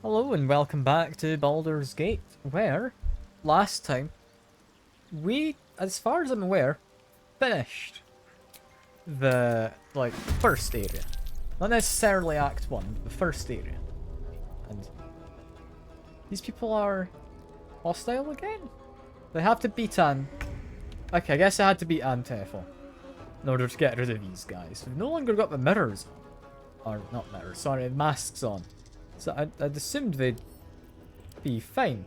Hello and welcome back to Baldur's Gate, where, last time, we, as far as I'm aware, finished the, first area. Not necessarily Act 1, the first area. And these people are hostile again? They have to beat Okay, I guess I had to beat Antefel in order to get rid of these guys. We've no longer got the mirrors on. Or, not mirrors, sorry, masks on. So I'd assumed they'd be fine.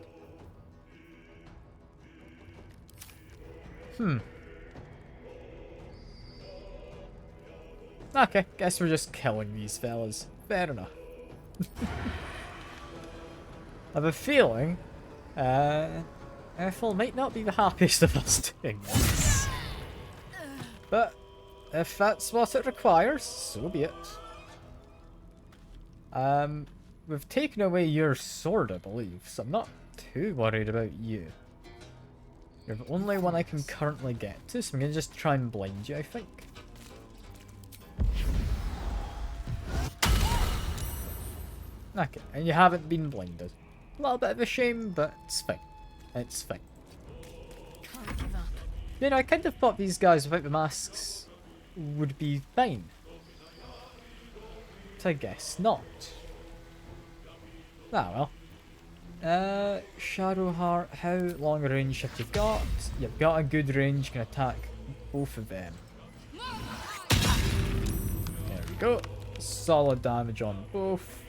Okay, guess we're just killing these fellas. Fair enough. I have a feeling Ethel might not be the happiest of us doing this. But if that's what it requires, so be it. We've taken away your sword, I believe, so I'm not too worried about you. You're the only one I can currently get to, so I'm gonna just try and blind you, I think. Okay, and you haven't been blinded. A little bit of a shame, but it's fine. It's fine. Can't give up. You know, I kind of thought these guys without the masks would be fine. But I guess not. Ah well. Shadowheart, how long a range have you got? You've got a good range, you can attack both of them. There we go. Solid damage on both.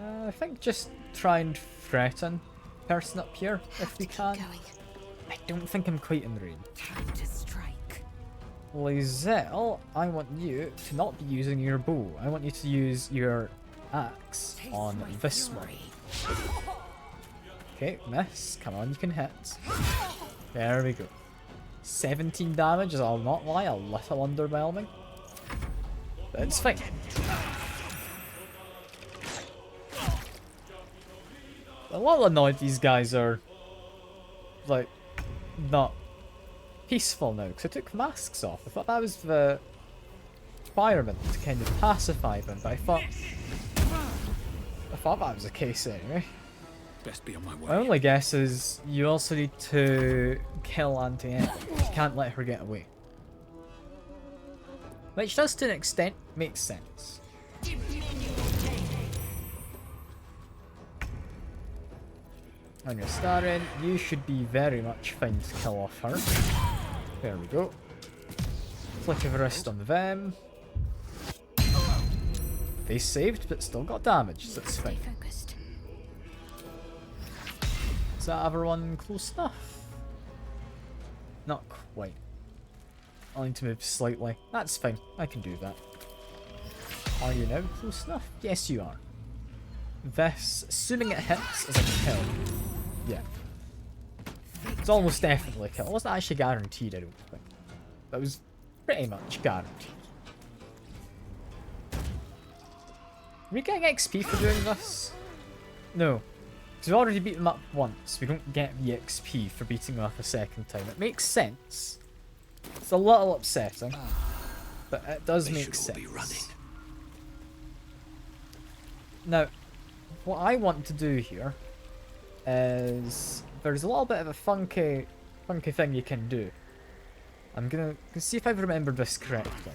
I think just try and threaten person up here if we can. I don't think I'm quite in range. Time to strike. Lizelle, I want you to not be using your bow. I want you to use your axe on this one. Okay, miss. Come on, you can hit. There we go. 17 damage is, I'll not lie, a little underwhelming. But it's fine. A little annoyed these guys are, like, not peaceful now, because I took masks off. I thought that was the requirement to kind of pacify them, but I thought that was the case anyway. Best be on my way. My only guess is you also need to kill Auntie Emma. You can't let her get away. Which does, to an extent, make sense. On your starring, you should be very much fine to kill off her. There we go. Flick of a wrist on them. They saved, but still got damage, so it's fine. Focused. Is that everyone close enough? Not quite. I'll need to move slightly. That's fine, I can do that. Are you now close enough? Yes, you are. This, assuming it hits, is a kill. Yeah. It's almost definitely a kill. It wasn't actually guaranteed, I don't think. That was pretty much guaranteed. Are we getting XP for doing this? No. Because we've already beat them up once. We don't get the XP for beating them up a second time. It makes sense. It's a little upsetting. But it does make sense. Now, what I want to do here is there's a little bit of a funky thing you can do. I'm gonna see if I've remembered this correctly.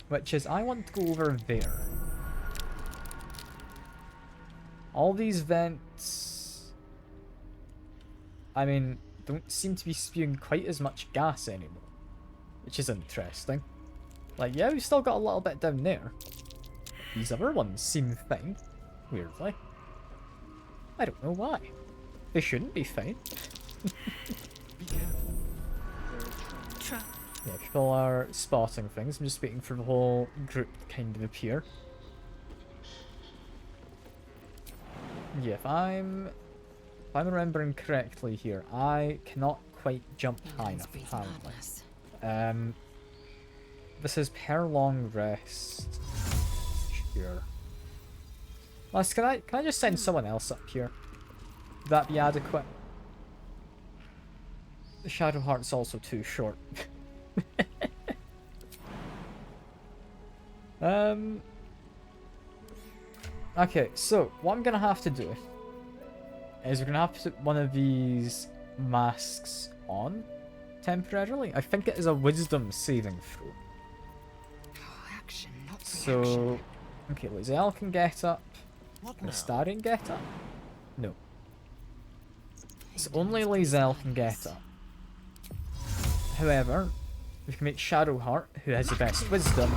Which is, I want to go over there. All these vents, I mean, don't seem to be spewing quite as much gas anymore. Which is interesting. Like, yeah, we've still got a little bit down there. These other ones seem fine, weirdly. I don't know why. They shouldn't be fine. Be careful. Yeah, people are spotting things. I'm just waiting for the whole group to kind of appear. Yeah, if I'm remembering correctly here, I cannot quite jump high enough, apparently. This is per long rest. Sure. Last, can I just send someone else up here? Would that be adequate? The Shadowheart's also too short. Um. Okay, so what I'm gonna have to do is we're gonna have to put one of these masks on temporarily. I think it is a wisdom saving throw. Action, not reaction. So, okay, Lizelle can get up. What Can now? Astarion get up? No. So only Lizelle can get up. However, we can make Shadowheart, who has the best wisdom,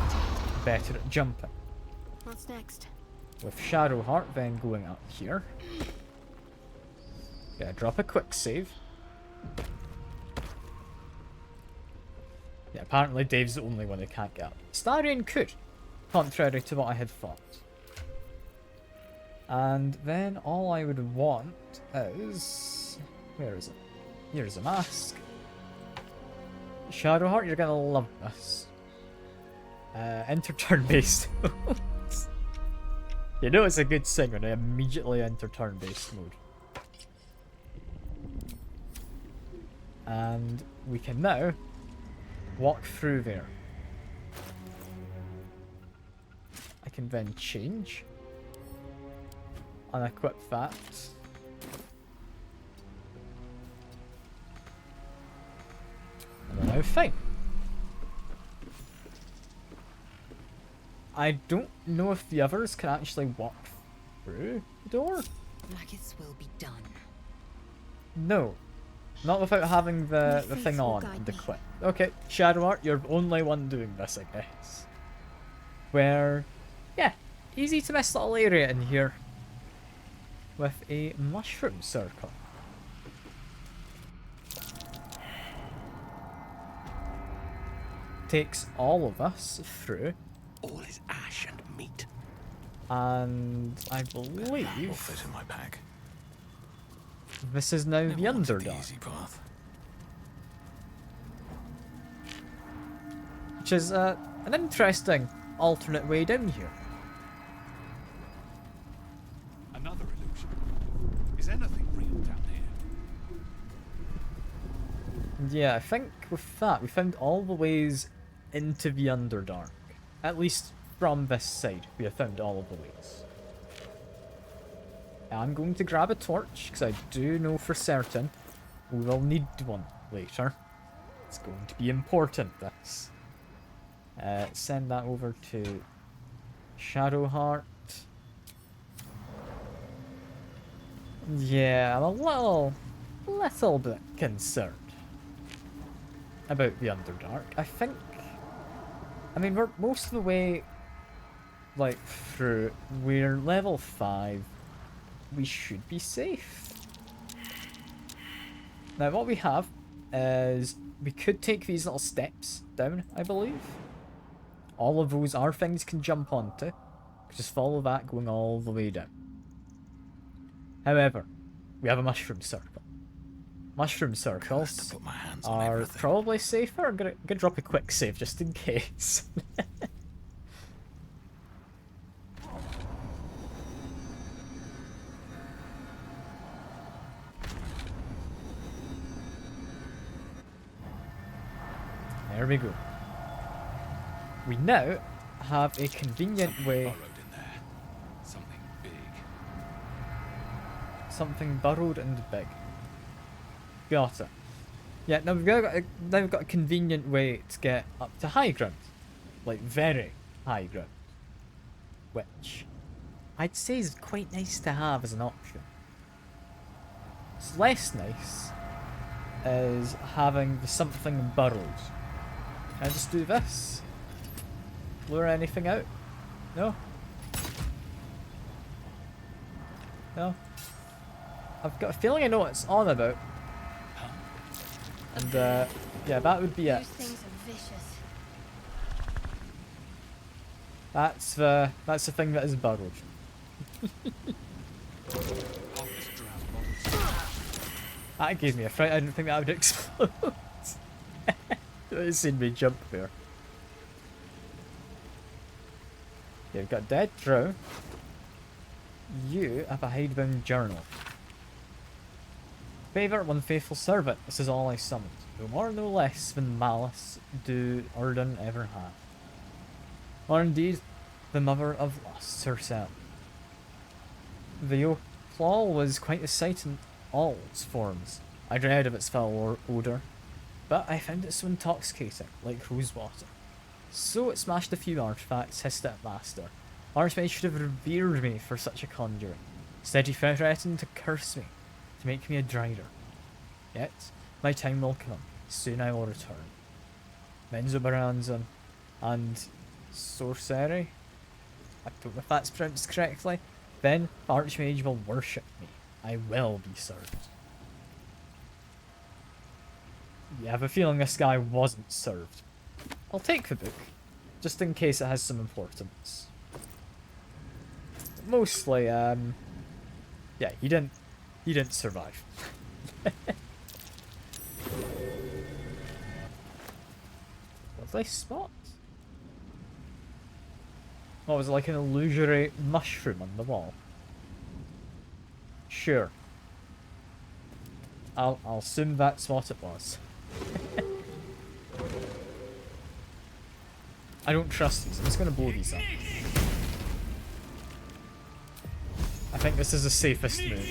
better at jumping. What's next? With Shadowheart then going up here. Yeah, drop a quick save. Yeah, apparently Dave's the only one who can't get up. Starion could, contrary to what I had thought. And then all I would want is... Where is it? Here's a mask. Shadowheart, you're gonna love this. Enter turn-based. You know it's a good thing when I immediately enter turn-based mode. And we can now walk through there. I can then change. Unequip that. And we're now fine. I don't know if the others can actually walk through the door. Maggots will be done. No. Not without having the My thing fates will on guide and me. equip. Okay, Shadowheart, you're the only one doing this, I guess. Where, yeah, easy to miss little area in here. With a mushroom circle. Takes all of us through. All is ash and meat. And I Will believe fit in my pack. this is now the Never wanted Underdark. easy path. Which is an interesting alternate way down here. Another illusion. Is anything real down here? Yeah, I think with that we found all the ways into the Underdark. At least from this side, we have found all of the ways. I'm going to grab a torch, because I do know for certain we will need one later. It's going to be important, this. Send that over to Shadowheart. Yeah, I'm a little bit concerned about the Underdark. I mean, we're most of the way, like, through. We're level 5. We should be safe. Now, what we have is we could take these little steps down, I believe. All of those are things you can jump onto. Just follow that going all the way down. However, we have a mushroom circle. Mushroom Cursed circles to put my hands on are everything. probably safer. I'm gonna drop a quick save just in case. There we go. We now have a convenient way. Burrowed in there. Something big. Something burrowed and big. Got it. Yeah, now we've got a convenient way to get up to high ground. Like, very high ground. Which I'd say is quite nice to have as an option. It's less nice is having the something burrowed. Can I just do this? Lure anything out? No? No? I've got a feeling I know what it's on about. And, yeah, that would be it. Those things are vicious. That's the thing that is burrowed. Half this drowned body. That gave me a fright. I didn't think that would explode. It's seen me jump there. Yeah, we've got Dead Drow. You have a hidebound journal. Favourite one faithful servant. This is all I summoned. No more, no less than malice do Urdun ever have. Or indeed, the mother of lusts herself. The claw was quite a sight in all its forms. I dread of its foul odour, but I found it so intoxicating, like rose water. So it smashed a few artifacts, hissed at master. Archmage should have revered me for such a conjurer. Instead he threatened to curse me, to make me a drider. Yet, my time will come. Soon I will return. Menzoberranzan and sorcery? I don't know if that's pronounced correctly. Then Archmage will worship me. I will be served. Yeah, I have a feeling this guy wasn't served. I'll take the book, just in case it has some importance. Mostly, yeah, he didn't survive. Lovely spot. What was it, like an illusory mushroom on the wall? Sure. I'll assume that's what it was. I don't trust these. I'm just gonna blow these up. I think this is the safest move.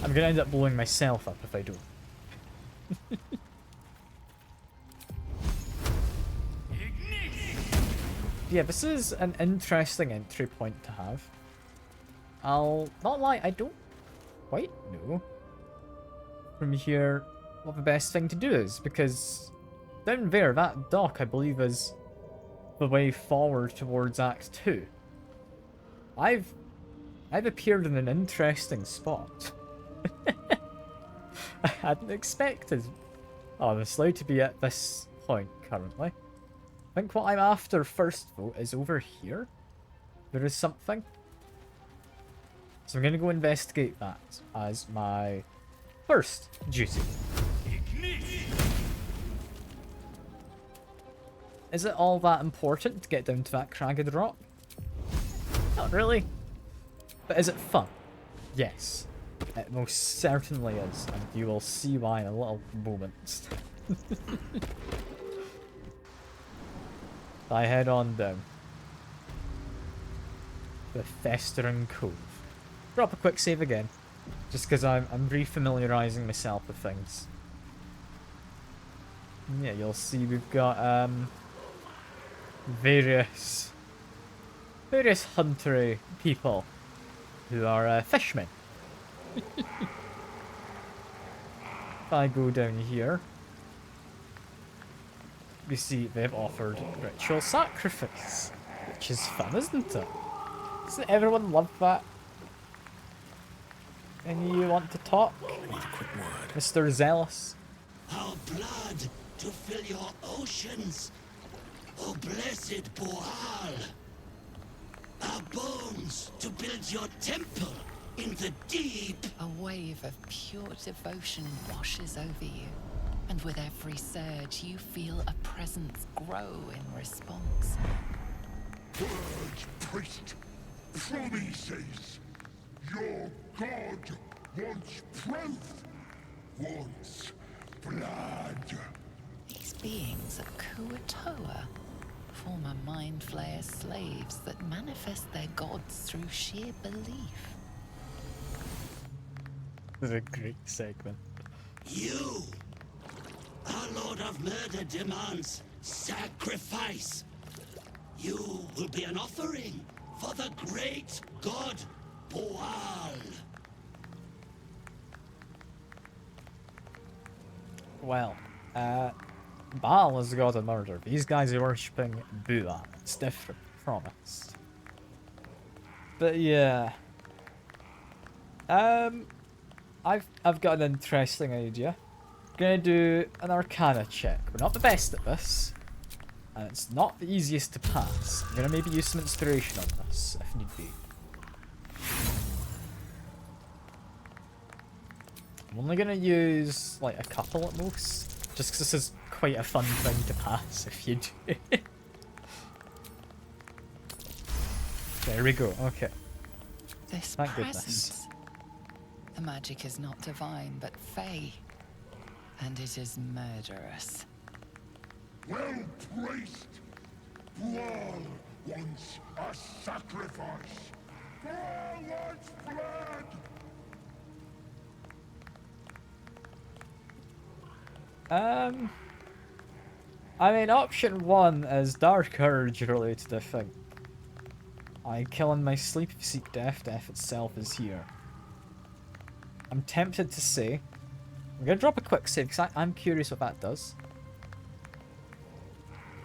I'm gonna end up blowing myself up if I don't. Yeah, this is an interesting entry point to have. I'll not lie, I don't quite know from here what the best thing to do is, because down there, that dock, I believe, is the way forward towards Act 2. I've appeared in an interesting spot. I hadn't expected, honestly, to be at this point currently. I think what I'm after first, though, is over here. There is something. So I'm going to go investigate that as my first duty. Is it all that important to get down to that cragged rock? Not really. But is it fun? Yes. It most certainly is, and you will see why in a little moment. I head on down. The Festering Cove. Drop a quick save again, just because I'm refamiliarizing myself with things. Yeah, you'll see we've got various huntery people who are fishmen. If I go down here, we see they've offered ritual sacrifice, which is fun, isn't it? Doesn't everyone love that? And you want to talk? Want a quick word? Mr. Zealous? Our blood to fill your oceans, O blessed Boal. Our bones to build your temple in the deep. A wave of pure devotion washes over you, and with every surge you feel a presence grow in response. Durge, priest, promises. Your god wants proof, wants blood. These beings of Kuatoa, former Mind Flayer slaves that manifest their gods through sheer belief. This is a great segment. You, our Lord of Murder, demands sacrifice. You will be an offering for the great god Boal. Well, Baal is the god of murder. These guys are worshipping Buddha. It's different, promised. But yeah. I've got an interesting idea. Gonna do an Arcana check. We're not the best at this, and it's not the easiest to pass. I'm gonna maybe use some inspiration on this, if need be. I'm only gonna use, like, a couple at most, just because this is quite a fun thing to pass if you do. There we go, okay. This Thank presence. goodness. The magic is not divine, but fey. And it is murderous. Well placed. Bual wants a sacrifice. Bual wants blood. I mean, option 1 is Dark Urge related, I think. I kill in my sleep, seek death, death itself is here. I'm tempted to say... I'm gonna drop a quick save, because I'm curious what that does.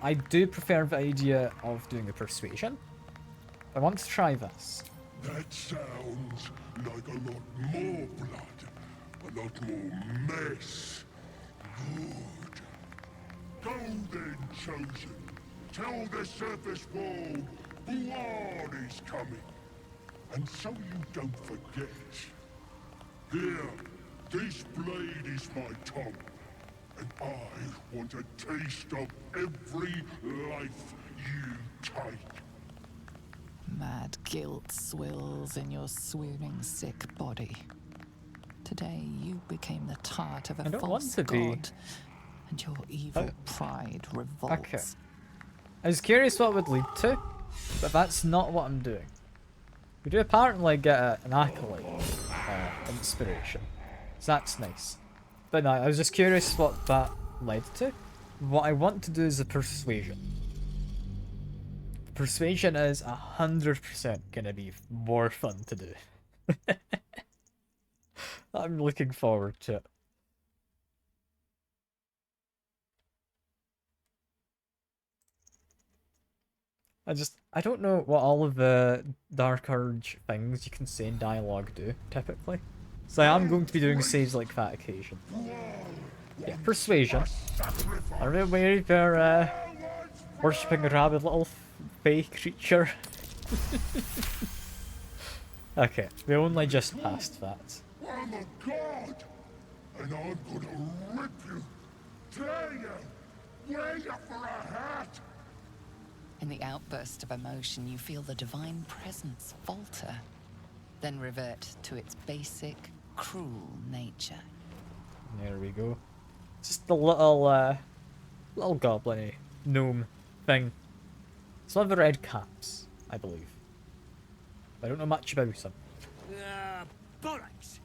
I do prefer the idea of doing the persuasion. I want to try this. That sounds like a lot more blood. A lot more mess. Good. Go then, Chosen. Tell the surface world Buard is coming. And so you don't forget. Here, this blade is my tongue. And I want a taste of every life you take. Mad guilt swills in your swooning sick body. Today you became the tart of a don't want false to be. god, and your evil pride revolts. Okay. I was curious what it would lead to, but that's not what I'm doing. We do apparently get an acolyte inspiration, so that's nice. But no, I was just curious what that led to. What I want to do is a persuasion. Persuasion is 100% gonna be more fun to do. I'm looking forward to it. I don't know what all of the Dark Urge things you can say in dialogue do, typically. So I am going to be doing saves like that occasion. Yeah, persuasion. Are we wary for worshipping a rabid little fey creature? Okay, we only just passed that. I'm a god, and I'm gonna rip you, tear you, wear you for a hat. In the outburst of emotion, you feel the divine presence falter, then revert to its basic, cruel nature. There we go. Just a little, little goblin gnome thing. Some of the red caps, I believe. I don't know much about them. Bollocks!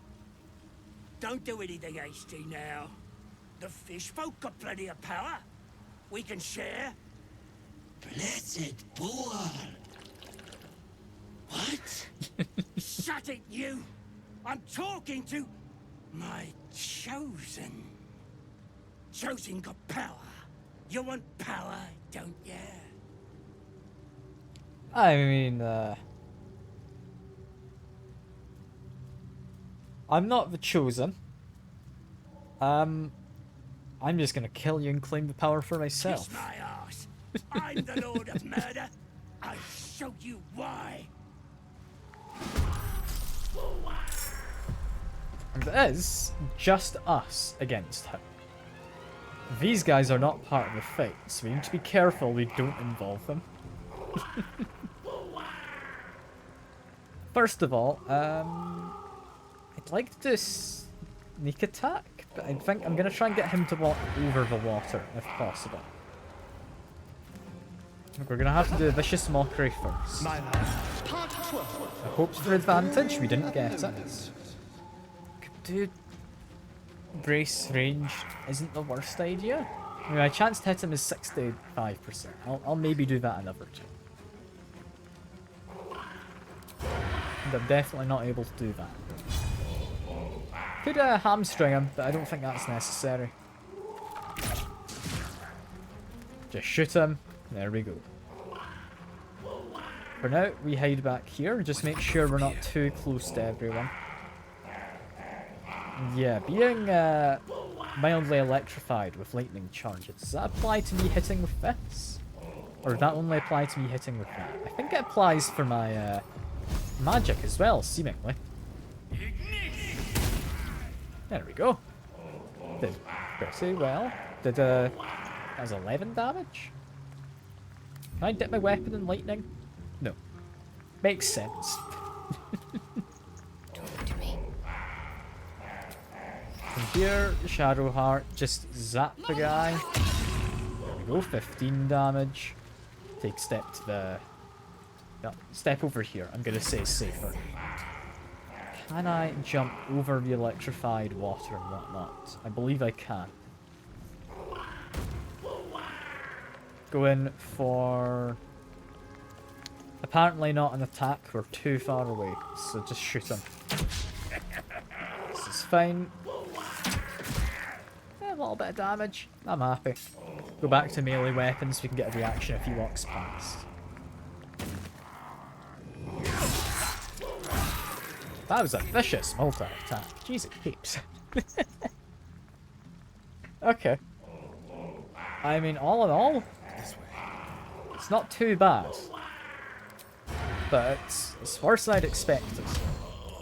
Don't do anything hasty now. The fish folk got plenty of power. We can share. Blessed Boar. What? Shut it, you! I'm talking to my chosen. Chosen got power. You want power, don't you? I mean, I'm not the chosen. I'm just gonna kill you and claim the power for myself. Kiss my ass. I'm the Lord of Murder. I'll show you why. And it is just us against him. These guys are not part of the fight, so we need to be careful we don't involve them. First of all, I'd like to do a sneak attack, but I think I'm going to try and get him to walk over the water, if possible. We're going to have to do a vicious mockery first. I hoped for advantage, we didn't get it. Dude, brace range isn't the worst idea. I mean, my chance to hit him is 65%. I'll maybe do that another time. And I'm definitely not able to do that. Could hamstring him, but I don't think that's necessary. Just shoot him. There we go. For now, we hide back here. Just make sure we're not too close to everyone. Yeah, being mildly electrified with lightning charges, does that apply to me hitting with this? Or does that only apply to me hitting with that? I think it applies for my magic as well, seemingly. There we go. Did pretty well. Did that was 11 damage? Can I dip my weapon in lightning? No. Makes sense. From here, Shadowheart, just zap the guy. There we we go, 15 damage. Take step to the... Yeah, step over here. I'm going to say it's safer. Can I jump over the electrified water and whatnot? I believe I can. Go in for... Apparently not an attack. We're too far away, so just shoot him. This is fine. A little bit of damage. I'm happy. Go back to melee weapons so we can get a reaction if he walks past. That was a vicious multi-attack. Jeez, it keeps. Okay. I mean, all in all, it's not too bad. But it's worse than I'd expected.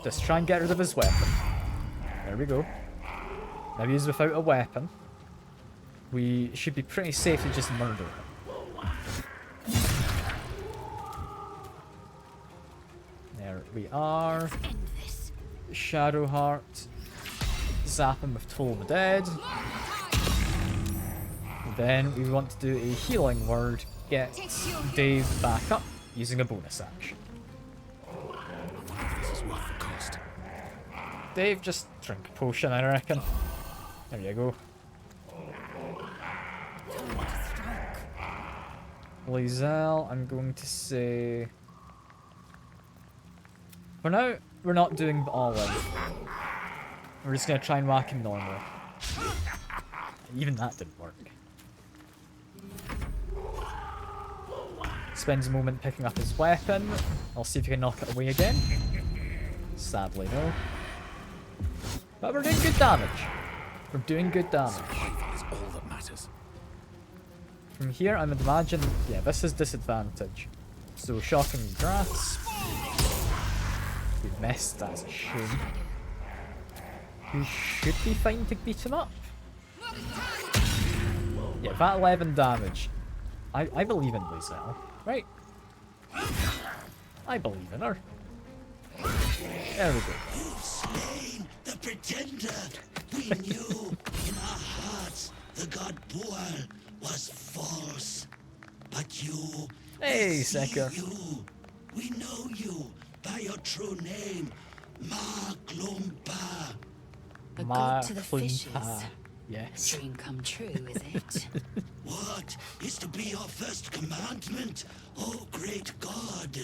Just try and get rid of his weapon. There we go. Now he's without a weapon. We should be pretty safe to just murder him. There we are. Shadowheart. Zap him with Toll the Dead. Then we want to do a healing word. Get Dave back up using a bonus action. This is worth the cost. Dave, just drink a potion, I reckon. There you go. Lizelle, I'm going to say... For now, we're not doing all in. We're just going to try and whack him normally. Even that didn't work. Spends a moment picking up his weapon. I'll see if he can knock it away again. Sadly, no. But we're doing good damage. We're doing good damage. Survival is all that matters. From here, I would imagine... Yeah, this is disadvantage. So, shocking grasp. We missed, that's a shame. We should be fine to beat him up. Yeah, that 11 damage. I believe in Lizelle, right? I believe in her. There we go. You've slain the pretender. We knew in our hearts the god Boal was false. But you, Hey, we see Secker. you. We know you by your true name, Maglumpa. A god to the fishes. Yes. Dream come true, is it? What is to be your first commandment, O great god?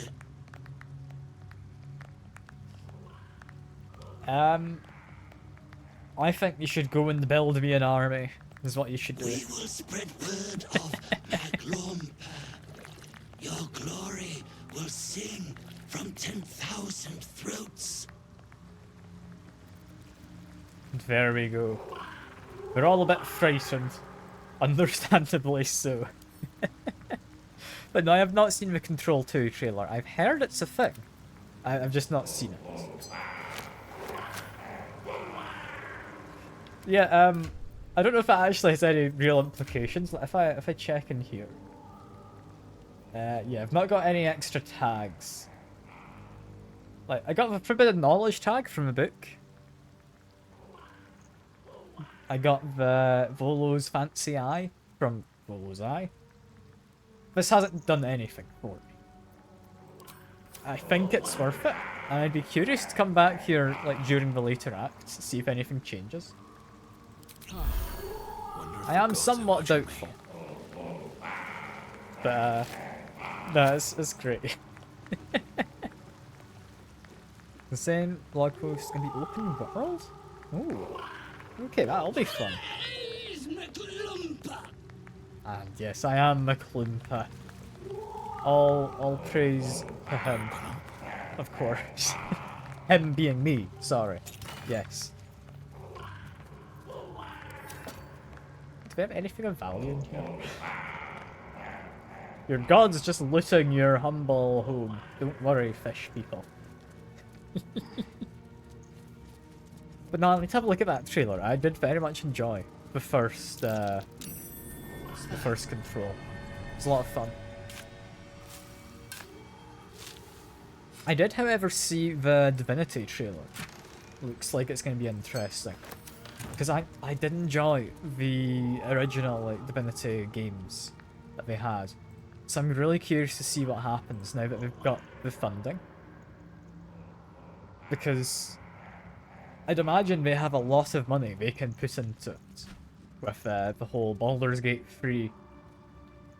I think you should go and build me an army, is what you should do. We will spread word of Maglumpa. Your glory will sing from 10,000 throats. There we go. We're all a bit frightened. Understandably so. But no, I have not seen the Control 2 trailer. I've heard it's a thing. I've just not seen it. Yeah, I don't know if that actually has any real implications. Like, if I check in here. Yeah, I've not got any extra tags. Like, I got the Forbidden Knowledge tag from the book. I got the Volo's Fancy Eye from Volo's Eye. This hasn't done anything for me. I think it's worth it. And I'd be curious to come back here like during the later acts to see if anything changes. I am somewhat doubtful. But no, it's great. The same blog post is gonna be open world? Ooh. Okay, that'll be fun. And yes, I am McClumpa. All praise to him. Of course. Him being me, sorry. Yes. Do we have anything of value in here? Your god's just looting your humble home. Don't worry, fish people. But no, let's have a look at that trailer. I did very much enjoy the first Control. It was a lot of fun. I did, however, see the Divinity trailer. Looks like it's going to be interesting. because I did enjoy the original like Divinity games that they had, so I'm really curious to see what happens now that they've got the funding, because I'd imagine they have a lot of money they can put into it with the whole Baldur's Gate 3,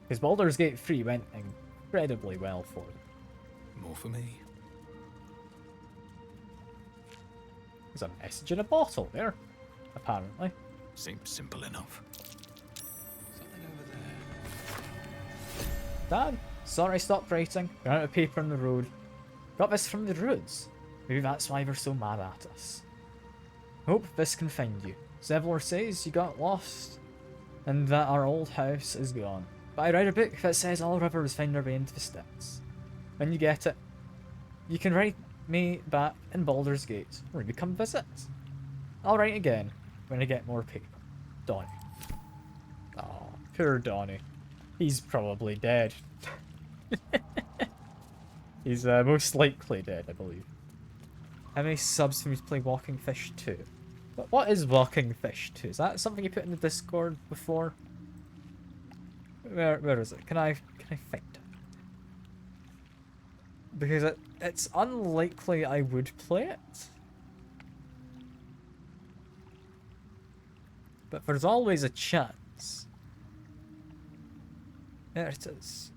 because Baldur's Gate 3 went incredibly well for them. More for me. There's a message in a bottle there, apparently. Seems simple enough. Something over there. Dad, sorry I stopped writing. Ran out of paper on the road. Got this from the Roods. Maybe that's why they're so mad at us. Hope this can find you. Zevlor says you got lost and that our old house is gone. But I read a book that says all rivers find their way into the Styx. When you get it, you can write me back in Baldur's Gate, or maybe come visit. I'll write again when I get more paper. Donnie. Oh, poor Donnie. He's probably dead. He's most likely dead, I believe. How many subs can we play Walking Fish 2? But what is Walking Fish 2? Is that something you put in the Discord before? Where is it? Can I find it? Because it's unlikely I would play it. But there's always a chance. There it is.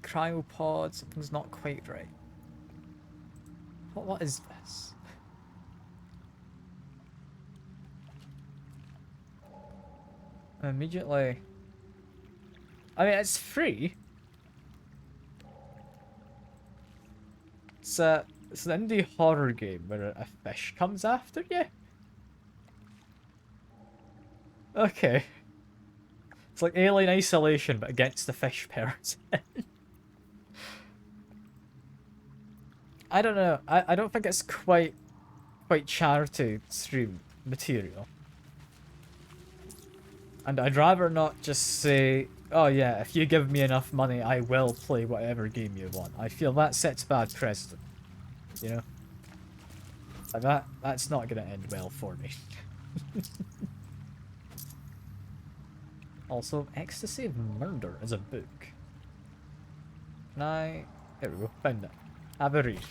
Cryopod, something's not quite right. What is this? Immediately. I mean, it's free. It's an indie horror game where a fish comes after you. Okay. It's like Alien Isolation, but against the fish person. I don't know. I don't think it's quite charity stream material. And I'd rather not just say, oh yeah, if you give me enough money, I will play whatever game you want. I feel that sets bad precedent. You know? Like that's not gonna end well for me. Also, Ecstasy of Murder is a book. Here we go, found it. Have a read.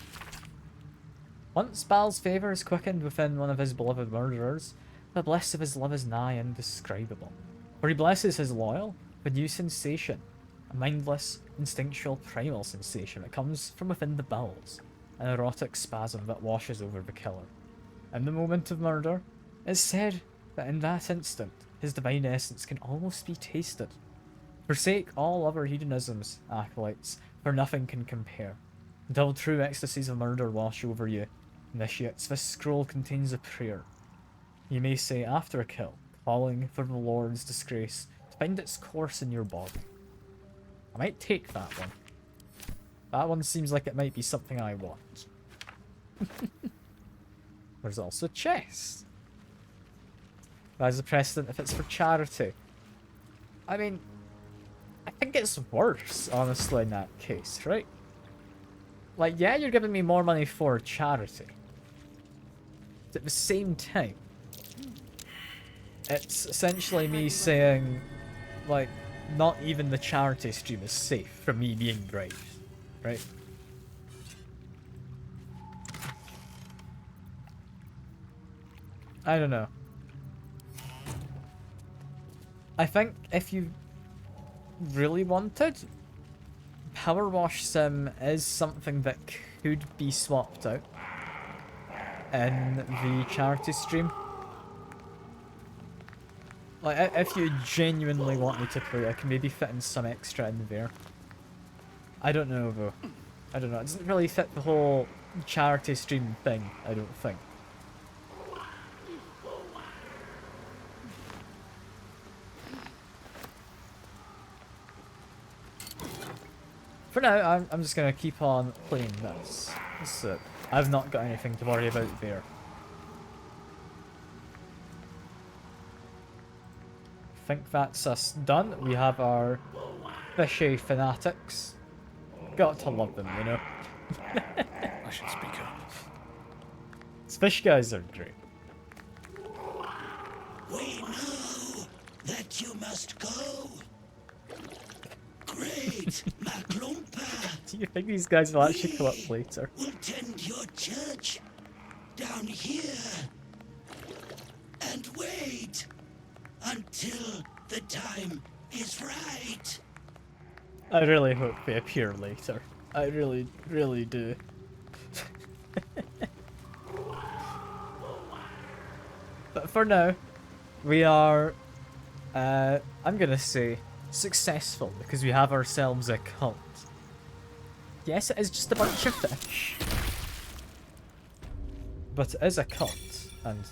Once Bal's favour is quickened within one of his beloved murderers, the bliss of his love is nigh indescribable. For he blesses his loyal, with new sensation, a mindless, instinctual, primal sensation that comes from within the bowels, an erotic spasm that washes over the killer. In the moment of murder, it's said that in that instant, his divine essence can almost be tasted. Forsake all other hedonisms, acolytes, for nothing can compare. Until true ecstasies of murder wash over you, initiates, this scroll contains a prayer. You may say after a kill, calling for the Lord's disgrace to find its course in your body. I might take that one. That one seems like it might be something I want. There's also chess. As a precedent if it's for charity. I mean, I think it's worse, honestly, in that case, right? Like, yeah, you're giving me more money for charity. But at the same time, it's essentially me saying, like, not even the charity stream is safe from me being brave, right? I don't know. I think if you really wanted, Power Wash Sim is something that could be swapped out in the charity stream. Like, if you genuinely want me to play, I can maybe fit in some extra in there. I don't know though. I don't know. It doesn't really fit the whole charity stream thing, I don't think. For now, I'm just gonna keep on playing this. That's it. I've not got anything to worry about there. I think that's us done. We have our fishy fanatics. Got to love them, you know. I should speak up. These fish guys are great. you must go. Great, Maklumpa. Do you think these guys will actually come up later? Will tend your church down here and wait until the time is right. I really hope they appear later. I really, really do. But for now, we are, I'm gonna say, successful because we have ourselves a cult. Yes, it is just a bunch of fish. But it is a cult, and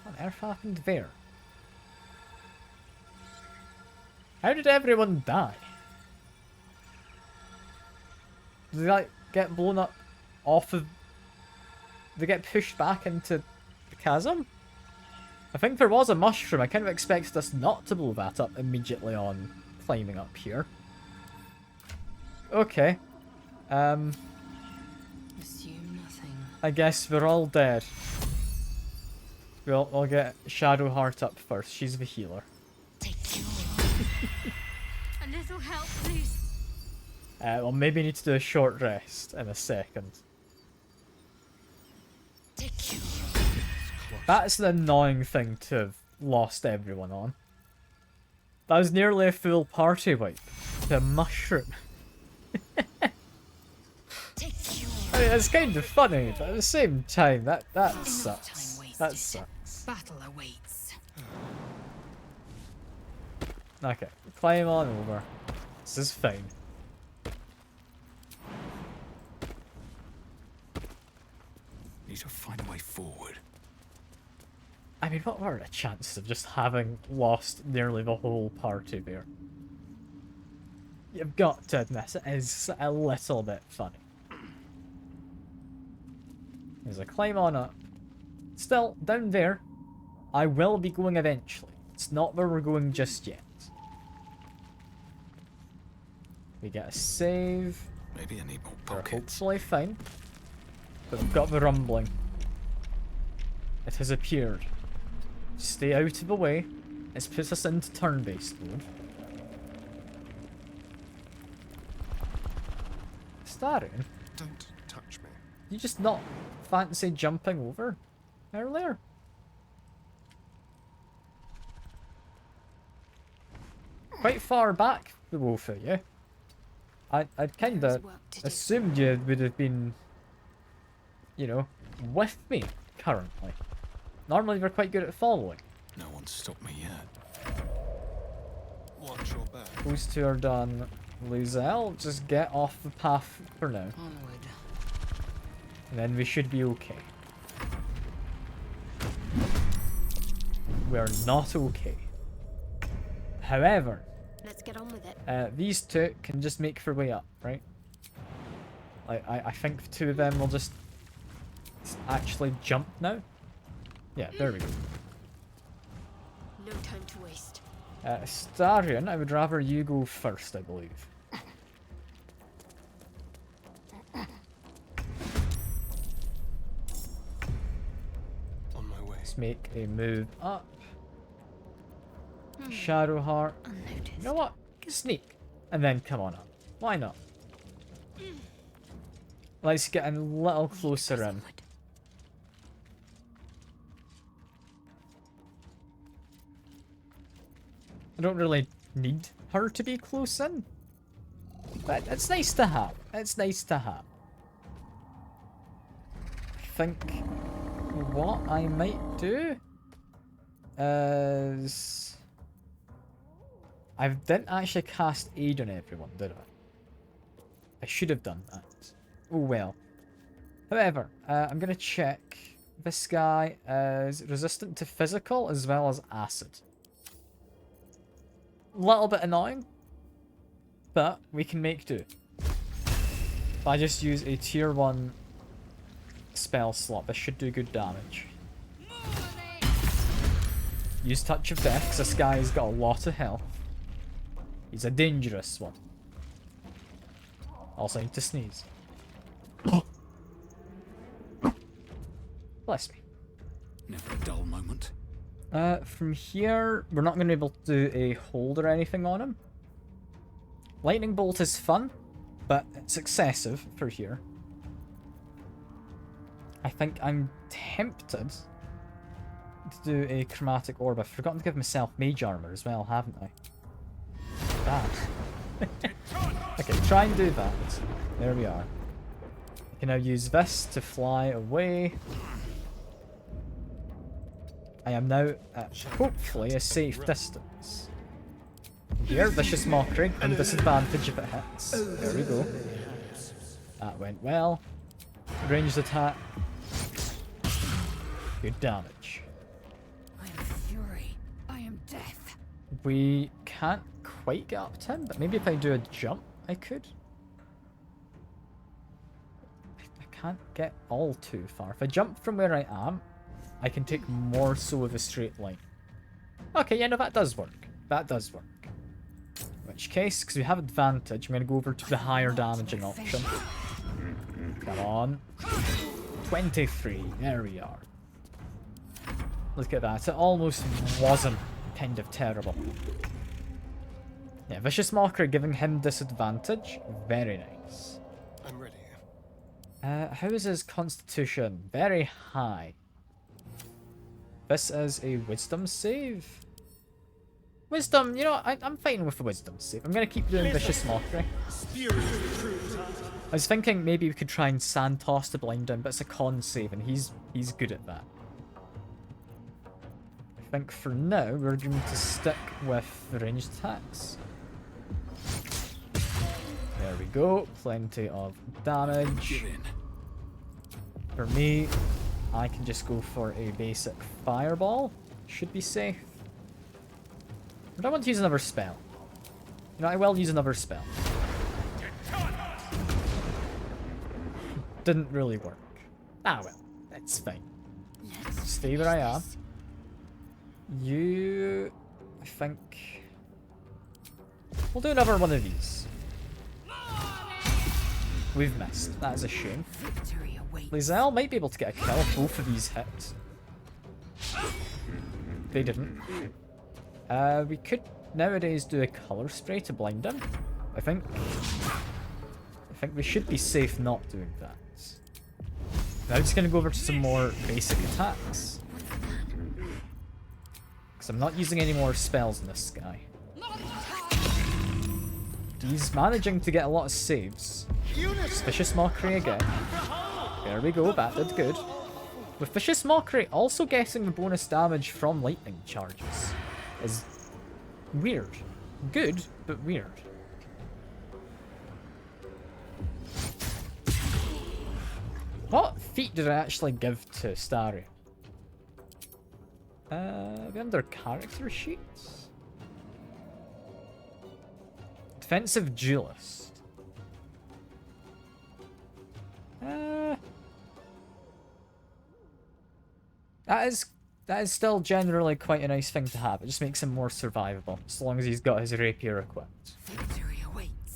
what on earth happened there? How did everyone die? Did they like get blown up off of... Did they get pushed back into the chasm? I think there was a mushroom. I kind of expected us not to blow that up immediately on climbing up here. Okay. Assume nothing. I guess we're all dead. We'll get Shadowheart up first. She's the healer. A little help, please. We'll maybe need to do a short rest in a second. That's an annoying thing to have lost everyone on. That was nearly a full party wipe. The mushroom. I mean, it's kind of funny, but at the same time, that sucks. That sucks. Battle awaits. Okay, climb on over. This is fine. Need to find a way forward. I mean, what were the chances of just having lost nearly the whole party there? You've got to admit, it is a little bit funny. There's a climb on up. Still, down there, I will be going eventually. It's not where we're going just yet. We get a save. Maybe I need more We're pockets. hopefully fine. But we've got the rumbling. It has appeared. Stay out of the way. This puts us into turn-based mode. Starion, Don't touch me. you just not fancy jumping over earlier? Quite far back, the wolf of you. I'd kind of assumed you would have been, you know, with me currently. Normally we're quite good at following. No one's stopped me yet. Watch your back. Those two are done. Luzelle, just get off the path for now. Onward. And then we should be okay. We're not okay. However, Let's get on with it. these two can just make their way up, right? Like, I think the two of them will just actually jump now. Yeah, there we go. No time to waste. Starion, I would rather you go first, I believe. On my way. Let's make a move up. Shadowheart. Unnoticed. You know what? Sneak. And then come on up. Why not? Let's get a little closer in. I don't really need her to be close in. But it's nice to have. It's nice to have. I think what I might do is... I didn't actually cast aid on everyone, did I? I should have done that. Oh well. However, I'm going to check. This guy is resistant to physical as well as acid. Little bit annoying, but we can make do. If I just use a tier 1 spell slot, this should do good damage. Use Touch of Death, because this guy's got a lot of health. He's a dangerous one. Also need to sneeze. Bless me. Never a dull moment. From here, we're not going to be able to do a hold or anything on him. Lightning bolt is fun, but it's excessive for here. I think I'm tempted to do a chromatic orb. I've forgotten to give myself mage armor as well, haven't I? Bad. Okay, try and do that. There we are. I can now use this to fly away. I am now at hopefully a safe distance. Here, vicious mockery and disadvantage if it hits. There we go. That went well. Ranged attack. Good damage. I am fury. I am death. We can't quite get up to him, but maybe if I do a jump, I could. I can't get all too far. If I jump from where I am, I can take more so of a straight line. Okay, yeah, no, that does work. That does work. In which case, because we have advantage, I'm going to go over to the higher damaging option. Come on. 23. There we are. Look at that. It almost wasn't kind of terrible. Yeah, Vicious Mockery giving him disadvantage. Very nice. I'm ready. How is his constitution? Very high. This is a wisdom save. Wisdom, you know, I'm fighting with the wisdom save. I'm going to keep doing Vicious Mockery. I was thinking maybe we could try and sand toss to blind him, but it's a con save and he's good at that. I think for now we're going to stick with the ranged attacks. There we go. Plenty of damage. For me, I can just go for a basic fireball. Should be safe. But I want to use another spell. You know, I will use another spell. Didn't really work. Ah well, that's fine. Stay where I am. You... I think... We'll do another one of these. We've missed. That is a shame. Lizelle might be able to get a kill if both of these hit. They didn't. We could nowadays do a colour spray to blind him. I think we should be safe not doing that. Now I'm just going to go over to some more basic attacks. Because I'm not using any more spells in this guy. He's managing to get a lot of saves. Vicious Mockery again. There we go, that did good. With Vicious Mockery, also getting the bonus damage from lightning charges is weird. Good, but weird. What feat did I actually give to Starry? Under character sheets? Defensive Duelist. That is still generally quite a nice thing to have. It just makes him more survivable, as long as he's got his rapier equipped.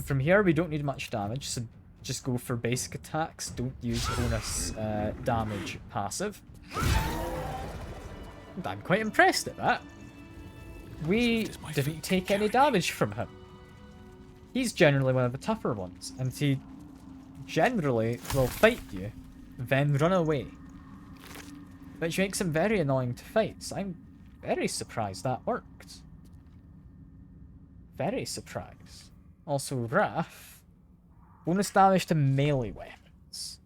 From here, we don't need much damage, so just go for basic attacks. Don't use bonus damage passive. I'm quite impressed at that. We didn't take any damage from him. He's generally one of the tougher ones, and he generally will fight you, then run away. Which makes him very annoying to fight, so I'm very surprised that worked. Very surprised. Also, Wrath. Bonus damage to melee weapons.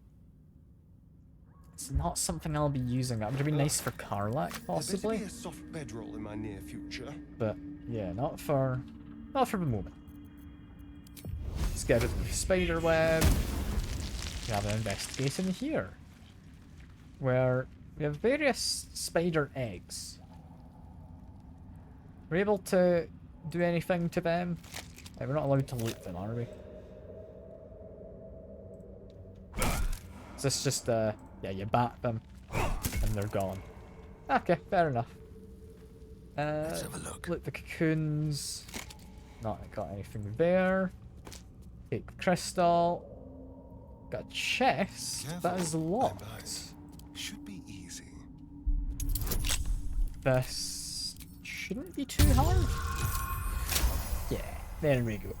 It's not something I'll be using. That would be nice for Karlach, possibly. There's a soft bedroll in my near future. But yeah, not for the moment. Let's get rid of the spider web. We have an investigation here, where we have various spider eggs. We're able to do anything to them? We're not allowed to loot them, are we? Is this just yeah, you bat them and they're gone. Okay, fair enough. Let's have a look. Loot the cocoons. Not got anything there. Take the crystal. Got a chest. That is locked. Should be easy. This shouldn't be too hard. Yeah, there we go.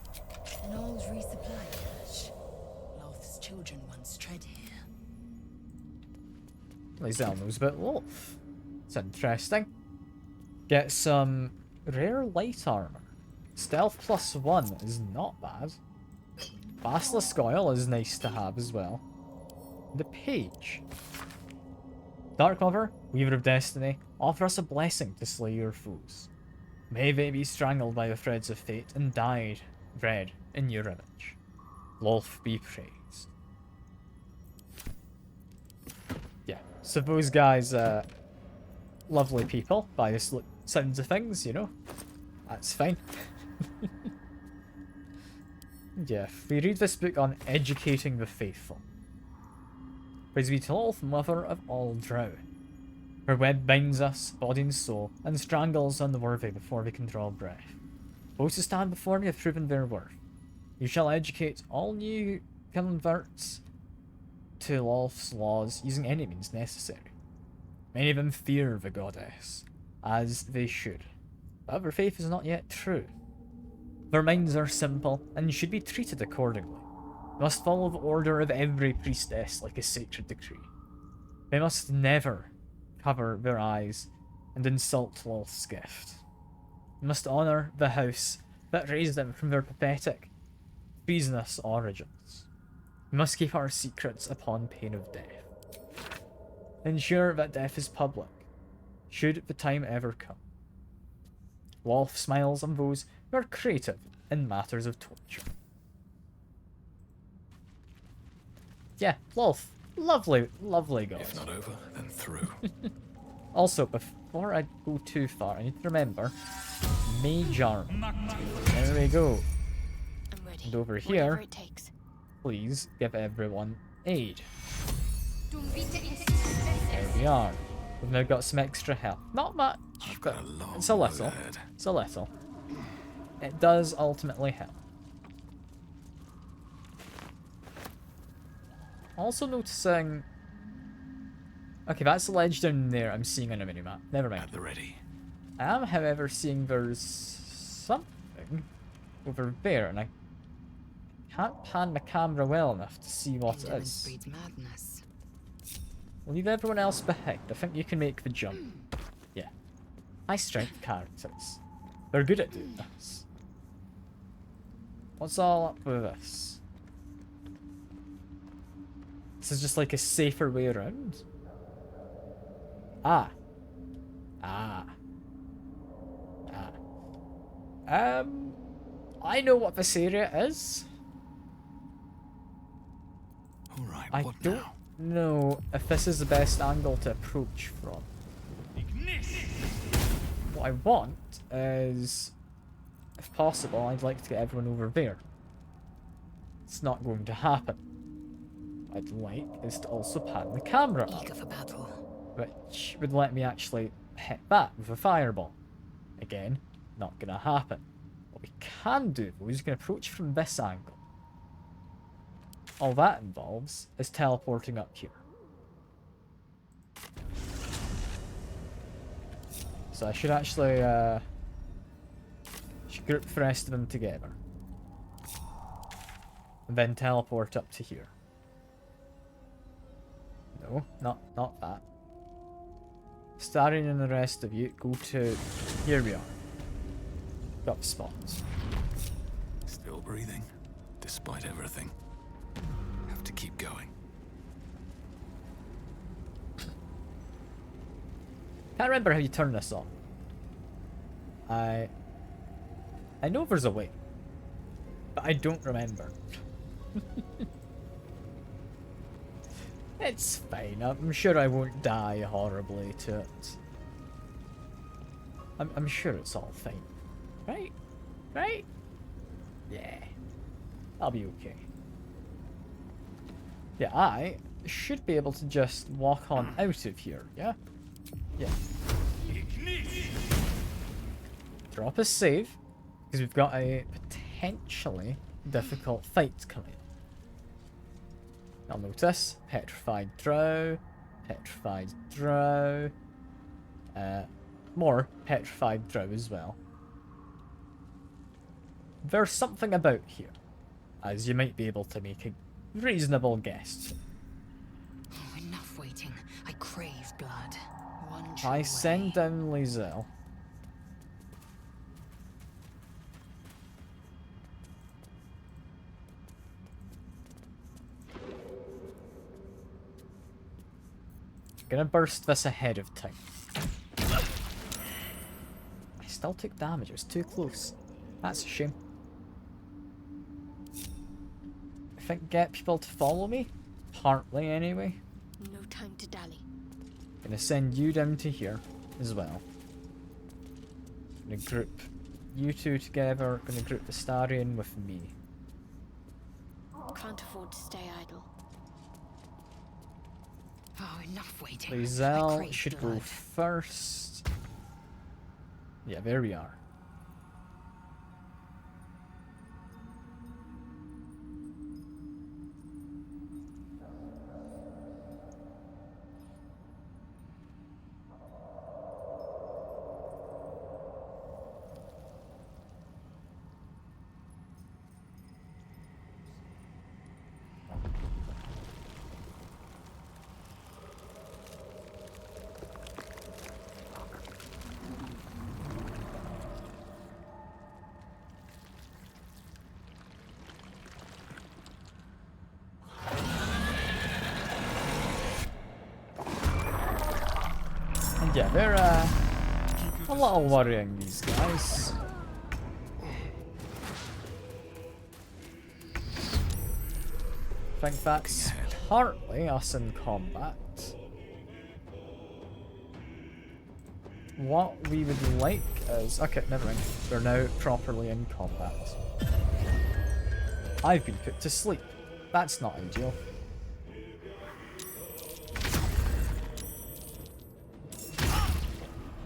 An old resupply cache. Loth's children once tread here. At least Al knows about Wolf. It's interesting. Get some rare light armor. Stealth +1 is not bad. Basilisk oil is nice to have as well. The page. Dark Lover, Weaver of Destiny, offer us a blessing to slay your foes. May they be strangled by the threads of fate and dyed red in your image. Lolth be praised. Yeah, so those guys, lovely people by the sounds of things, you know. That's fine. Yeah, we read this book on educating the faithful. Praise be to Lolth, mother of all drow. Her web binds us, body and soul, and strangles unworthy before we can draw breath. Those who stand before me have proven their worth. You shall educate all new converts to Lolth's laws using any means necessary. Many of them fear the goddess, as they should, but their faith is not yet true. Their minds are simple, and should be treated accordingly. They must follow the order of every priestess like a sacred decree. They must never cover their eyes and insult Lolth's gift. They must honour the house that raised them from their pathetic, treasonous origins. We must keep our secrets upon pain of death. Ensure that death is public, should the time ever come. Lolth smiles on those who are creative in matters of torture. Yeah, Lolth. Lovely, lovely gods. If not over, then through. Also, before I go too far, I need to remember Mage Arm. There we go. I'm ready. And over Whatever here, it takes. please give everyone aid. Don't beat it. There we are. We've now got some extra health. Not much, I've but got a long it's a road little. ahead. It's a little. It does ultimately help. Also noticing... Okay, that's the ledge down there I'm seeing on a minimap. Never mind. At the ready. I am, however, seeing there's something over there, and I can't pan my camera well enough to see what it Indolence is. breeds madness. Leave everyone else behind. I think you can make the jump. Yeah. High strength characters. They're good at doing this. What's all up with this? This is just like a safer way around. Ah. Ah. Ah. I know what this area is. Alright, I what don't now? know if this is the best angle to approach from. What I want is, if possible, I'd like to get everyone over there. It's not going to happen. What I'd like is to also pan the camera up, Eager for battle. which would let me actually hit that with a fireball. Again, not gonna happen. What we can do though is we can approach from this angle. All that involves is teleporting up here. So I should actually should group the rest of them together. And then teleport up to here. No, not that. Starring and the rest of you, go to... Here we are. Got the spots. Still breathing, despite everything. Have to keep going. Can't remember how you turn this on. I know there's a way, but I don't remember. It's fine. I'm sure I won't die horribly to it. I'm sure it's all fine. Right? Right? Yeah. I'll be okay. Yeah, I should be able to just walk on out of here, yeah? Yeah. Drop a save, because we've got a potentially difficult fight coming. Now notice, petrified drow, more petrified drow as well. There's something about here, as you might be able to make a reasonable guess. Oh, enough waiting. I crave blood. One I true send way. down Lizelle. Gonna burst this ahead of time. I still took damage, it was too close. That's a shame. I think get people to follow me? Partly anyway. No time to dally. Gonna send you down to here as well. Gonna group you two together, gonna group the Starian with me. Can't afford to stay idle. Oh, enough waiting. I Lizelle crave should go blood. first. Yeah, there we are. And yeah, they're a little worrying, these guys. I think that's partly us in combat. What we would like is... Okay, never mind. We're now properly in combat. I've been put to sleep. That's not ideal.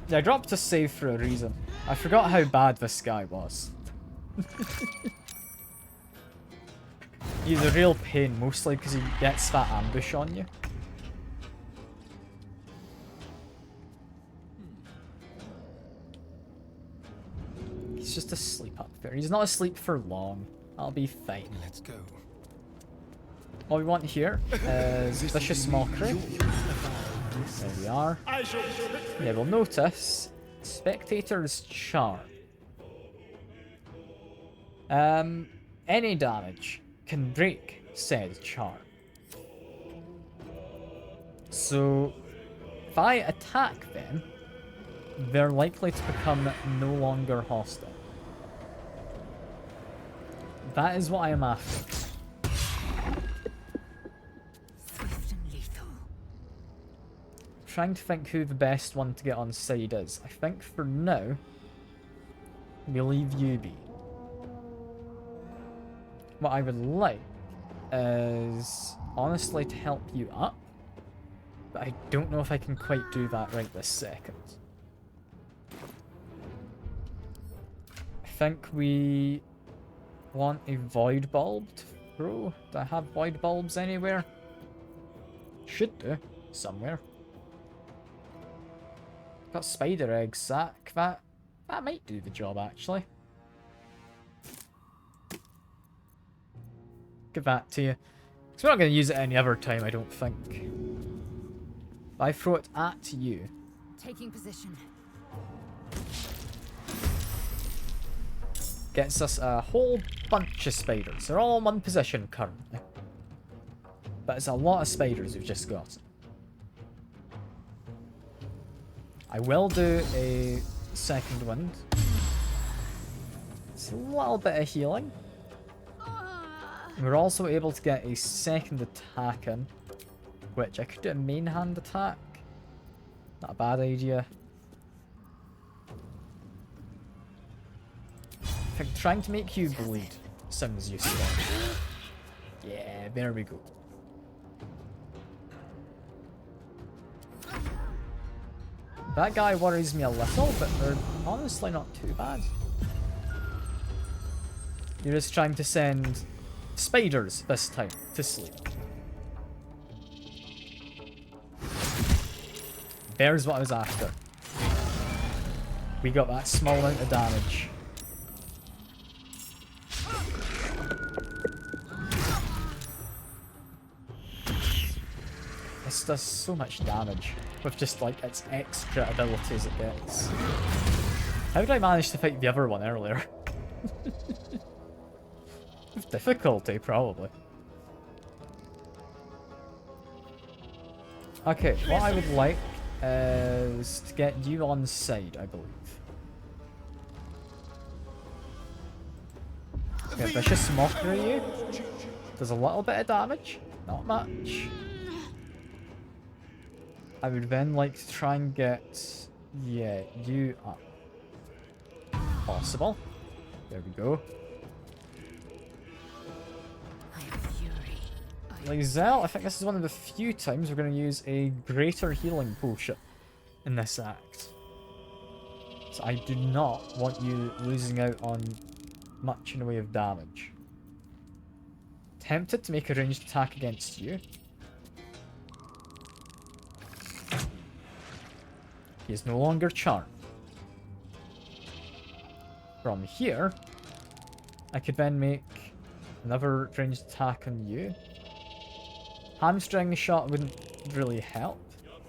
Yeah, I dropped a save for a reason. I forgot how bad this guy was. He's a real pain, mostly because he gets that ambush on you. He's just asleep up there. He's not asleep for long. I'll be fine. Let's go. What we want here is Vicious Mockery. There we are. Yeah, we'll notice Spectator's Charm. Any damage can break said charm. So, if I attack them, they're likely to become no longer hostile. That is what I am after. Swift and lethal. Trying to think who the best one to get on side is. I think for now, we leave you be. What I would like is, honestly, to help you up. But I don't know if I can quite do that right this second. I think we want a Void Bulb to throw. Do I have Void Bulbs anywhere? Should do. Somewhere. Got Spider Egg Sack. That might do the job, actually. Give that to you. Because we're not going to use it any other time, I don't think. But I throw it at you. Taking position. Gets us a whole bunch of spiders. They're all in one position currently. But it's a lot of spiders we've just got. I will do a second wind. It's a little bit of healing. We're also able to get a second attack in, which I could do a main hand attack. Not a bad idea. I think trying to make you bleed sounds useful. Yeah, there we go. That guy worries me a little, but they're honestly not too bad. You're just trying to send spiders this time to sleep. There's what I was after. we got that small amount of damage. This does so much damage with just like its extra abilities it gets. How did I manage to fight the other one earlier? With difficulty, probably. Okay, what I would like is to get you on side, I believe. Okay, Vicious Mockery you. Does a little bit of damage, not much. I would then like to try and get, yeah, you up. Possible. There we go. Lizelle, I think this is one of the few times we're going to use a greater healing potion in this act. So I do not want you losing out on much in the way of damage. Tempted to make a ranged attack against you. He is no longer charmed. From here, I could then make another ranged attack on you. Hamstring shot wouldn't really help,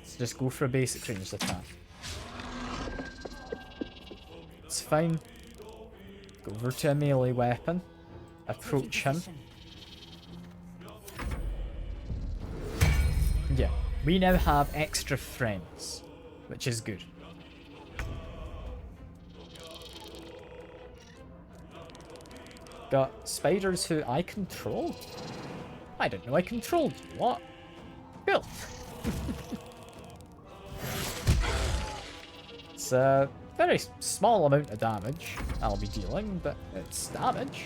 so just go for a basic ranged attack. It's fine. Go over to a melee weapon. Approach him. Yeah, we now have extra friends, which is good. Got spiders who I control? I didn't know I controlled you. What? Cool. It's a very small amount of damage I'll be dealing, but it's damage.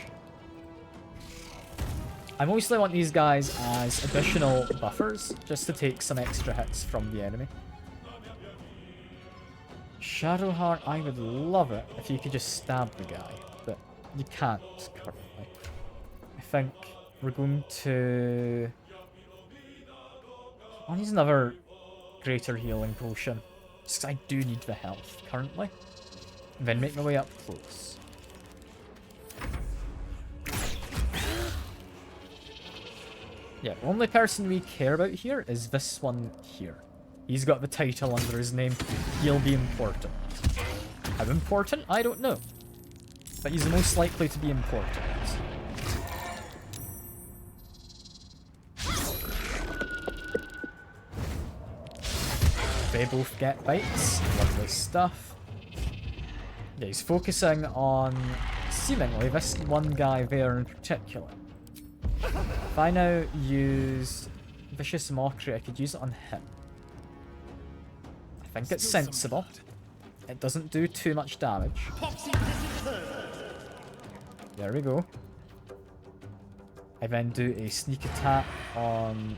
I mostly want these guys as additional buffers, just to take some extra hits from the enemy. Shadowheart, I would love it if you could just stab the guy, but you can't currently. I think we're going to... I'll use another greater healing potion, just 'cause I do need the health currently. And then make my way up close. Yeah, the only person we care about here is this one here. He's got the title under his name. He'll be important. How important? I don't know. But he's the most likely to be important. They both get bites. Lovely stuff. Yeah, he's focusing on seemingly this one guy there in particular. If I now use Vicious Mockery, I could use it on him. I think it's sensible. It doesn't do too much damage. There we go. I then do a sneak attack on...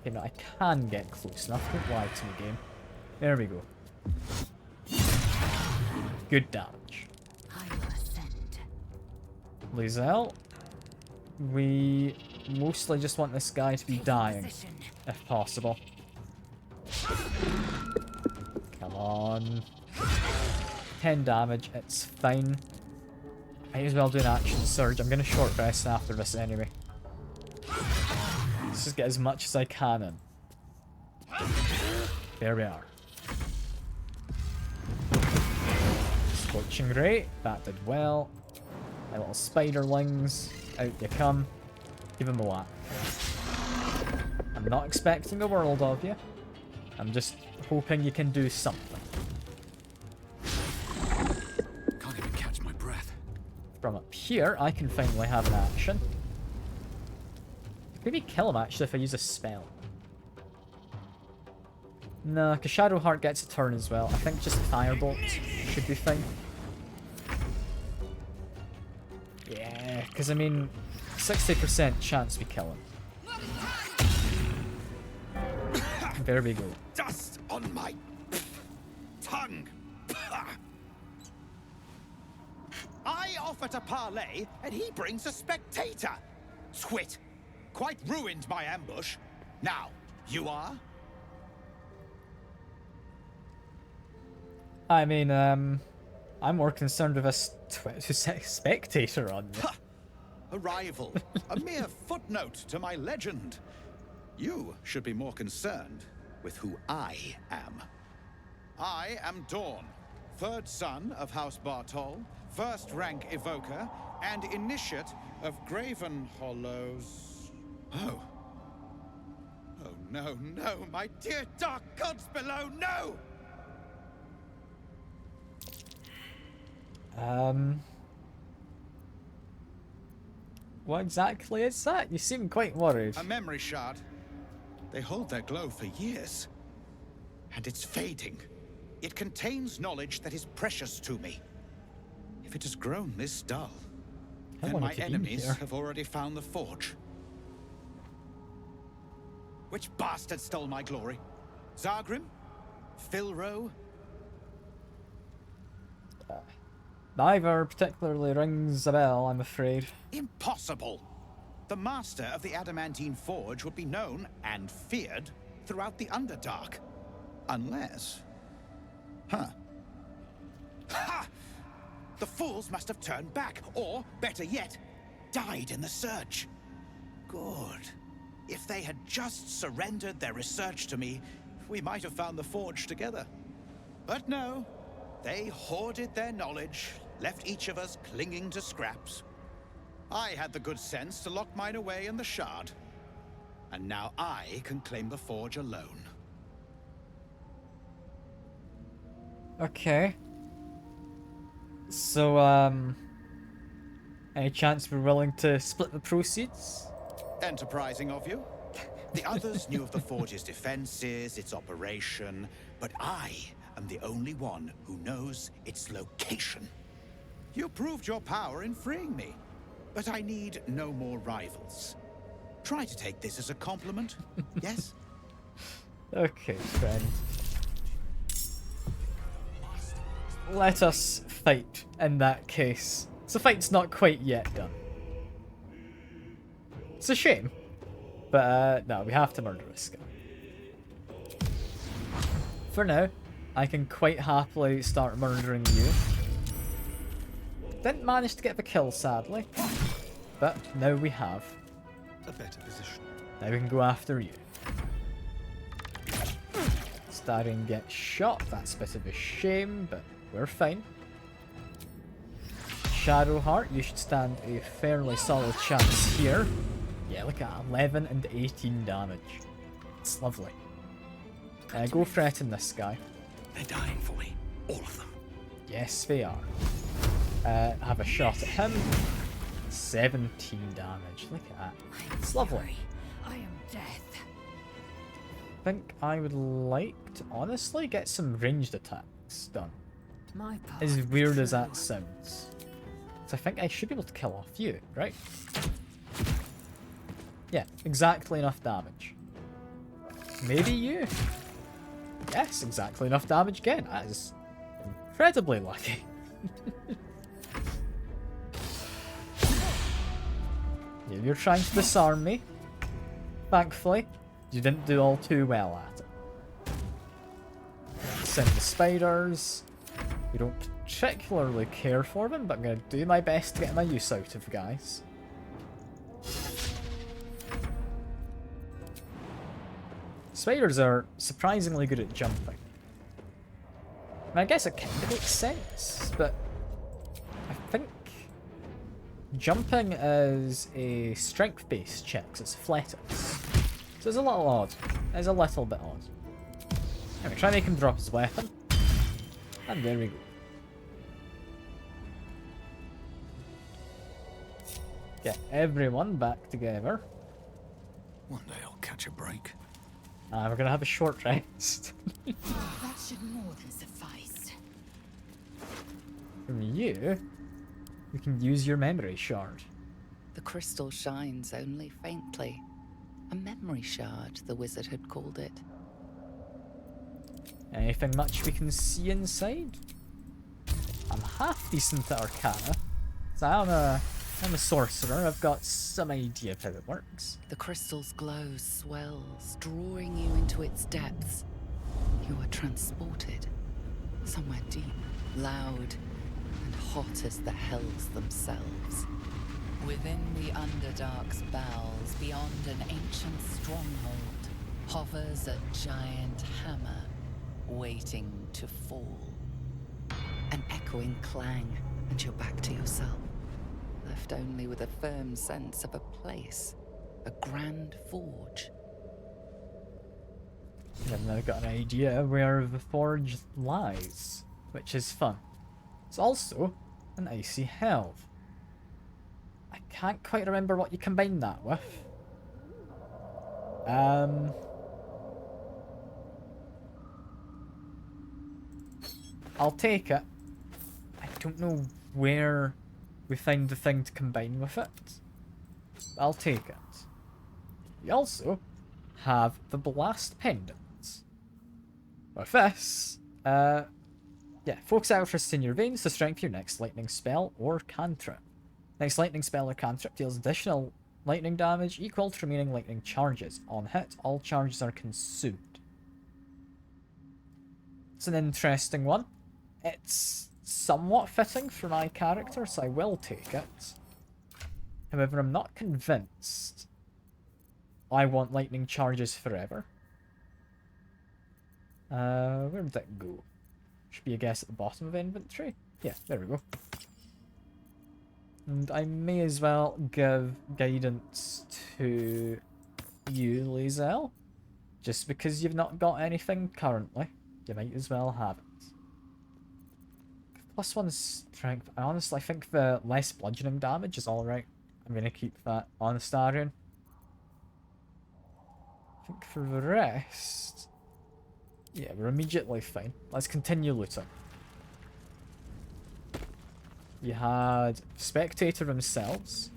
Okay, no, I can get close enough. Don't lie to me, game. There we go. Good damage. Lizelle, we mostly just want this guy to be dying, if possible. Come on. 10 damage, it's fine. Might as well do an action surge. I'm going to short rest after this anyway. Let's just get as much as I can in. There we are. Scorching Ray, that did well. My little spiderlings, out you come. Give them a whack. I'm not expecting a world of you. I'm just hoping you can do something. Can't even catch my breath. From up here, I can finally have an action. Maybe kill him actually if I use a spell. No, because Shadowheart gets a turn as well. I think just Firebolt should be fine. Yeah, because I mean, 60% chance we kill him. There we go. Dust on my tongue. I offer to parley, and he brings a spectator. Twit. Quite ruined my ambush. Now, you are? I mean, I'm more concerned with a spectator on me. A rival, a mere footnote to my legend. You should be more concerned with who I am. I am Dawn, third son of House Bartol, first rank evoker, and initiate of Graven Hollows. Oh. Oh no, no, my dear dark gods below, no! What exactly is that? You seem quite worried. A memory shard. They hold their glow for years. And it's fading. It contains knowledge that is precious to me. If it has grown this dull, then my enemies have already found the forge. Which bastard stole my glory? Zargrim? Filro? Neither particularly rings a bell, I'm afraid. Impossible! The master of the adamantine forge would be known and feared throughout the Underdark. Unless... Huh. Ha! The fools must have turned back, or, better yet, died in the search. Good. If they had just surrendered their research to me, we might have found the forge together. But no, they hoarded their knowledge, left each of us clinging to scraps. I had the good sense to lock mine away in the shard. And now I can claim the forge alone. Okay. So, any chance we're willing to split the proceeds? Enterprising of you. The others knew of the forge's defenses, its operation, but I am the only one who knows its location. You proved your power in freeing me, but I need no more rivals. Try to take this as a compliment, yes? Okay, friend. Let us fight in that case. So the fight's not quite yet done. It's a shame. But no, we have to murder this guy. For now, I can quite happily start murdering you. Didn't manage to get the kill, sadly. But now we have. A better position. Now we can go after you. Starting to get shot, that's a bit of a shame, but we're fine. Shadowheart, you should stand a fairly solid chance here. Yeah, look at 11 and 18 damage. It's lovely. Go threaten this guy. They're dying for me. All of them. Yes, they are. Have a shot at him. 17 damage. Look at that. It's lovely. I am death. I think I would like to honestly get some ranged attacks done. My path As weird is as true that one. sounds. So I think I should be able to kill off you, right? Yeah, exactly enough damage. Maybe you. Yes, exactly enough damage again. That is incredibly lucky. Yeah, you're trying to disarm me. Thankfully, you didn't do all too well at it. Send the spiders. We don't particularly care for them, but I'm going to do my best to get my use out of the guys. Spiders are surprisingly good at jumping. I guess it kind of makes sense, but I think jumping is a strength-based check, so it's athletics. So it's a little odd. It's a little bit odd. Anyway, try and make him drop his weapon. And there we go. Get everyone back together. One day I'll catch a break. We're gonna have a short rest. That should more than suffice. From you, we can use your memory shard. The crystal shines only faintly. A memory shard, the wizard had called it. Anything much we can see inside? I'm half decent at Arcana, so I'm a sorcerer. I've got some idea of how it works. The crystal's glow swells, drawing you into its depths. You are transported, Somewhere deep, loud, and hot as the hells themselves. Within the Underdark's bowels, beyond an ancient stronghold, hovers a giant hammer, waiting to fall. An echoing clang, and you're back to yourself, left only with a firm sense of a place, a grand forge. I've now got an idea where the forge lies, which is fun. It's also an icy helve. I can't quite remember what you combine that with. I'll take it. I don't know where we find the thing to combine with it. But I'll take it. We also have the blast pendants. With this, yeah, focus electricity in your veins to strengthen your next lightning spell or cantrip. Next lightning spell or cantrip deals additional lightning damage equal to remaining lightning charges. On hit, all charges are consumed. It's an interesting one. It's somewhat fitting for my character, so I will take it. However, I'm not convinced I want lightning charges forever. Where did that go? Should be a guess at the bottom of inventory. Yeah, there we go. And I may as well give guidance to you, Lae'zel. Just because you've not got anything currently, you might as well have it. +1 strength. I honestly think the less bludgeoning damage is alright. I'm going to keep that on Astarion. I think for the rest... yeah, we're immediately fine. Let's continue looting. You had Spectator themselves.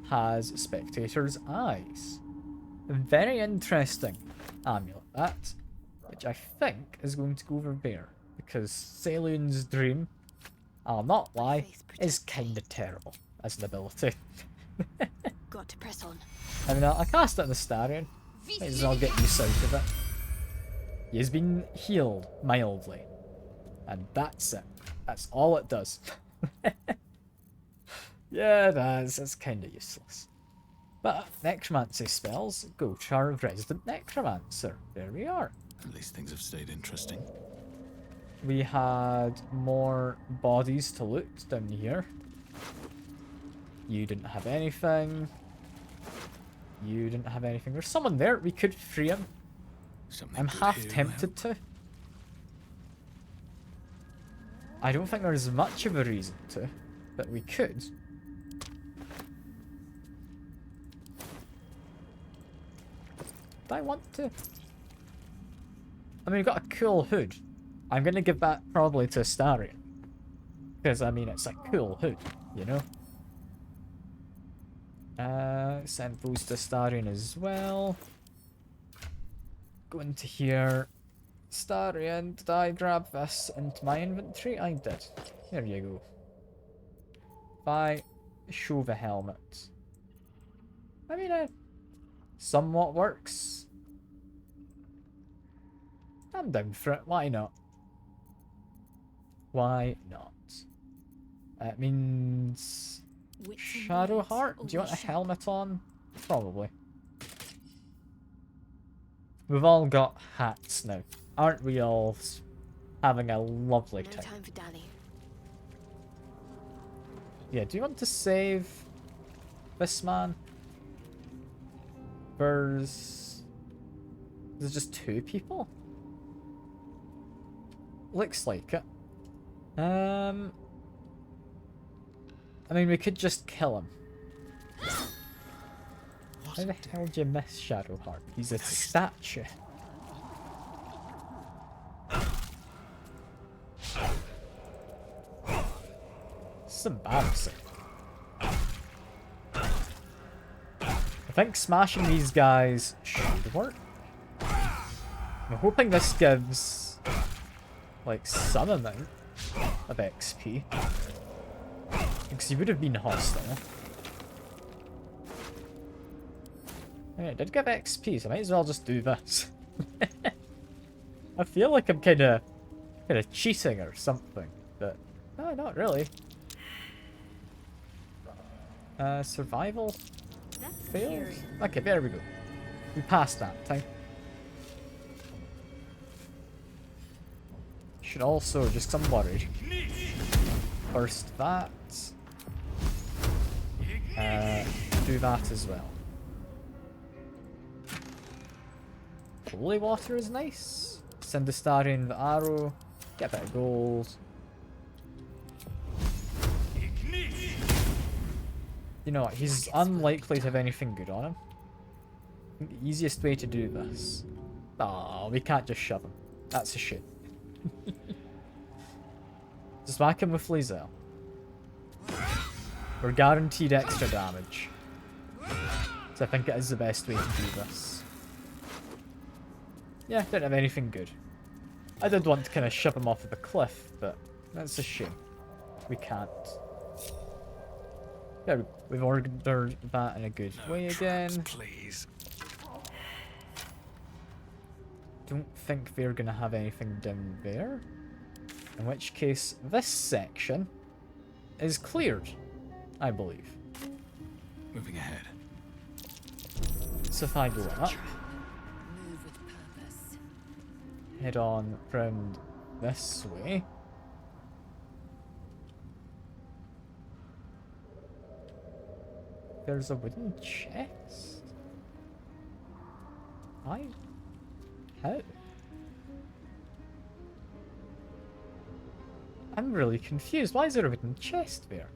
Has Spectator's eyes. A very interesting amulet, that. Which I think is going to go over there. Because Salion's Dream, I'll not lie, is kinda terrible as an ability. Got to press on. I mean, I'll cast it on the Astarion. Might as well get use out of it. He's been healed mildly. And that's it. That's all it does. Yeah, that's kinda useless. But necromancy spells go to our resident necromancer. There we are. At least things have stayed interesting. We had more bodies to loot down here. You didn't have anything. You didn't have anything. There's someone there. We could free him. Something I'm good half here, tempted to. I don't think there's much of a reason to, but we could. Do I want to? I mean, we've got a cool hood. I'm going to give that probably to Astarion. Because, I mean, it's a cool hood, you know? Send those to Astarion as well. Go into here. Astarion, did I grab this into my inventory? I did. There you go. If I show the helmet. I mean, it somewhat works. I'm down for it. Why not? Why not? It means Shadowheart. Do you want a helmet on? Probably. We've all got hats now. Aren't we all having a lovely time? No time for Danny. Yeah, do you want to save this man? There's just 2 people? Looks like it. I mean, we could just kill him. How the hell do you miss Shadowheart? He's a statue. This is embarrassing. I think smashing these guys should work. I'm hoping this gives, like, some amount of XP. Because he would have been hostile. Yeah, it did give XP, so I might as well just do this. I feel like I'm kind of Kind of cheating or something, but no, not really. Survival fails? Okay, there we go. We passed that time. Should also, just 'cause I'm worried. First that. Do that as well. Holy water is nice. Send the Starian the arrow. Get a bit of gold. You know what? He's unlikely to have anything good on him. I think the easiest way to do this. Oh, we can't just shove him. That's a shame. Just whack him with Lae'zel. We're guaranteed extra damage. So I think it is the best way to do this. Yeah, don't have anything good. I did want to kind of shove him off of the cliff, but that's a shame. We can't. Yeah, we've ordered that in a good way again. Please. Don't think they're gonna have anything down there. In which case, this section is cleared, I believe. Moving ahead. So if I go up, Move with purpose. head on round this way. There's a wooden chest. How? I'm really confused. Why is there a wooden chest there?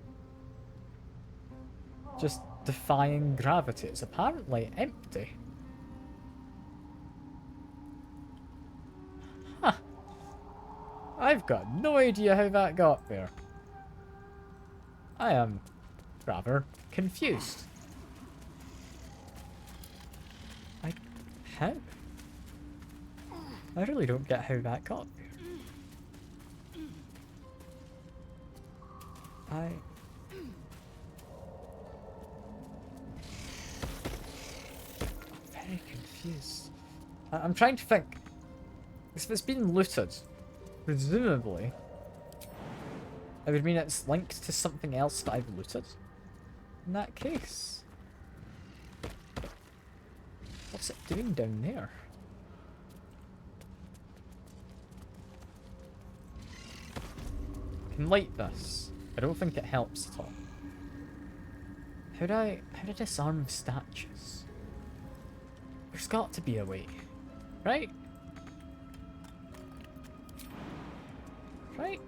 Just defying gravity. It's apparently empty. Huh. I've got no idea how that got there. I am rather confused. How? I really don't get how that got there. I'm very confused. I'm trying to think. If it's been looted, presumably, it would mean it's linked to something else that I've looted. In that case. What's it doing down there? I can light this. I don't think it helps at all. How do I disarm statues? There's got to be a way, right? Right?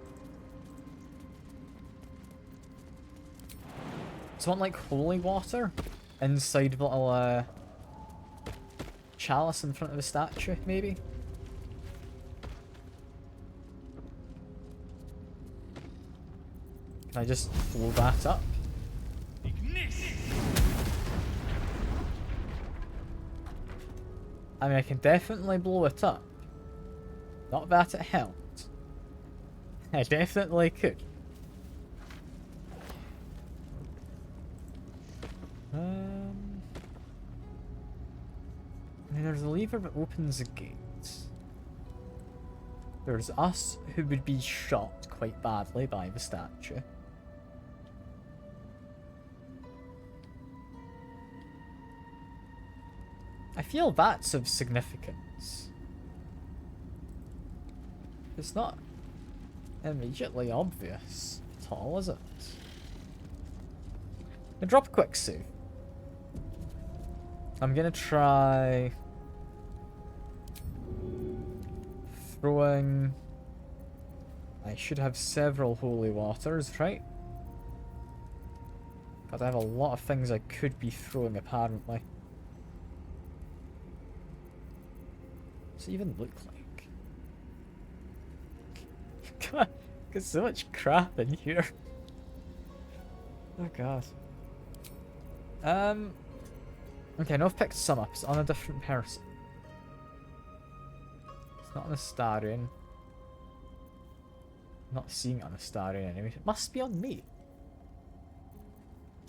So I want like holy water inside the little chalice in front of a statue, maybe? Can I just blow that up? I mean, I can definitely blow it up. Not that it helped. I definitely could. And there's a lever that opens a gate. There's us, who would be shot quite badly by the statue. I feel that's of significance. It's not immediately obvious at all, is it? I'll drop a quick save. I'm gonna try throwing. I should have several holy waters, right? Because I have a lot of things I could be throwing, apparently. What's it even look like? God, there's so much crap in here. Oh god. Okay, I know I've picked some up. It's on a different person. It's not on a Starian. I'm not seeing it on a Starian anyway. It must be on me.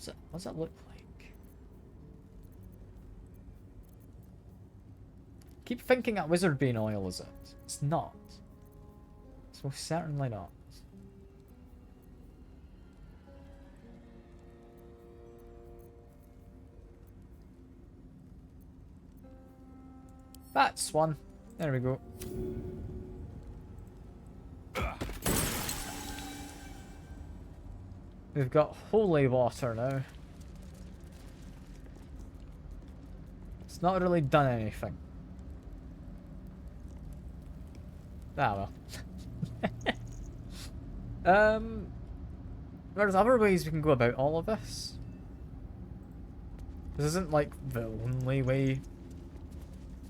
What does that look like? Keep thinking that wizard bean oil is it. It's not. It's Most certainly not. That's one. There we go. We've got holy water now. It's not really done anything. Ah well. There's other ways we can go about all of this. This isn't like the only way to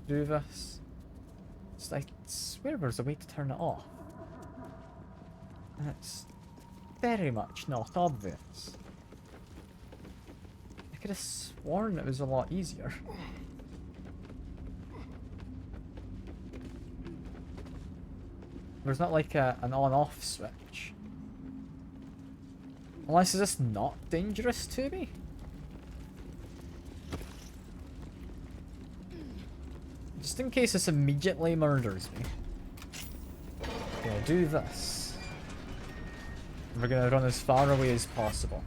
do this. I swear there's a way to turn it off. And it's very much not obvious. I could have sworn it was a lot easier. There's not like an on-off switch. Unless is this not dangerous to me? Just in case this immediately murders me. Gonna do this. We're gonna run as far away as possible.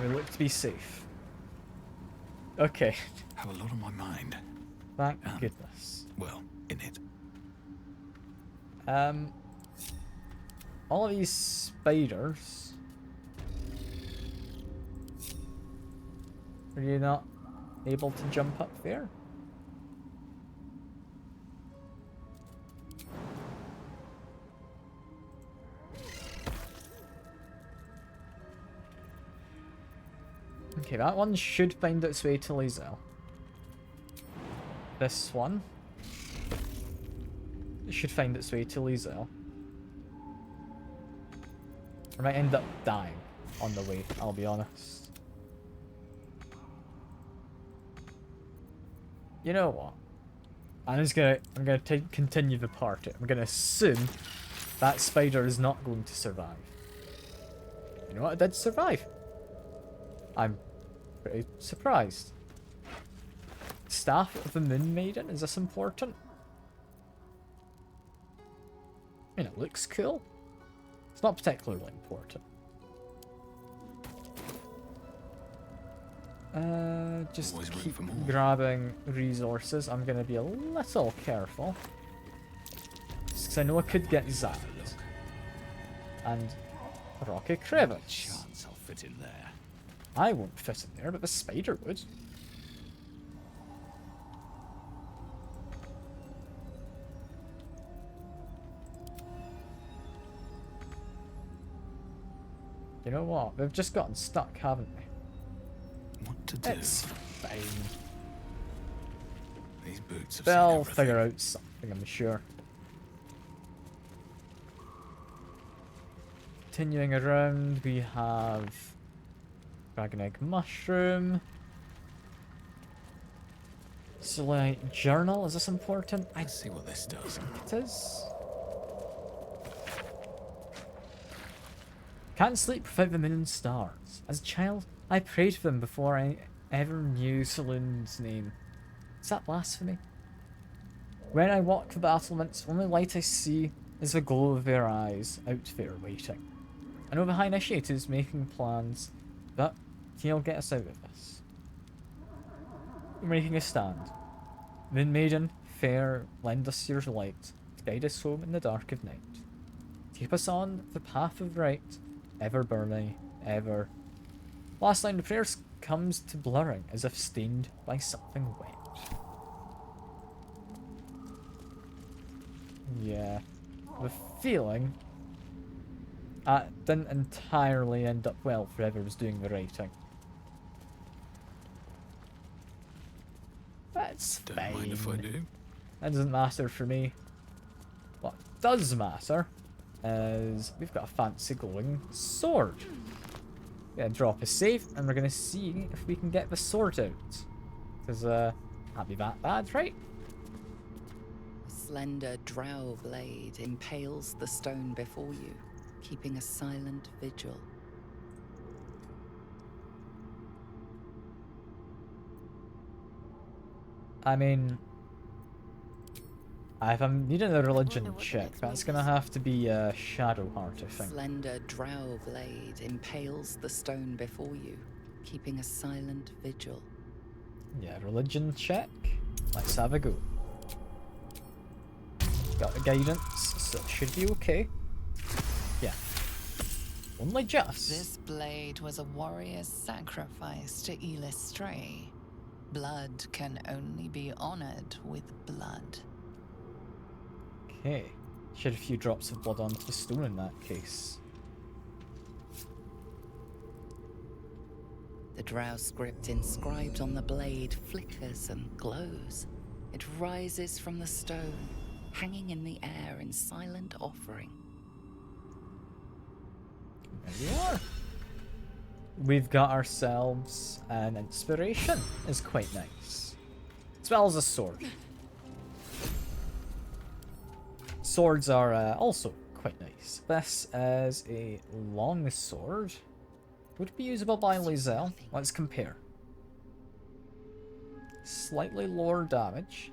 We look to be safe. Okay. Have a lot on my mind. Thank goodness. Well, in it. All of these spiders. Are you not able to jump up there? Okay, that one should find its way to Lae'zel. This one should find its way to Lae'zel. I might end up dying on the way, I'll be honest. You know what? I'm gonna continue the party. I'm gonna assume that spider is not going to survive. You know what? It did survive. I'm pretty surprised. Staff of the Moon Maiden, is this important? I mean, it looks cool. It's not particularly important. Just keep grabbing resources. I'm gonna be a little careful. Just because I know I could get zapped. And a rocky crevice. Chance I'll fit in there. I won't fit in there, but the spider would. You know what? We've just gotten stuck, haven't we? What to do? It's fine. These boots have They'll seen everything. figure out something, I'm sure. Continuing around, we have Dragon Egg Mushroom. Select Journal, is this important? Let's see what this does. It is. Can't sleep without the moon and stars. As a child, I prayed for them before I ever knew Saloon's name. Is that blasphemy? When I walk the battlements, the only light I see is the glow of their eyes out there waiting. I know the High Initiate is making plans, but he'll get us out of this. We're making a stand. Moon Maiden, fair, lend us your light to guide us home in the dark of night. Keep us on the path of right, ever burning, ever. Last line of prayers comes to blurring as if stained by something wet. Yeah, the feeling didn't entirely end up well for whoever was doing the writing. That's Don't fine. mind if I do. That doesn't matter for me. What does matter is we've got a fancy glowing sword. Gonna drop a save and we're gonna see if we can get the sword out. Because can't be that bad, right? A slender drow blade impales the stone before you, keeping a silent vigil. I mean, if I'm needing a religion what the check, next that's move gonna is. have to be Shadow Heart, I A think. slender drow blade impales the stone before you, keeping a silent vigil. Yeah, religion check. Let's have a go. Got the guidance, so it should be okay. Yeah. Only just. This blade was a warrior's sacrifice to Elis Stray. Blood can only be honored with blood. Okay. Shed a few drops of blood onto the stone in that case. The drow script inscribed on the blade flickers and glows. It rises from the stone, hanging in the air in silent offering. There we are. We've got ourselves an inspiration. Is quite nice. As well as a sword. Swords are also quite nice. This is a long sword. Would it be usable by Lizelle? Let's compare. Slightly lower damage.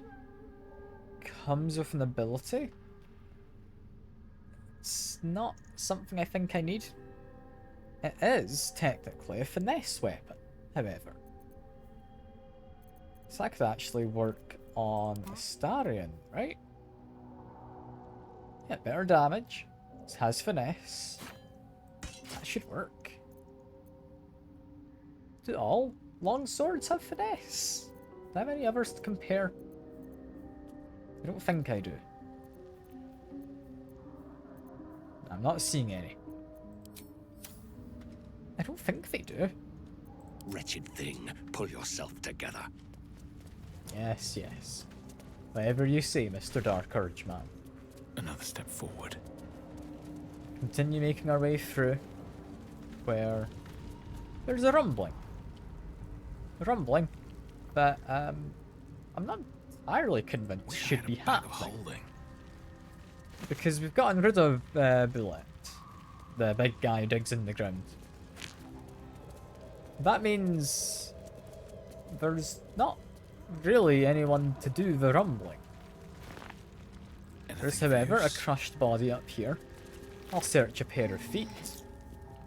Comes with an ability. It's not something I think I need. It is technically a finesse weapon, however. So that could actually work on Astarion, right? Yeah, better damage. It has finesse. That should work. Do all long swords have finesse? Do I have any others to compare? I don't think I do. I'm not seeing any. I don't think they do. Wretched thing, pull yourself together. Yes, yes. Whatever you say, Mr. Dark Urge Man. Another step forward. Continue making our way through where there's a rumbling. A rumbling that I'm not entirely convinced should be happening. Because we've gotten rid of Bullet, the big guy who digs in the ground. That means there's not really anyone to do the rumbling. There's, however, a crushed body up here. I'll search a pair of feet.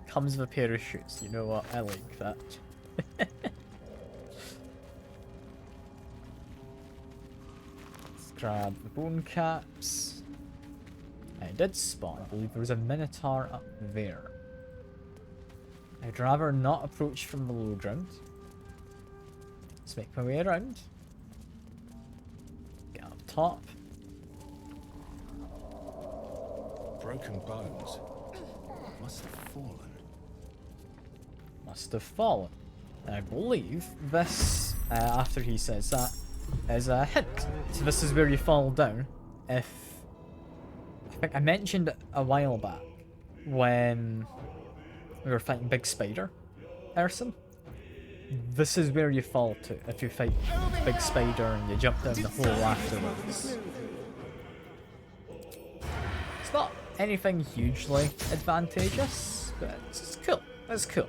Comes with a pair of shoes. You know what? I like that. Let's grab the bone caps. I did spawn. I believe there was a minotaur up there. I'd rather not approach from the low ground. Let's make my way around. Get up top. Broken bones. Must have fallen. Must have fallen. And I believe this, after he says that, is a hint. So this is where you fall down if... I think I mentioned it a while back when we were fighting Big Spider person. This is where you fall to if you fight Big Spider and you jump down the hole afterwards. It's not anything hugely advantageous, but it's cool. It's cool.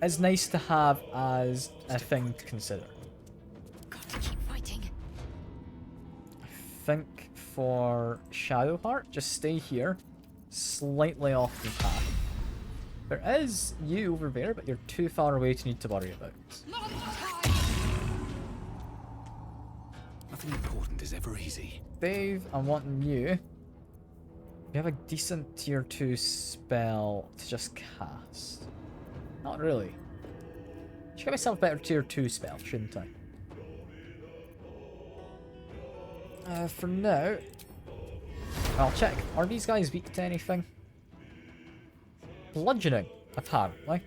It's nice to have as a thing to consider. Got to keep fighting. I think for Shadowheart, just stay here, slightly off the path. There is you over there, but you're too far away to need to worry about. Nothing important is ever easy. Dave, I'm wanting you. You have a decent tier 2 spell to just cast. Not really. Should get myself a better tier 2 spell, shouldn't I? For now, I'll check. Are these guys weak to anything? Bludgeoning, apparently.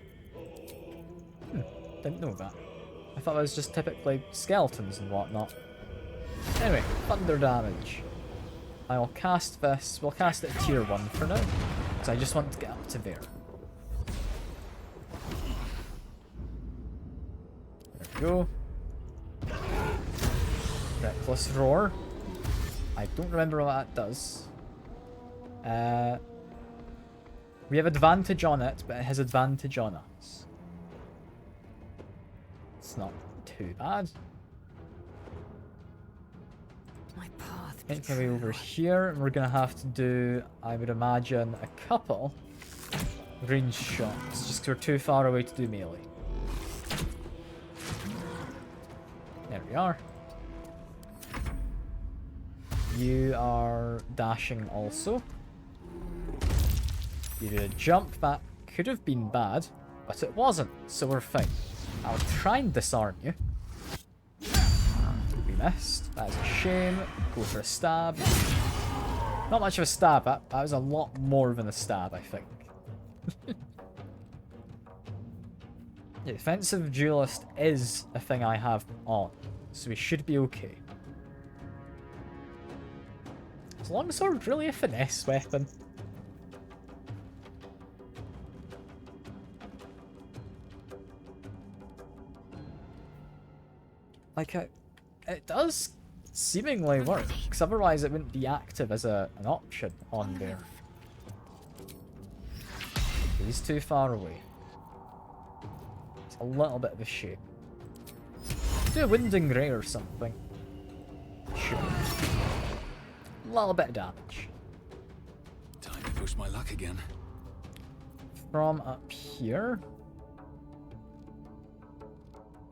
Didn't know that. I thought it was just typically skeletons and whatnot. Anyway, thunder damage. I'll cast this. We'll cast it at tier 1 for now, because I just want to get up to there. There we go. Reckless Roar. I don't remember what that does. We have advantage on it, but it has advantage on us. It's not too bad. Make our way over here, and we're gonna have to do, I would imagine, a couple range shots, just 'cause we're too far away to do melee. There we are. You are dashing also. You did a jump that could have been bad, but it wasn't, so we're fine. I'll try and disarm you. We missed. That is a shame. Go for a stab. Not much of a stab, that was a lot more than a stab, I think. The defensive duelist is a thing I have on, so we should be okay. As long as we're really a finesse weapon. Like, it does seemingly work, because otherwise it wouldn't be active as an option on there. He's too far away. It's a little bit of a shame. Do a Winding Ray or something. Sure. A little bit of damage. Time to push my luck again. From up here.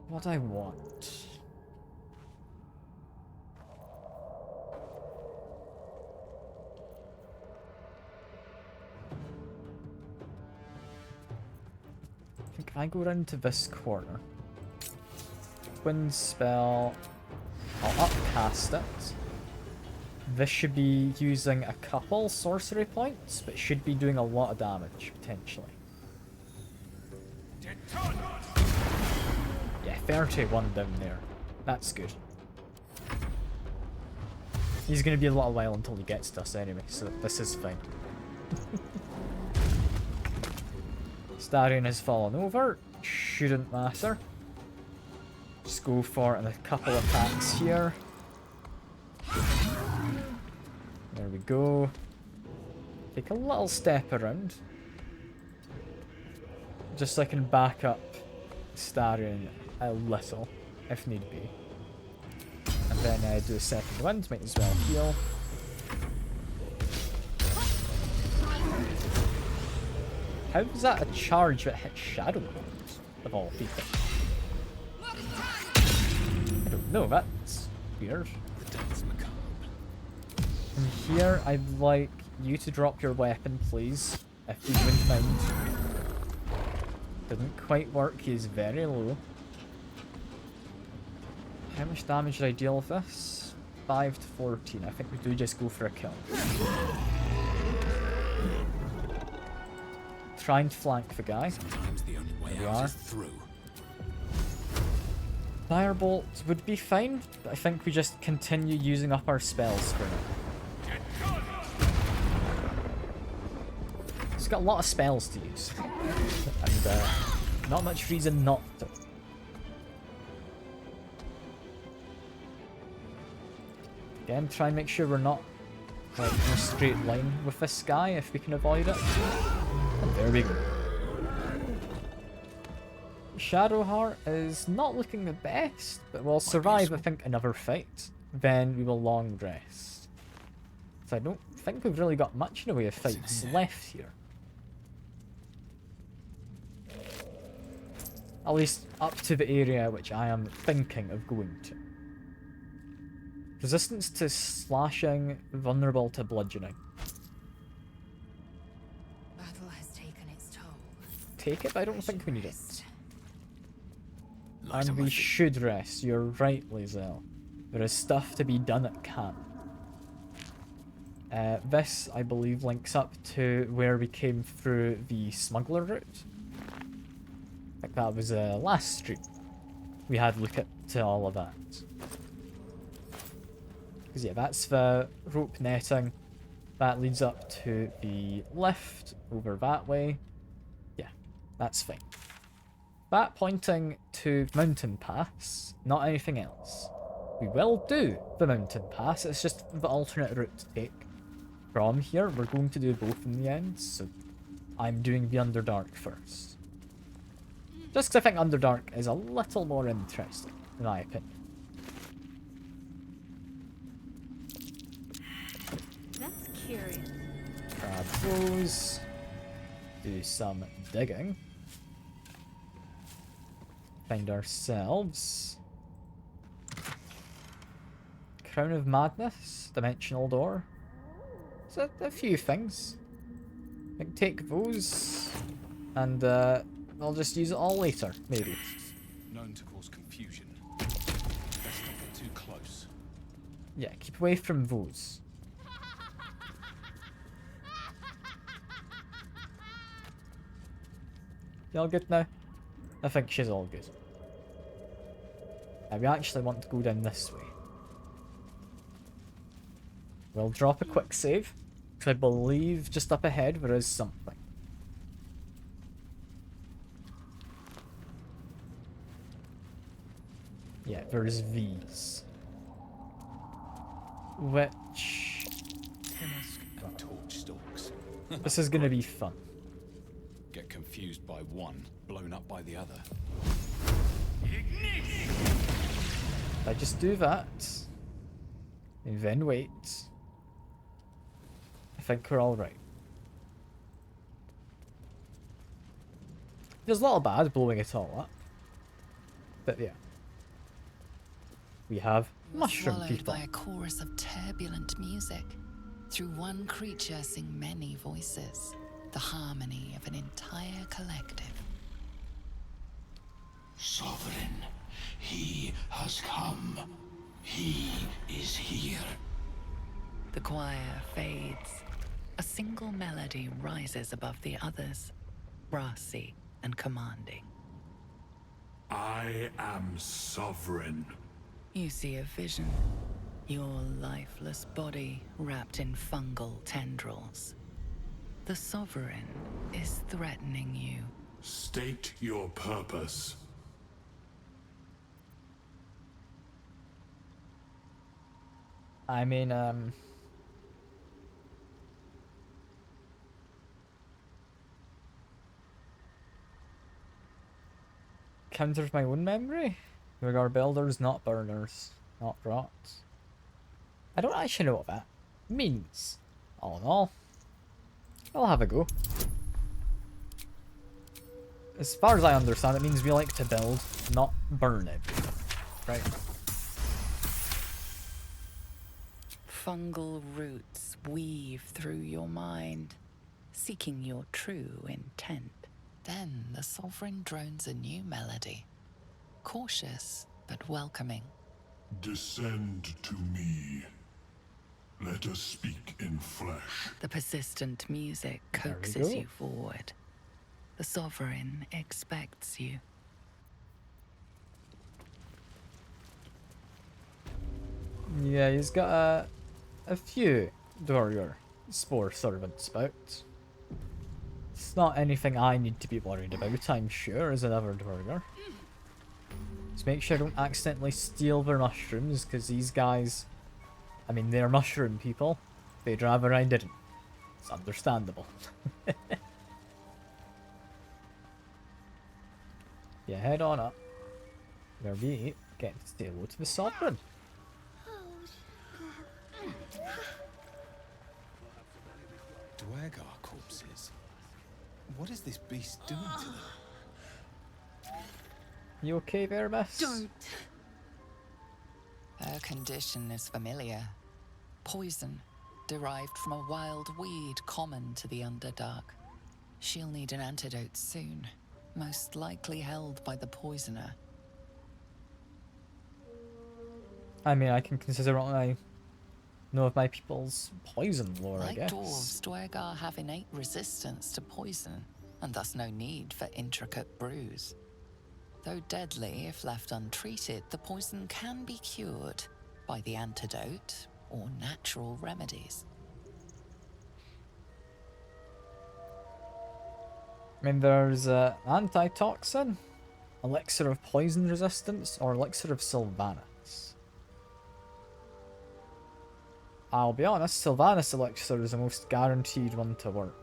What I want. I think if I go round to this corner, Wind spell, I'll upcast it. This should be using a couple sorcery points, but should be doing a lot of damage, potentially. Yeah, 31 down there. That's good. He's going to be a little while until he gets to us anyway, so this is fine. Starion has fallen over. Shouldn't matter. Just go for it in a couple of attacks here. There we go. Take a little step around. Just so I can back up Starion a little, if need be. And then I do a second wind, might as well heal. How is that a charge that hits Shadow Bones, of all people? I don't know, that's weird. And here, I'd like you to drop your weapon, please, if you wouldn't mind. Didn't quite work, he's very low. How much damage did I deal with this? 5 to 14, I think we do just go for a kill. Try and flank the guy. Sometimes the only way out is through. Firebolt would be fine, but I think we just continue using up our spells for now. He's got a lot of spells to use, and not much reason not to. Again, try and make sure we're not like in a straight line with this guy if we can avoid it. And there we go. Shadowheart is not looking the best, but will survive, I think, another fight. Then we will long rest. So I don't think we've really got much in the way of fights left here. At least up to the area which I am thinking of going to. Resistance to slashing, vulnerable to bludgeoning. Battle has taken its toll. Take it, but I don't think we need it. And we should rest, you're right, Lae'zel. There is stuff to be done at camp. This, I believe, links up to where we came through the smuggler route. I think that was last stream. We had a look at all of that. Because yeah, that's the rope netting. That leads up to the lift over that way. Yeah, that's fine. That pointing to Mountain Pass, not anything else. We will do the Mountain Pass, it's just the alternate route to take. From here, we're going to do both in the end, so I'm doing the Underdark first. Just because I think Underdark is a little more interesting, in my opinion. Grab those. Do some digging. Find ourselves Crown of Madness, Dimensional Door. So a few things. I can take those, and I'll just use it all later, maybe. Known to cause confusion. Best not get too close. Yeah, keep away from those. You all good now? I think she's all good. Now we actually want to go down this way. We'll drop a quick save, because I believe just up ahead there is something. Yeah, there's these. Which... Temask and torch stalks. This is gonna be fun. Get confused by one, blown up by the other. If I just do that, and then wait, I think we're alright. There's a little bad blowing it all up, but yeah. We have mushroom Swallowed people. by a chorus of turbulent music. Through one creature sing many voices. The harmony of an entire collective. Sovereign, he has come. He is here. The choir fades. A single melody rises above the others, brassy and commanding. I am sovereign. You see a vision. Your lifeless body wrapped in fungal tendrils. The Sovereign is threatening you. State your purpose. I mean, counters my own memory. We are builders, not burners, not rots. I don't actually know what that means. All in all, I'll have a go. As far as I understand, it means we like to build, not burn it. Right? Fungal roots weave through your mind, seeking your true intent. Then the Sovereign drones a new melody. Cautious, but welcoming. Descend to me. Let us speak in flesh. The persistent music There we coaxes go. you forward. The Sovereign expects you. Yeah, he's got a few Durge spore servants about. It's not anything I need to be worried about, I'm sure, as another Durge. Just make sure I don't accidentally steal their mushrooms, because these guys, I mean, they're mushroom people. They'd rather I didn't. It's understandable. Yeah, head on up. Where we get to say hello to the Sovereign. Dwergar corpses. What is this beast doing to them? You okay there, miss? Don't. Her condition is familiar. Poison, derived from a wild weed common to the Underdark. She'll need an antidote soon, most likely held by the poisoner. I mean, I can consider what I know of my people's poison lore, I Like guess. dwarves, Dwergar have innate resistance to poison, and thus no need for intricate brews. Though deadly if left untreated, the poison can be cured by the antidote or natural remedies. I mean, there's antitoxin, elixir of poison resistance, or elixir of Sylvanas. I'll be honest, Sylvanas elixir is the most guaranteed one to work.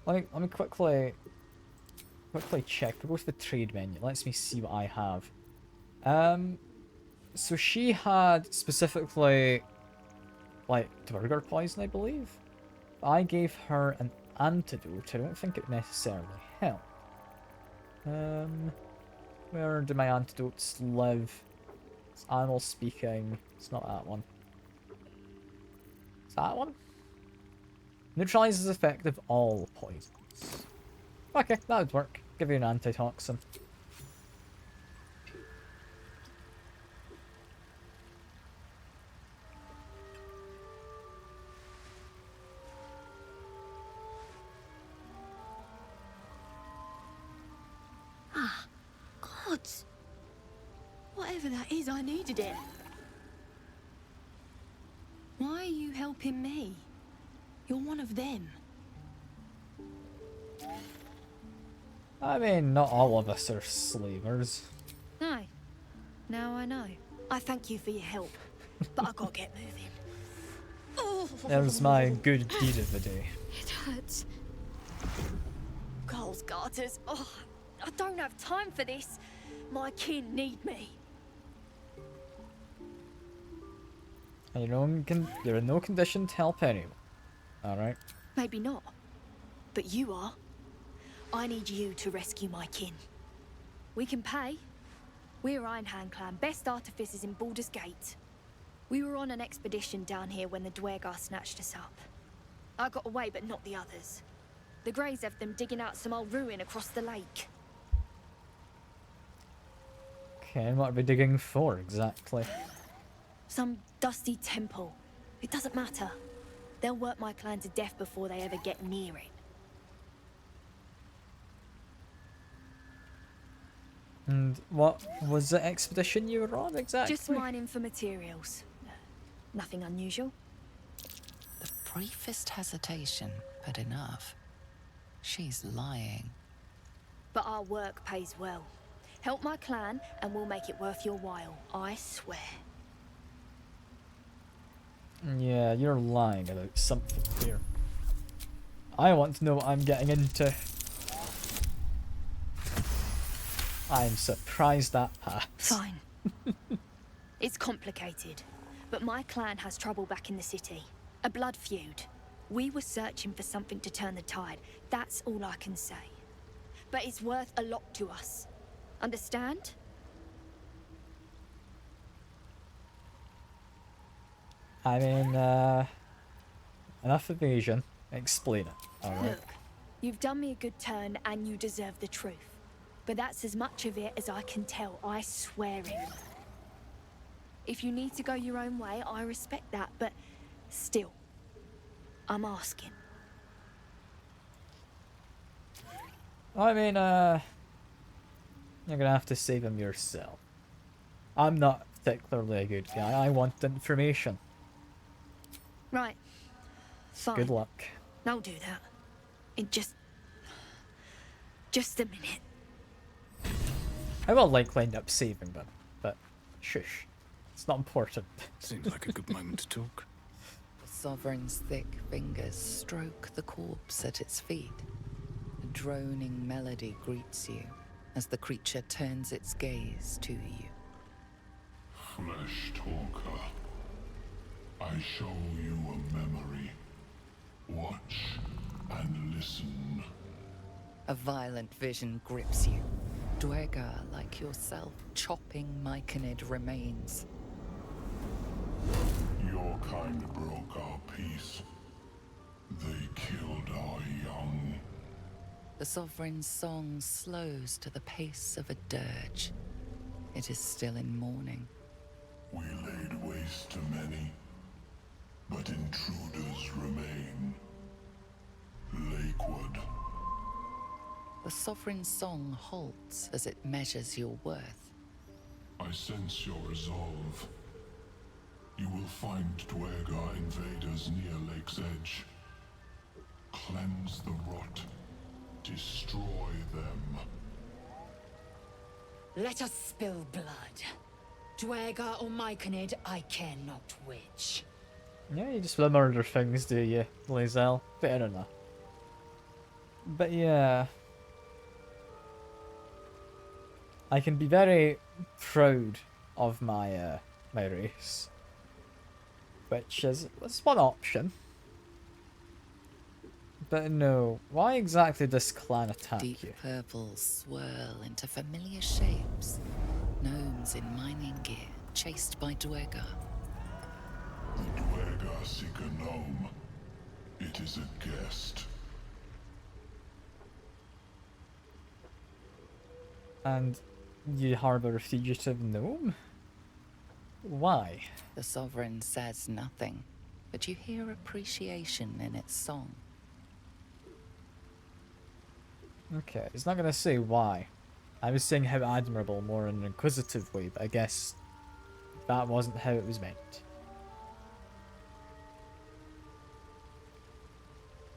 Let me quickly check. We'll go to the trade menu. Lets me see what I have. So she had specifically, like, burger poison, I believe. I gave her an antidote. I don't think it necessarily helped. Where do my antidotes live? It's animal speaking. It's not that one. It's that one? Neutralizes the effect of all poisons. Okay, that would work. Give you an antitoxin. Ah, gods. Whatever that is, I needed it. Why are you helping me? You're one of them. I mean, not all of us are slavers. No. Now I know. I thank you for your help, but I gotta get moving. Oh. There's my good deed of the day. It hurts. Girls, garters. Oh, I don't have time for this. My kin need me. And you're in no condition to help anyone. Alright? Maybe not. But you are. I need you to rescue my kin. We can pay. We're Ironhand clan, best artificers in Baldur's Gate. We were on an expedition down here when the Dwergar snatched us up. I got away, but not the others. The Greys have them digging out some old ruin across the lake. Okay, what are we digging for exactly? Some dusty temple. It doesn't matter. They'll work my clan to death before they ever get near it. And what was the expedition you were on exactly? Just mining for materials. Nothing unusual. The briefest hesitation, but enough. She's lying. But our work pays well. Help my clan and we'll make it worth your while. I swear. Yeah, you're lying about something here. I want to know what I'm getting into. I'm surprised that passed. Fine. It's complicated, but my clan has trouble back in the city. A blood feud. We were searching for something to turn the tide. That's all I can say. But it's worth a lot to us. Understand? I mean, enough evasion. Explain it, alright? Look, you've done me a good turn and you deserve the truth. But that's as much of it as I can tell, I swear it. If you need to go your own way, I respect that, but still, I'm asking. I mean, you're gonna have to save him yourself. I'm not particularly a good guy. I want information. Right. Fine. Good luck. I'll do that. In just a minute. I will likely end up saving them, but shush. It's not important. Seems like a good moment to talk. The Sovereign's thick fingers stroke the corpse at its feet. A droning melody greets you as the creature turns its gaze to you. Flesh talker, I show you a memory. Watch and listen. A violent vision grips you. Dwergar, like yourself, chopping myconid remains. Your kind broke our peace. They killed our young. The Sovereign's song slows to the pace of a dirge. It is still in mourning. We laid waste to many, but intruders remain. Lakewood. The Sovereign's song halts as it measures your worth. I sense your resolve. You will find Dwergar invaders near Lake's edge. Cleanse the rot. Destroy them. Let us spill blood. Dwergar or Myconid, I care not which. Yeah, you just want to murder things, do you, Lae'zel? Fair enough. But yeah. I can be very proud of my my race, which is one option. But no, why exactly does clan attack Deep you? purples swirl into familiar shapes. Gnomes in mining gear, chased by Dwergar. The Dwergar seek a gnome. It is a guest. And you harbour a fugitive gnome? Why? The Sovereign says nothing, but you hear appreciation in its song. Okay, he's not gonna say why. I was saying how admirable more in an inquisitive way, but I guess that wasn't how it was meant.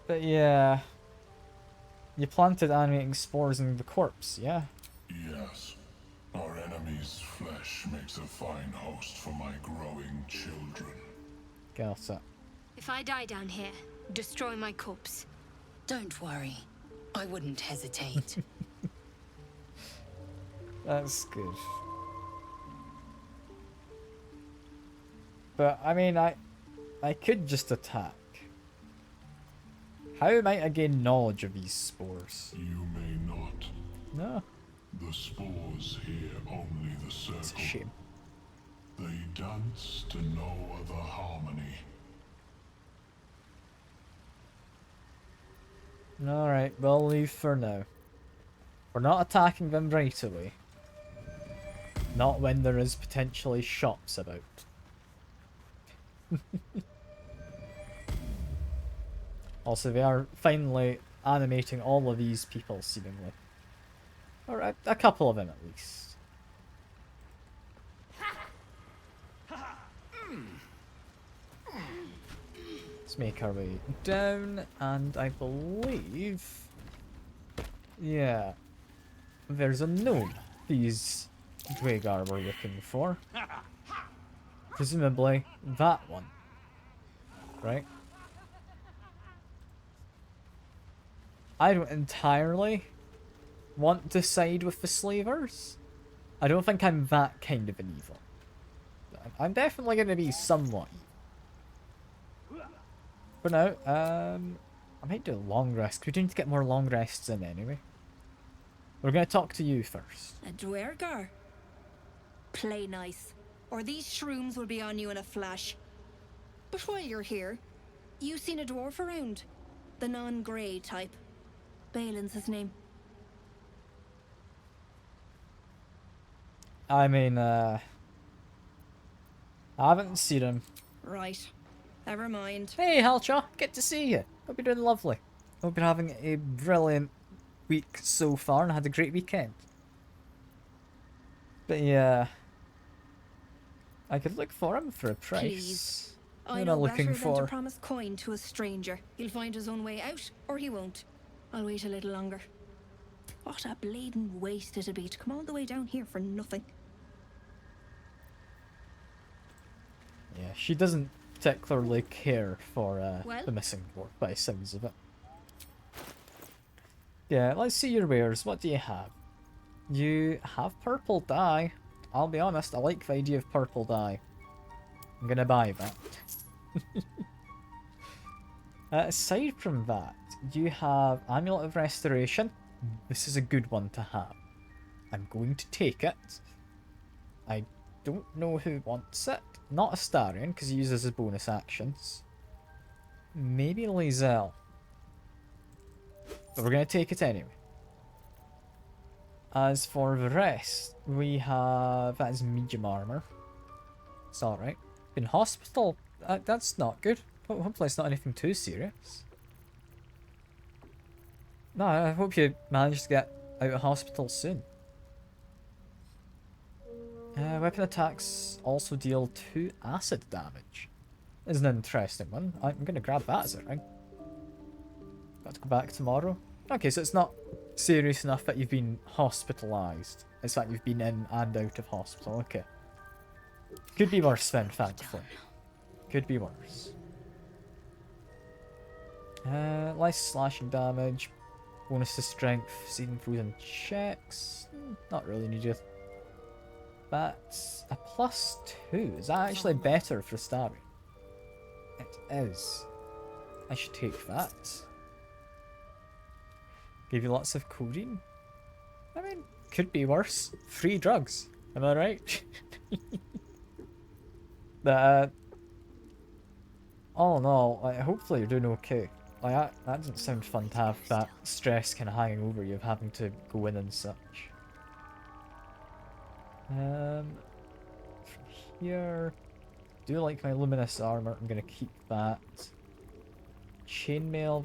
But yeah, you planted animating spores in the corpse, yeah? Yes. Our enemy's flesh makes a fine host for my growing children. Got it. If I die down here, destroy my corpse. Don't worry. I wouldn't hesitate. That's good. But I mean, I could just attack. How might I gain knowledge of these spores? You may not. No, The spores hear only the circle. it's a shame. They dance to no other harmony. Alright, we'll leave for now. We're not attacking them right away. Not when there is potentially shops about. Also, they are finally animating all of these people, seemingly. Or a couple of them, at least. Let's make our way down, and I believe... Yeah. There's a gnome these Dwergar were looking for. Presumably that one. Right? I don't entirely want to side with the slavers. I don't think I'm that kind of an evil. I'm definitely going to be somewhat evil. For now, I might do a long rest. We need to get more long rests in anyway. We're going to talk to you first. A Dwergar? Play nice, or these shrooms will be on you in a flash. But while you're here, you seen a dwarf around? The non-grey type. Balin's his name. I mean, I haven't seen him. Right. Never mind. Hey, Halcha, good to see you. Hope you're doing lovely. Hope you're having a brilliant week so far and had a great weekend. But yeah, I could look for him for a price. Please. What I am know looking better than for? to promise coin to a stranger. He'll find his own way out, or he won't. I'll wait a little longer. What a bleeding waste it'd be to come all the way down here for nothing. Yeah, she doesn't particularly care for Well? the missing dwarf by the sounds of it. Yeah, let's see your wares. What do you have? You have purple dye. I'll be honest, I like the idea of purple dye. I'm gonna buy that. Aside from that, you have Amulet of Restoration. This is a good one to have. I'm going to take it. I don't know who wants it. Not Astarion, because he uses his bonus actions. Maybe Lae'zel. But we're going to take it anyway. As for the rest, we have... That is medium armor. It's alright. In hospital? That's not good. Hopefully it's not anything too serious. No, I hope you manage to get out of hospital soon. Weapon attacks also deal 2 acid damage. Is an interesting one. I'm going to grab that as a ring. Got to go back tomorrow. Okay, so it's not serious enough that you've been hospitalised. It's that you've been in and out of hospital. Okay. Could be worse then, thankfully. Could be worse. Less slashing damage. Bonus to strength. Saving throws and checks. Not really needed. That's a +2. Is that actually better for stabbing? It is. I should take that. Give you lots of codeine. I mean, could be worse. Free drugs. Am I right? But, all in all, like, hopefully you're doing okay. Like, that doesn't sound fun to have that stress kind of hanging over you of having to go in and such. From here, do like my luminous armor. I'm gonna keep that. Chainmail,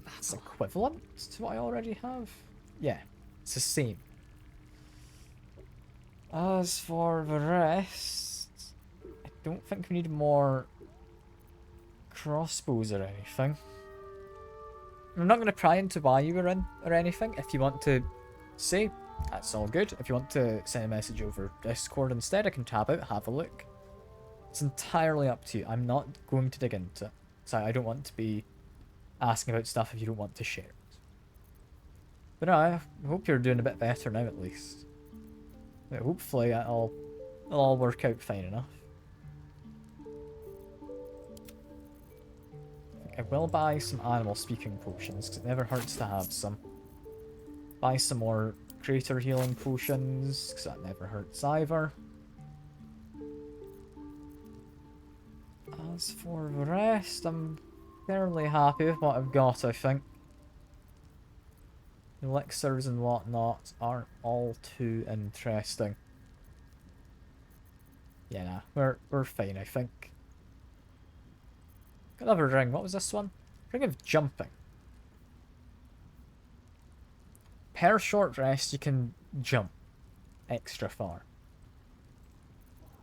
that's equivalent to what I already have. Yeah, it's the same. As for the rest, I don't think we need more crossbows or anything. I'm not going to pry into why you were in or anything. If you want to say, that's all good. If you want to send a message over Discord instead, I can tab out, have a look. It's entirely up to you. I'm not going to dig into it. So I don't want to be asking about stuff if you don't want to share it. But no, I hope you're doing a bit better now at least. But hopefully it'll all work out fine enough. I will buy some animal speaking potions, because it never hurts to have some. Buy some more crater healing potions, because that never hurts either. As for the rest, I'm fairly happy with what I've got, I think. Elixirs and whatnot aren't all too interesting. Yeah, nah, we're fine, I think. Got another ring. What was this one? Ring of jumping. Per short rest, you can jump extra far.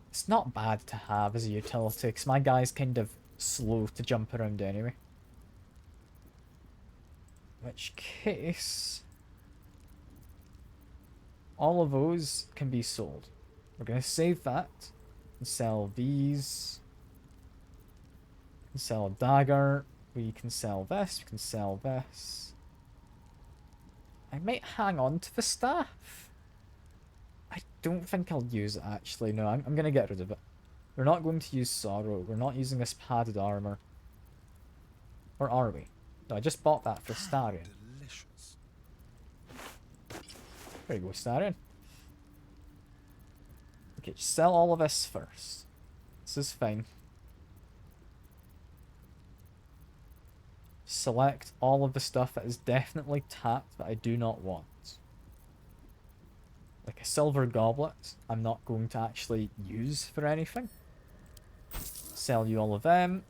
It's not bad to have as a utility, because my guy's kind of slow to jump around anyway. In which case, all of those can be sold. We're going to save that and sell these. We can sell a dagger. We can sell this. We can sell this. I might hang on to the staff. I don't think I'll use it actually. No, I'm going to get rid of it. We're not going to use sorrow. We're not using this padded armor. Or are we? No, I just bought that for Starion. Delicious. There you go, Starion. Okay, just sell all of this first. This is fine. Select all of the stuff that is definitely tapped that I do not want. Like a silver goblet, I'm not going to actually use for anything. Sell you all of them.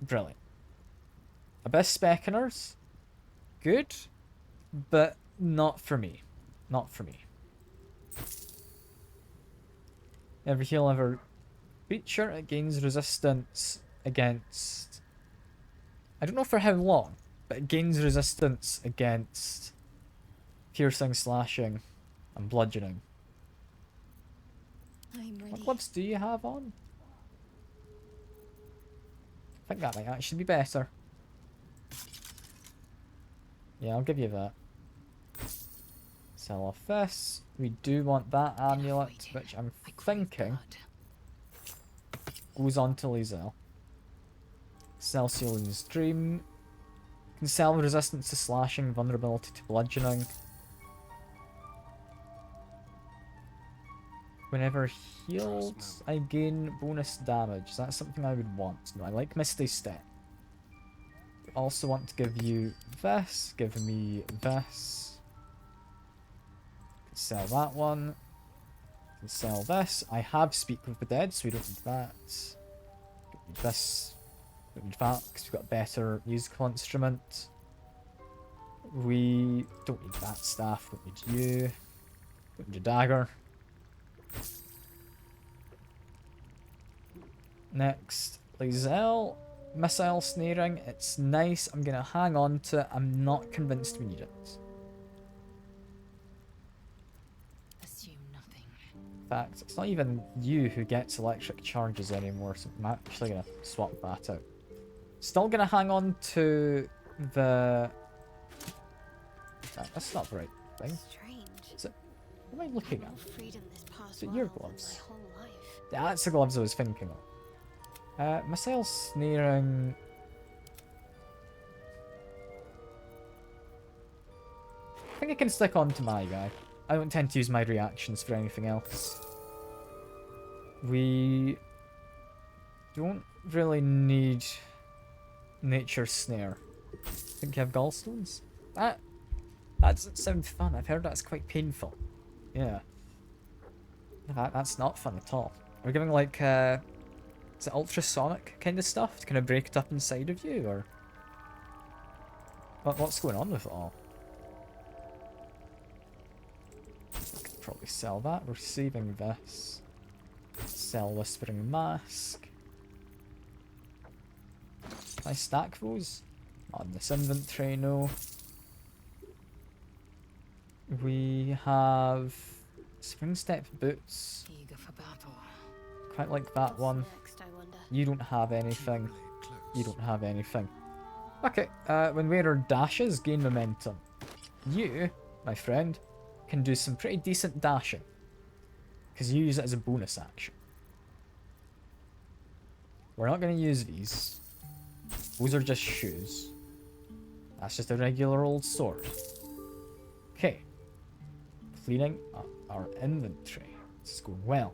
Brilliant. Abyss Beckoners. Good. But not for me. Not for me. Every heal, ever creature, it gains resistance against... I don't know for how long, but it gains resistance against piercing, slashing, and bludgeoning. I'm ready. What gloves do you have on? I think that might actually be better. Yeah, I'll give you that. Sell off this. We do want that amulet, which I'm thinking goes on to Lizel. Sell Ceoline's Dream. Can sell resistance to slashing, vulnerability to bludgeoning. Whenever healed, I gain bonus damage. Is that something I would want? No, I like Misty Step. I also want to give you this. Give me this. Sell that one. Can sell this. I have Speak with the Dead, so we don't need that. Don't need this. Don't need that, because we've got a better musical instrument. We don't need that staff. Don't need you. Don't need a dagger. Next, Lizel. Missile snaring. It's nice. I'm going to hang on to it. I'm not convinced we need it. Assume nothing. In fact, it's not even you who gets electric charges anymore, so I'm actually going to swap that out. Still going to hang on to the... That's not the right thing. Strange. Is it? What am I looking at? More freedom this past as it well your my gloves? whole life. Yeah, that's the gloves I was thinking of. Missile snaring. I think I can stick on to my guy. I don't tend to use my reactions for anything else. We don't really need nature snare. Think you have gallstones? That doesn't sound fun. I've heard that's quite painful. Yeah. That's not fun at all. We're giving like is it ultrasonic kind of stuff to kind of break it up inside of you, or what's going on with it all? Could probably sell that. Receiving this. Sell Whispering Mask. Can I stack those? On this inventory, no. We have Spring Step Boots. Eager for battle. Quite like that one. Next, I wonder. You don't have anything. You don't have anything. Okay, when wearer dashes, gain momentum. You, my friend, can do some pretty decent dashing. Because you use it as a bonus action. We're not going to use these. Those are just shoes. That's just a regular old sword. Okay. Cleaning up our inventory. This is going well.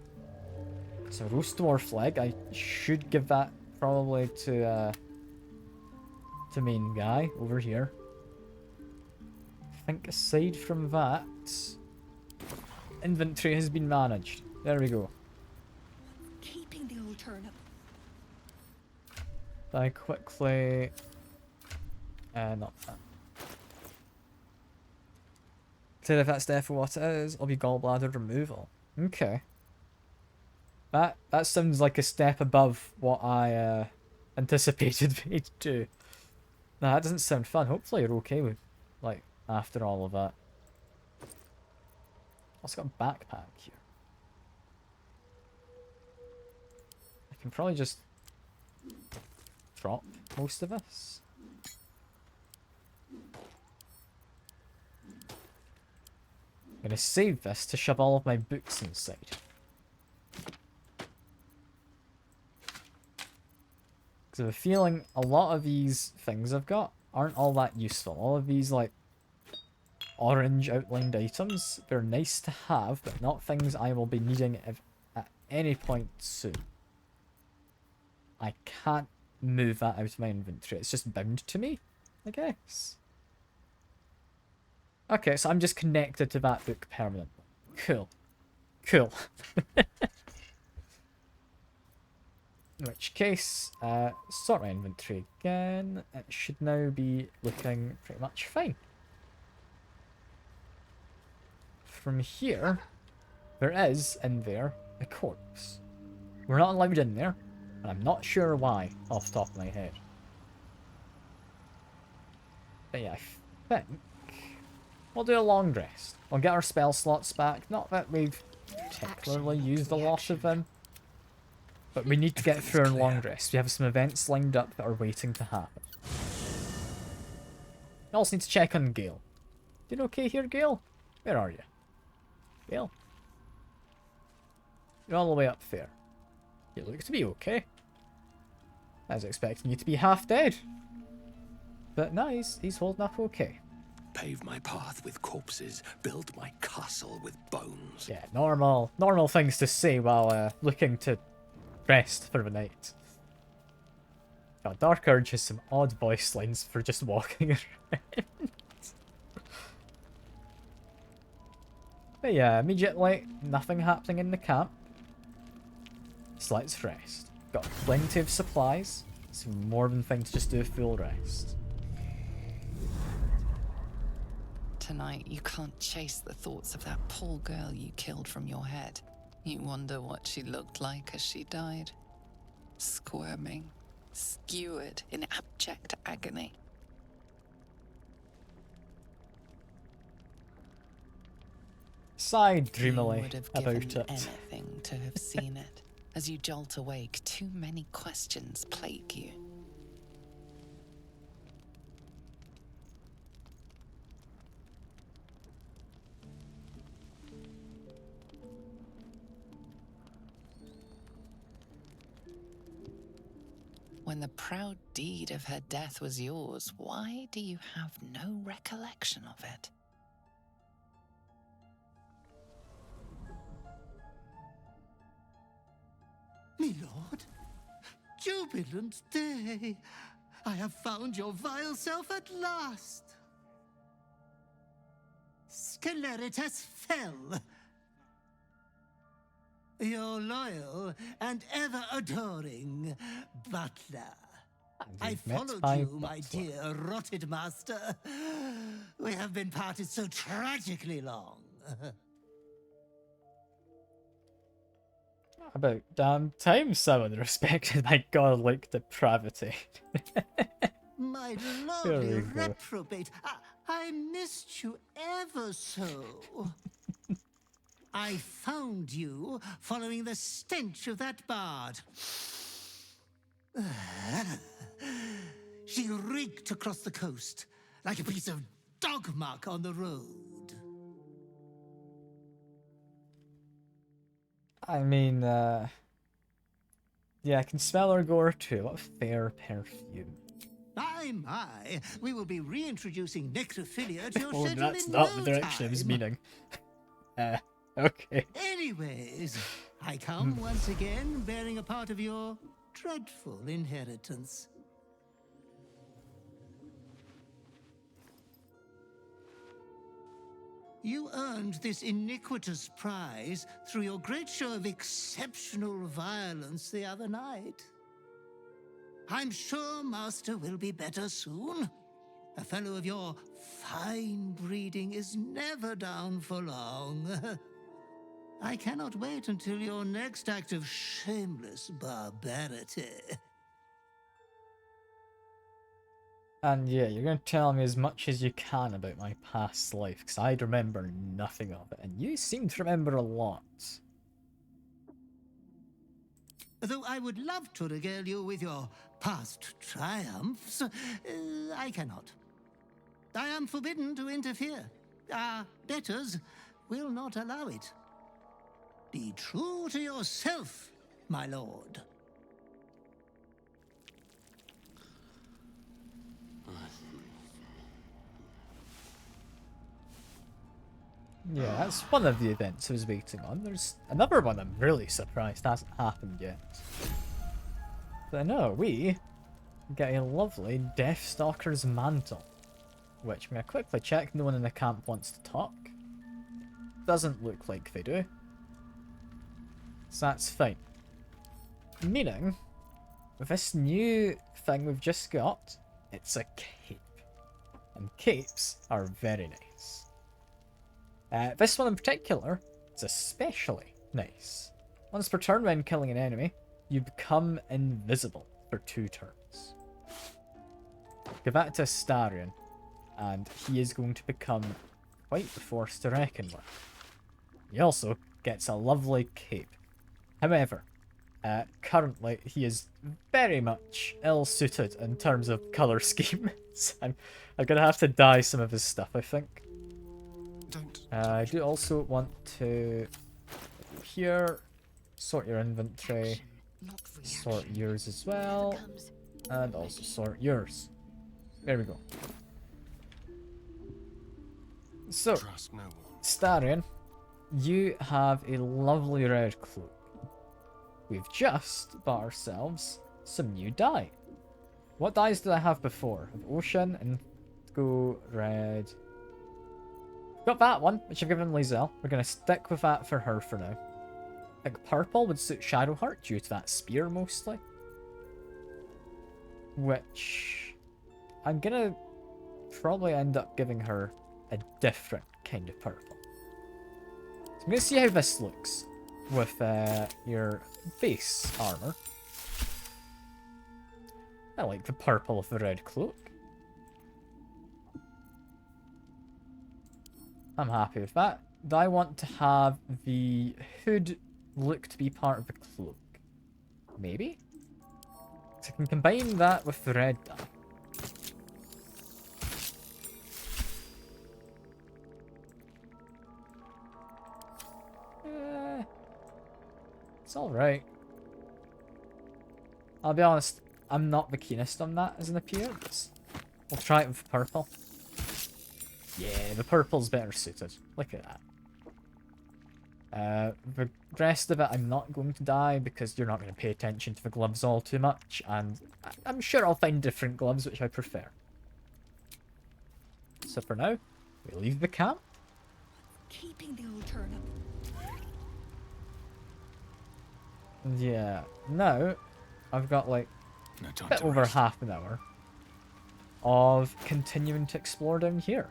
So roast dwarf leg, I should give that probably to main guy over here. I think aside from that, inventory has been managed. There we go. Keeping the old turnip. I quickly not that. Say if that's definitely what it is, it'll be gallbladder removal. Okay. That sounds like a step above what I anticipated me to do. Nah, that doesn't sound fun. Hopefully you're okay with, like, after all of that. Also got a backpack here. I can probably just drop most of this. I'm gonna save this to shove all of my books inside. Because I have a feeling a lot of these things I've got aren't all that useful. All of these, like, orange outlined items, they're nice to have, but not things I will be needing at any point soon. I can't move that out of my inventory. It's just bound to me, I guess. Okay, so I'm just connected to that book permanently. Cool. Cool. In which case, sort my inventory again. It should now be looking pretty much fine. From here, there is, in there, a corpse. We're not allowed in there, and I'm not sure why, off the top of my head. But yeah, I think we'll do a long rest. We'll get our spell slots back. Not that we've particularly used a lot of them. But we need to get through our long rest. We have some events lined up that are waiting to happen. We also need to check on Gale. Doing okay here, Gale? Where are you? Gale? You're all the way up there. You look to be okay. I was expecting you to be half dead. But no, he's holding up okay. Pave my path with corpses, build my castle with bones. Yeah, normal things to say while looking to rest for the night. God, Dark Urge has some odd voice lines for just walking around. But yeah, immediately, nothing happening in the camp. So let's rest. Got plenty of supplies. It's more than fine to just do a full rest. Tonight, you can't chase the thoughts of that poor girl you killed from your head. You wonder what she looked like as she died. Squirming, skewered in abject agony. Sighed dreamily You would have about given it. anything to have seen it. As you jolt awake, too many questions plague you. When the proud deed of her death was yours, why do you have no recollection of it? Me lord, jubilant day! I have found your vile self at last! Sceleritas fell. Your loyal and ever-adoring butler. I You've met followed my you, my butler. dear rotted master. We have been parted so tragically long. About damn time someone respected my godlike depravity. My There lovely we go. reprobate, I missed you ever so. I found you following the stench of that bard. She reeked across the coast like a piece of dog muck on the road. I mean, yeah, I can smell her gore too. What a fair perfume. My, we will be reintroducing necrophilia to your Oh, schedule that's in not no the direction I was time. meaning. Okay. Anyways, I come once again bearing a part of your dreadful inheritance. You earned this iniquitous prize through your great show of exceptional violence the other night. I'm sure Master will be better soon. A fellow of your fine breeding is never down for long. I cannot wait until your next act of shameless barbarity. And yeah, you're going to tell me as much as you can about my past life, because I remember nothing of it, and you seem to remember a lot. Though I would love to regale you with your past triumphs, I cannot. I am forbidden to interfere. Our betters will not allow it. Be true to yourself, my lord. Yeah, that's one of the events I was waiting on. There's another one I'm really surprised hasn't happened yet. But no, we get a lovely Deathstalker's mantle, which I'm going to quickly check. No one in the camp wants to talk. Doesn't look like they do. So that's fine. Meaning, with this new thing we've just got, it's a cape. And capes are very nice. This one in particular is especially nice. Once per turn when killing an enemy, you become invisible for 2 turns. Give that to Astarion, and he is going to become quite the force to reckon with. He also gets a lovely cape. However, currently he is very much ill-suited in terms of colour scheme. So I'm going to have to dye some of his stuff, I think. I do also want to here sort your inventory, sort yours as well, and also sort yours. There we go. So, Starion, you have a lovely red cloak. We've just bought ourselves some new dye. What dyes did I have before? Of Ocean, Indigo, Red. Got that one, which I've given Lizelle. We're going to stick with that for her for now. I think purple would suit Shadowheart due to that spear mostly. Which I'm going to probably end up giving her a different kind of purple. So I'm going to see how this looks with your base armor. I like the purple of the red cloak. I'm happy with that. Do I want to have the hood look to be part of the cloak? Maybe? So I can combine that with the red dye. It's alright. I'll be honest, I'm not the keenest on that as an appearance. We'll try it with purple. Yeah, the purple's better suited. Look at that. The rest of it, I'm not going to dye because you're not going to pay attention to the gloves all too much, and I'm sure I'll find different gloves which I prefer. So for now, we leave the camp. Keeping the old turnip. Yeah, now I've got like No time a bit to over rest. half an hour of continuing to explore down here.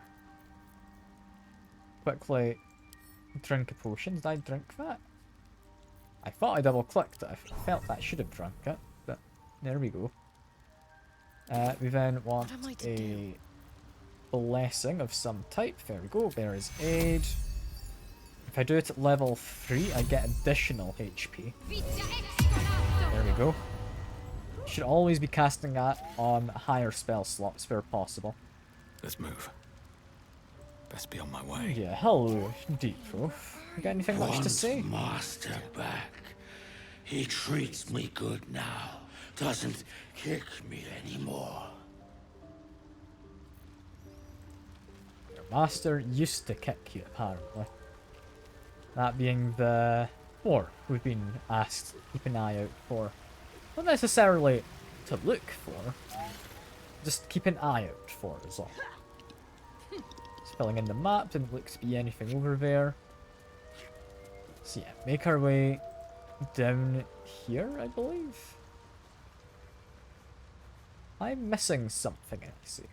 Quickly drink a potion. Did I drink that? I thought I double clicked it. I felt that I should have drunk it, but there we go. We then want What am I to a do? blessing of some type. There we go. There is aid. If I do it at level 3, I get additional HP. There we go. Should always be casting that on higher spell slots where possible. Let's move. Best be on my way. Yeah, hello, Deep Roof. You got anything much to Want say? Master back. He treats me good now. Doesn't kick me anymore. Your master used to kick you, apparently. That being the dwarf we've been asked to keep an eye out for. Not necessarily to look for, just keep an eye out for is all. Just filling in the map, didn't look to be anything over there. So yeah, make our way down here, I believe. I'm missing something, I see.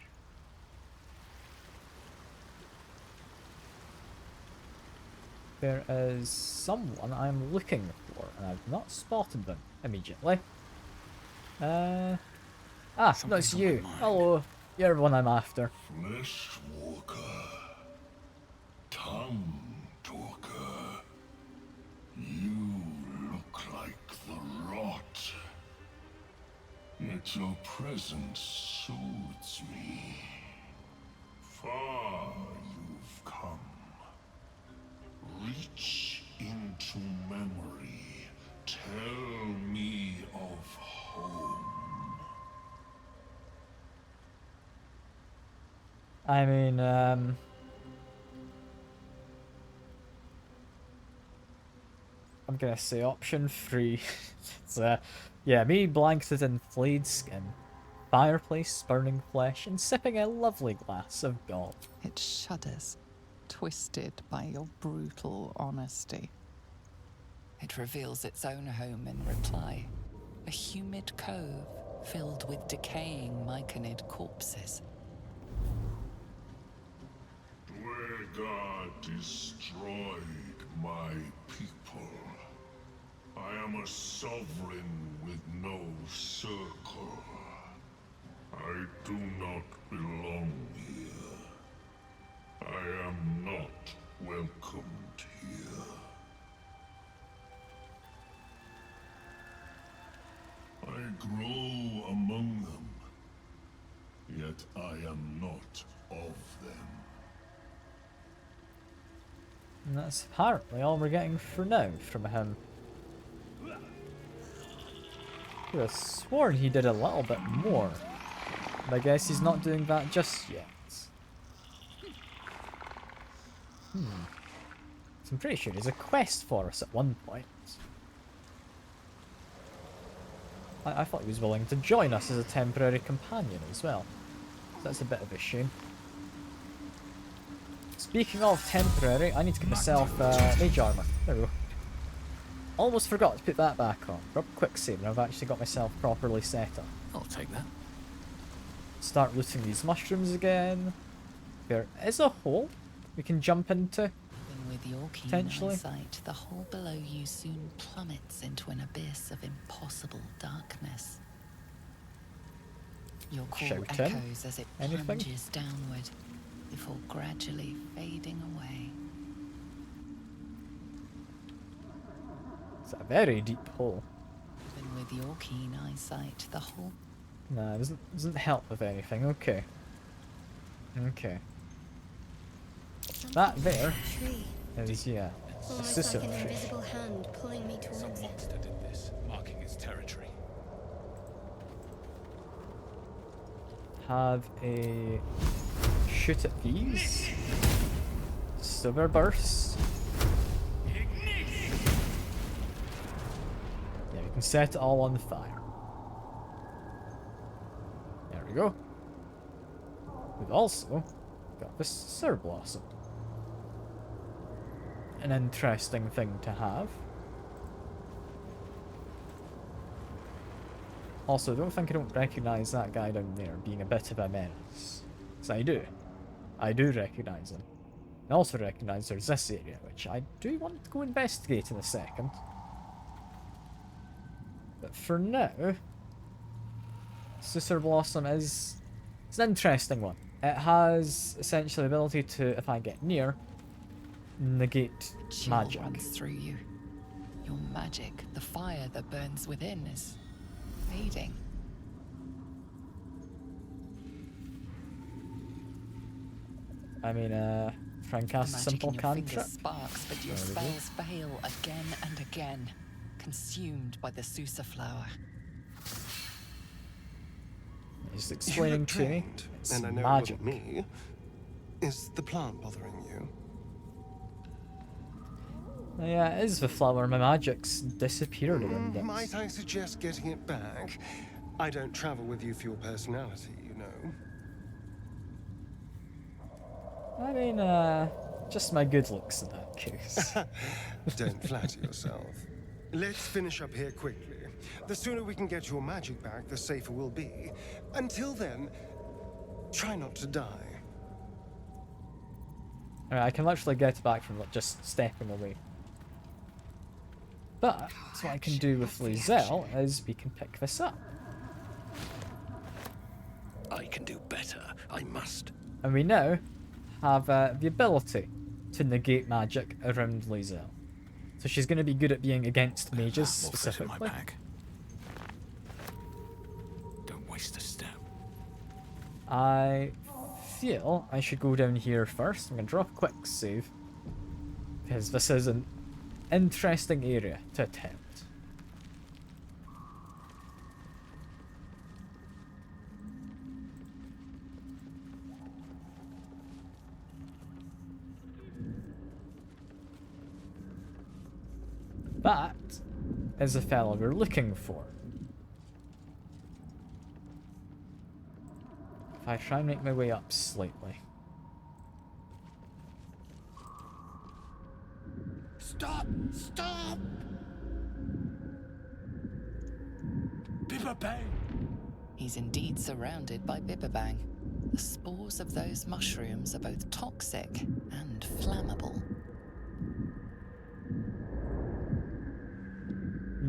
There is someone I'm looking for, and I've not spotted them immediately. No, it's Something's on my you. mind. Hello, you're the one I'm after. Fleshwalker, tongue talker, you look like the rot. Yet your presence soothes me. Far you've come. Reach into memory. Tell me of home. I mean, I'm gonna say option 3. It's, yeah, me blanketed in flayed skin, fireplace burning flesh, and sipping a lovely glass of gall. It shudders, twisted by your brutal honesty. It reveals its own home in reply. A humid cove filled with decaying myconid corpses. Durge destroyed my people. I am a sovereign with no circle. I do not belong here. I am not welcomed here. I grow among them, yet I am not of them. And that's apparently all we're getting for now from him. I could have sworn he did a little bit more, but I guess he's not doing that just yet. So I'm pretty sure there's a quest for us at one point. I thought he was willing to join us as a temporary companion as well. So that's a bit of a shame. Speaking of temporary, I need to get myself mage armor. There we go. Almost forgot to put that back on. Drop a quick save and I've actually got myself properly set up. I'll take that. Start looting these mushrooms again. There is a hole we can jump into. Even with your keen Potentially. eyesight, the hole below you soon plummets into an abyss of impossible darkness. Your call Shout in. echoes as it Anything? plunges downward, before gradually fading away. It's a very deep hole. Even with your keen eyesight, the hole Nah, it doesn't help with anything. Okay. Okay. That there Tree. is, yeah, a Almost like scissor an tree. invisible hand pulling me Some towards it. monster did this, marking its territory. have a shoot at these. Silver burst. Yeah, we can set it all on fire. There we go. We've also got the Sir Blossom. An interesting thing to have. Also, don't think I don't recognise that guy down there being a bit of a menace. Because I do. I do recognise him. I also recognise there's this area, which I do want to go investigate in a second. But for now, Sir Blossom is it's an interesting one. It has essentially the ability to, if I get near, negate Chill magic. runs through you. Your magic, the fire that burns within, is fading. I mean, try and cast a simple cantrip. Sparks, but your spells fail again and again, consumed by the Susa flower. He's explaining to me. It's and I know magic. it wasn't me. Is the plant bothering you? Yeah, it is the flower. My magic's disappeared around it. Might I suggest getting it back? I don't travel with you for your personality, you know. I mean, just my good looks in that case. Don't flatter yourself. Let's finish up here quickly. The sooner we can get your magic back, the safer we'll be. Until then, try not to die. Alright, I can literally get back from just stepping away. But what I can do with Lizelle is we can pick this up. I can do better. I must. And we now have the ability to negate magic around Lizelle. So she's going to be good at being against mages specifically. Don't waste a step. I feel I should go down here first. I'm going to drop a quick save. Because this is an interesting area to attempt. That is the fellow we're looking for. If I try and make my way up slightly. Stop! Stop! Bibabang! He's indeed surrounded by Bibabang. The spores of those mushrooms are both toxic and flammable.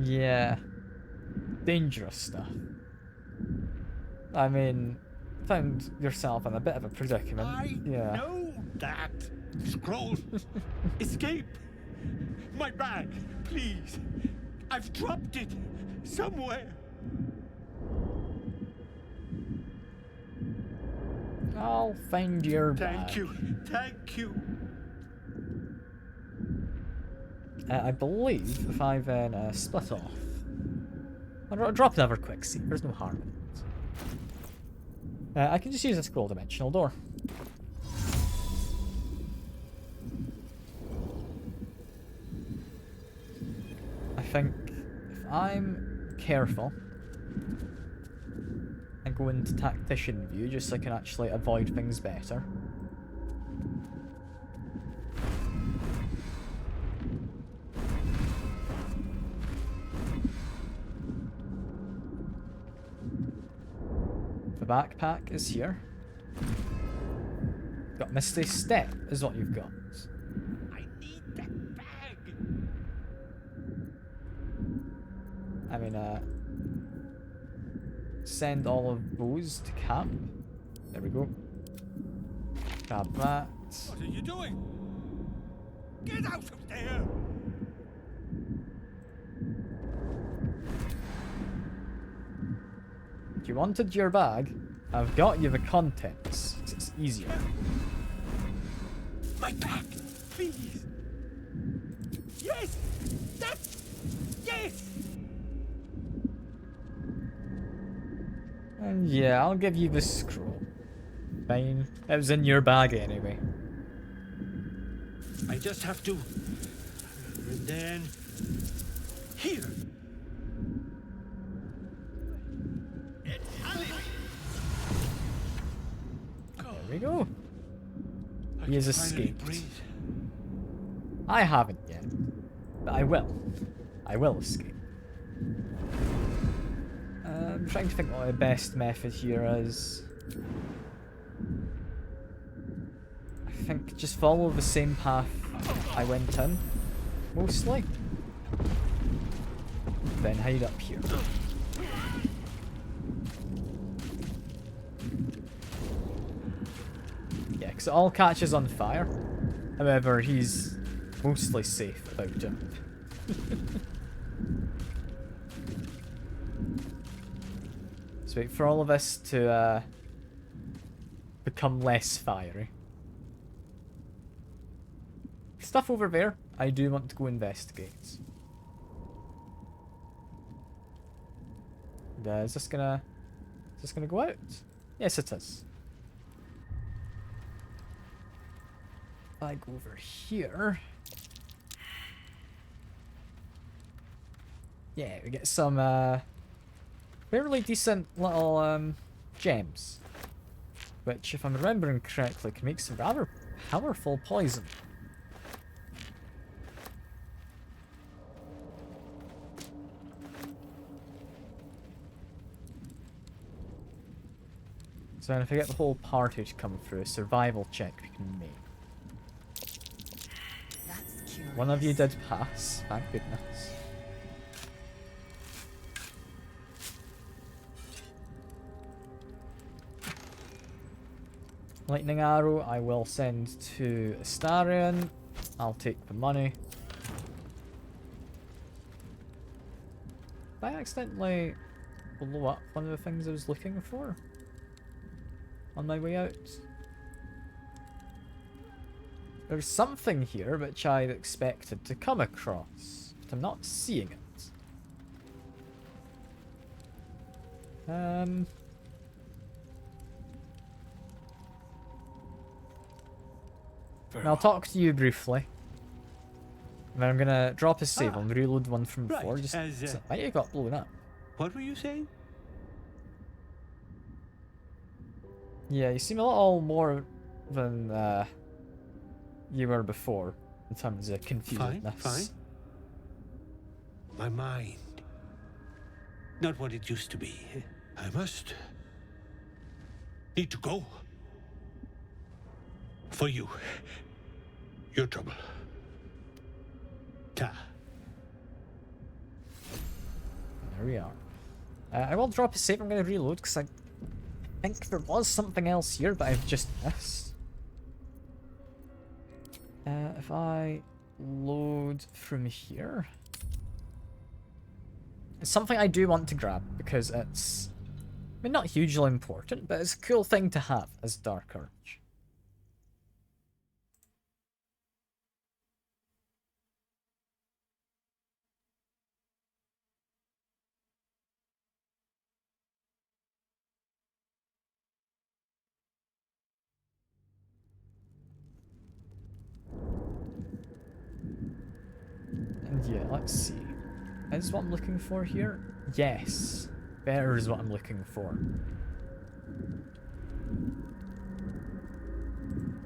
Yeah. Dangerous stuff. I mean, found yourself in a bit of a predicament. I know that. Scroll. Escape. My bag, please. I've dropped it somewhere. I'll find your bag. Thank you. Thank you. I believe if I then split off. I'll drop another quick seed. There's no harm in it. I can just use a scroll dimensional door. I think if I'm careful and go into tactician view just so I can actually avoid things better. The backpack is here. Got Misty Step is what you've got. I need that bag. I mean, send all of those to camp. There we go. Grab that. What are you doing? Get out of there! If you wanted your bag, I've got you the contents. It's easier. My bag, please. Yes, yes. And yeah, I'll give you the scroll. Fine. It was in your bag anyway. I just have to... And then... Here! There we go. He has escaped. Breathe. I haven't yet. But I will. I will escape. I'm trying to think what the best method here is. I think just follow the same path I went in, mostly. Then hide up here. Yeah, because it all catches on fire. However, he's mostly safe about it. So wait for all of us to become less fiery. Stuff over there, I do want to go investigate. Is this gonna go out? Yes, it is. If I go over here. Yeah, we get some fairly decent little gems. Which, if I'm remembering correctly, can make some rather powerful poison. So if I get the whole party to come through, a survival check we can make. That's curious. One of you did pass, thank goodness. Lightning arrow I will send to Astarion. I'll take the money. Did I accidentally blow up one of the things I was looking for on my way out? There's something here which I expected to come across, but I'm not seeing it. And I'll talk to you briefly. And then I'm gonna drop a save. I'll reload one from before. Right, Just as, it might have got blown up. What were you saying? Yeah, you seem a little more than you were before in terms of confusedness. Fine. My mind. Not what it used to be. I must need to go. For you. Your trouble. Ta. There we are. I will drop a save. I'm going to reload because I think there was something else here, but I've just missed. If I load from here... It's something I do want to grab because it's... I mean, not hugely important, but it's a cool thing to have as Dark Urge. And yeah, let's see. Is what I'm looking for here? Yes. Better is what I'm looking for.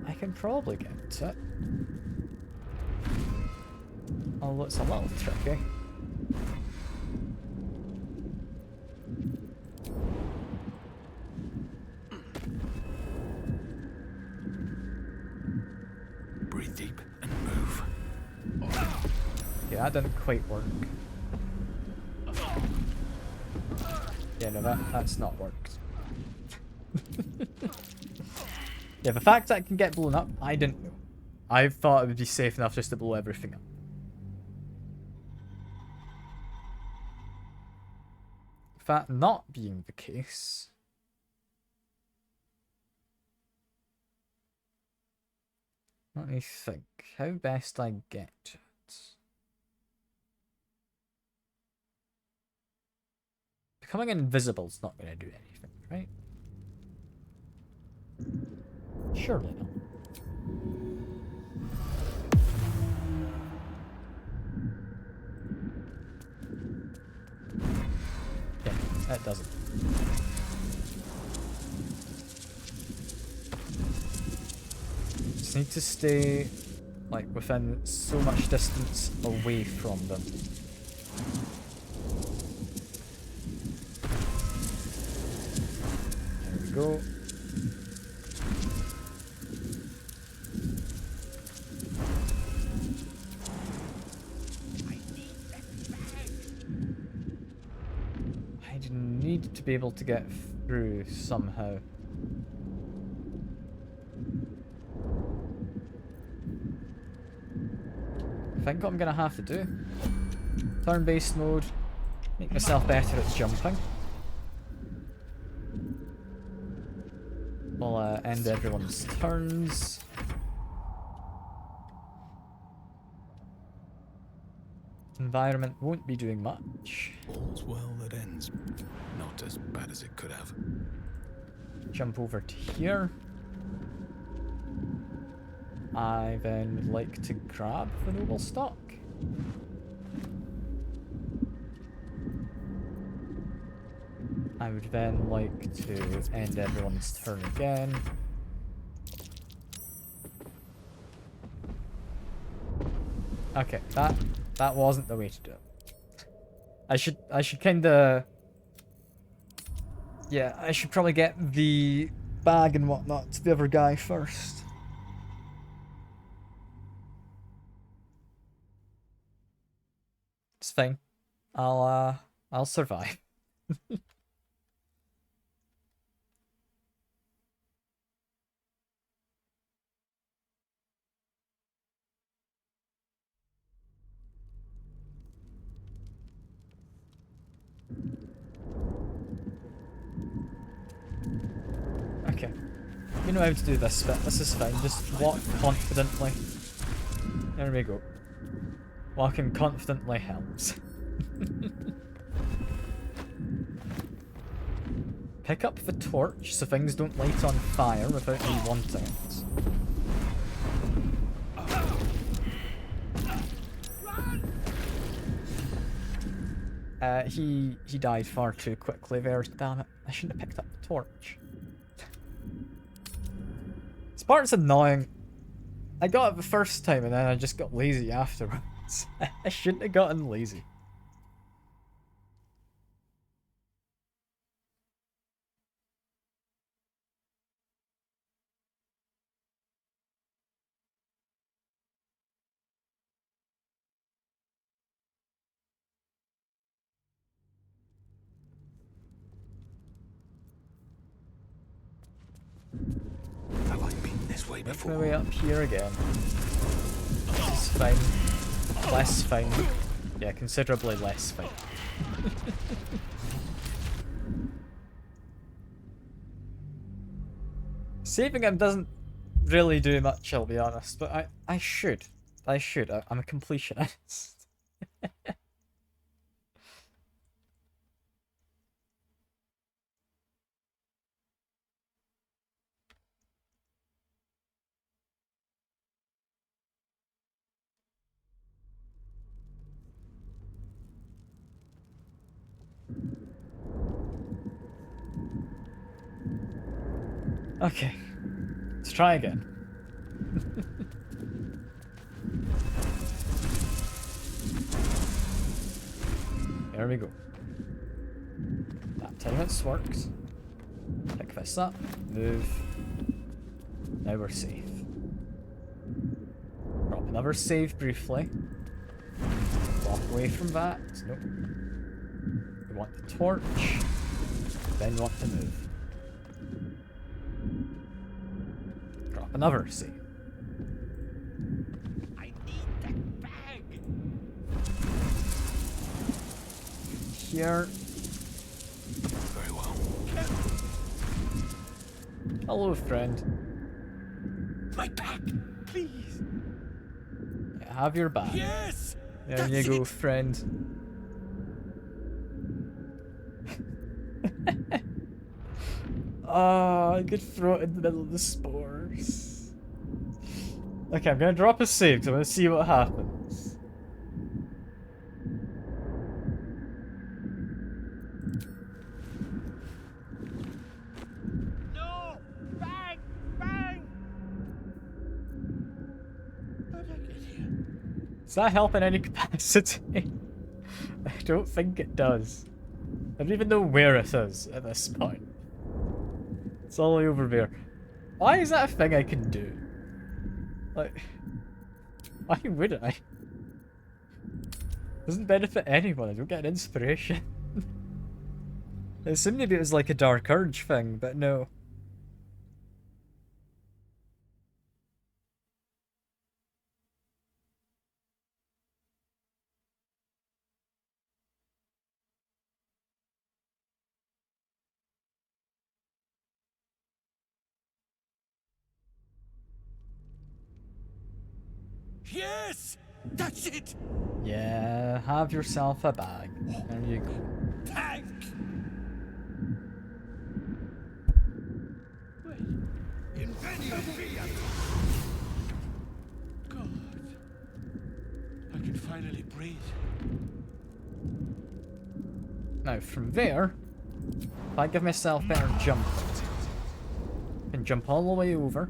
I can probably get to it. Although it's a little tricky. Breathe deep and move. Yeah, that didn't quite work. Yeah, no, that's not worked. Yeah, the fact that it can get blown up, I didn't know. I thought it would be safe enough just to blow everything up. That not being the case... Let me think. How best I get to it? Becoming invisible is not going to do anything. right? Surely not. Yeah, that doesn't. Just need to stay, like, within so much distance away from them. There we go. I need to be able to get through somehow. I think what I'm gonna have to do, turn-based mode, make myself better at jumping. We'll end everyone's turns. Environment won't be doing much. All's well that ends. Not as bad as it could have. Jump over to here. I then would like to grab the noble stock. I would then like to end everyone's turn again. Okay, that wasn't the way to do it. I should kinda, yeah, I should probably get the bag and whatnot to the other guy first. It's fine. I'll survive. Okay. You know how to do this bit. This is fine. Just walk confidently. There we go. Walking confidently helps. Pick up the torch so things don't light on fire without me wanting it. He died far too quickly there, damn it. I shouldn't have picked up the torch. This part's annoying. I got it the first time and then I just got lazy afterwards. I shouldn't have gotten lazy. Have I been this way Make before? my way up here again. This is fine. Less fine. Yeah, considerably less fine. Saving him doesn't really do much, I'll be honest, but I should. I should. I'm a completionist. Okay, let's try again. There we go. That time it works. Pick this up, move. Now we're safe. Drop another save briefly. Walk away from that. Nope. We want the torch. Then want to move. Drop another save. I need that bag. Here. Very well. Hello, friend. My bag, please. Yeah, have your bag. Yes. There you go, friend. Oh, I could throw it in the middle of the spores. Okay, I'm gonna drop a save because I want to see what happens. No! Bang! Bang! How'd I get here? Does that help in any capacity? I don't think it does. I don't even know where it is at this point. It's all the way over there. Why is that a thing I can do? Like, why would I? Doesn't benefit anyone. I don't get an inspiration. I assumed maybe it was like a Dark Urge thing, but no. Yes! That's it! Yeah, have yourself a bag. There you go. Tank! Wait. Invenio fiat! God. I can finally breathe. Now, from there, if I give myself better jump, I can jump all the way over.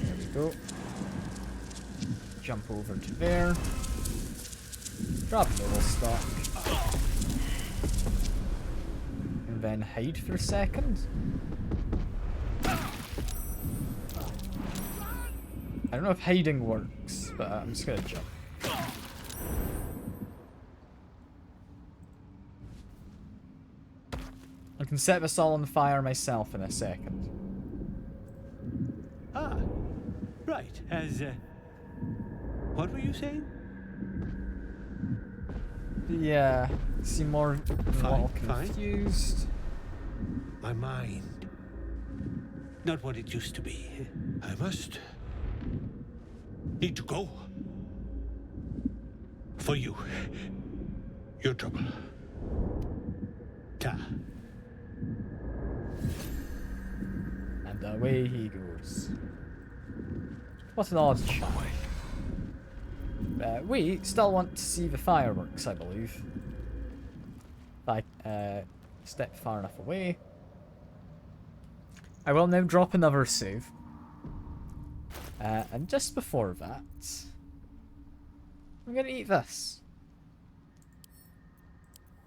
There we go. Jump over to there. Drop a little stock. And then hide for a second. I don't know if hiding works, but I'm just gonna jump. I can set this all on fire myself in a second. Ah, right. What were you saying? Yeah, seem more a little confused. My mind. Not what it used to be. I must need to go. For you. Your trouble. Ta. And away he goes. What an odd choice. We still want to see the fireworks, I believe. If I step far enough away. I will now drop another save. And just before that, I'm gonna eat this.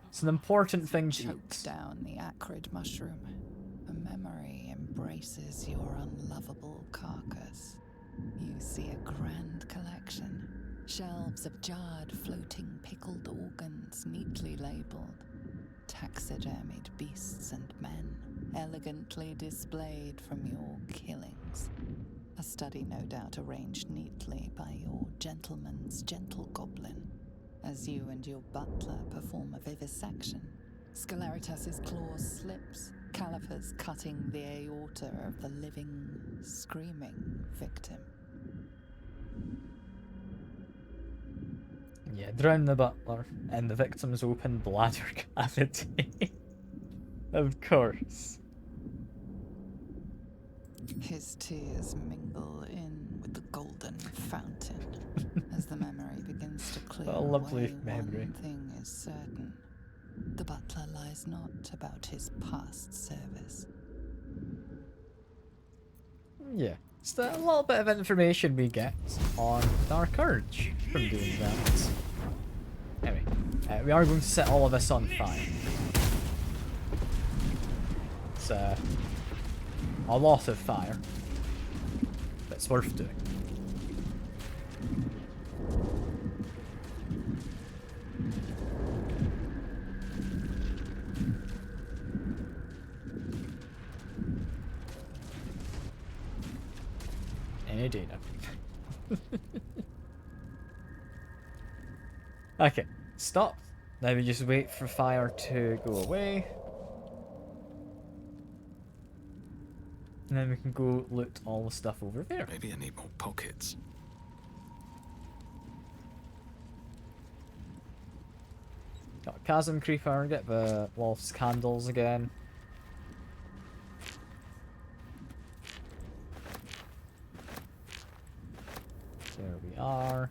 It's an important thing to Choke eat. down the acrid mushroom. A memory embraces your unlovable carcass. You see a grand collection. Shelves of jarred, floating, pickled organs neatly labelled. Taxidermied beasts and men, elegantly displayed from your killings. A study no doubt arranged neatly by your gentleman's gentle goblin, as you and your butler perform a vivisection. Scelaritas's claws slips, calipers cutting the aorta of the living, screaming victim. Yeah, drown the butler and the victim's open bladder cavity. Of course. His tears mingle in with the golden fountain as the memory begins to clear What a lovely away. memory. One thing is certain. The butler lies not about his past service. Yeah, just a little bit of information we get on Dark Urge from doing that. Anyway, we are going to set all of this on fire. It's a lot of fire, but it's worth doing. Any data. Okay, stop. Now we just wait for fire to go away. And then we can go loot all the stuff over there. Maybe I need more pockets. Got a Chasm Creeper, get the Wolf's Candles again. There we are.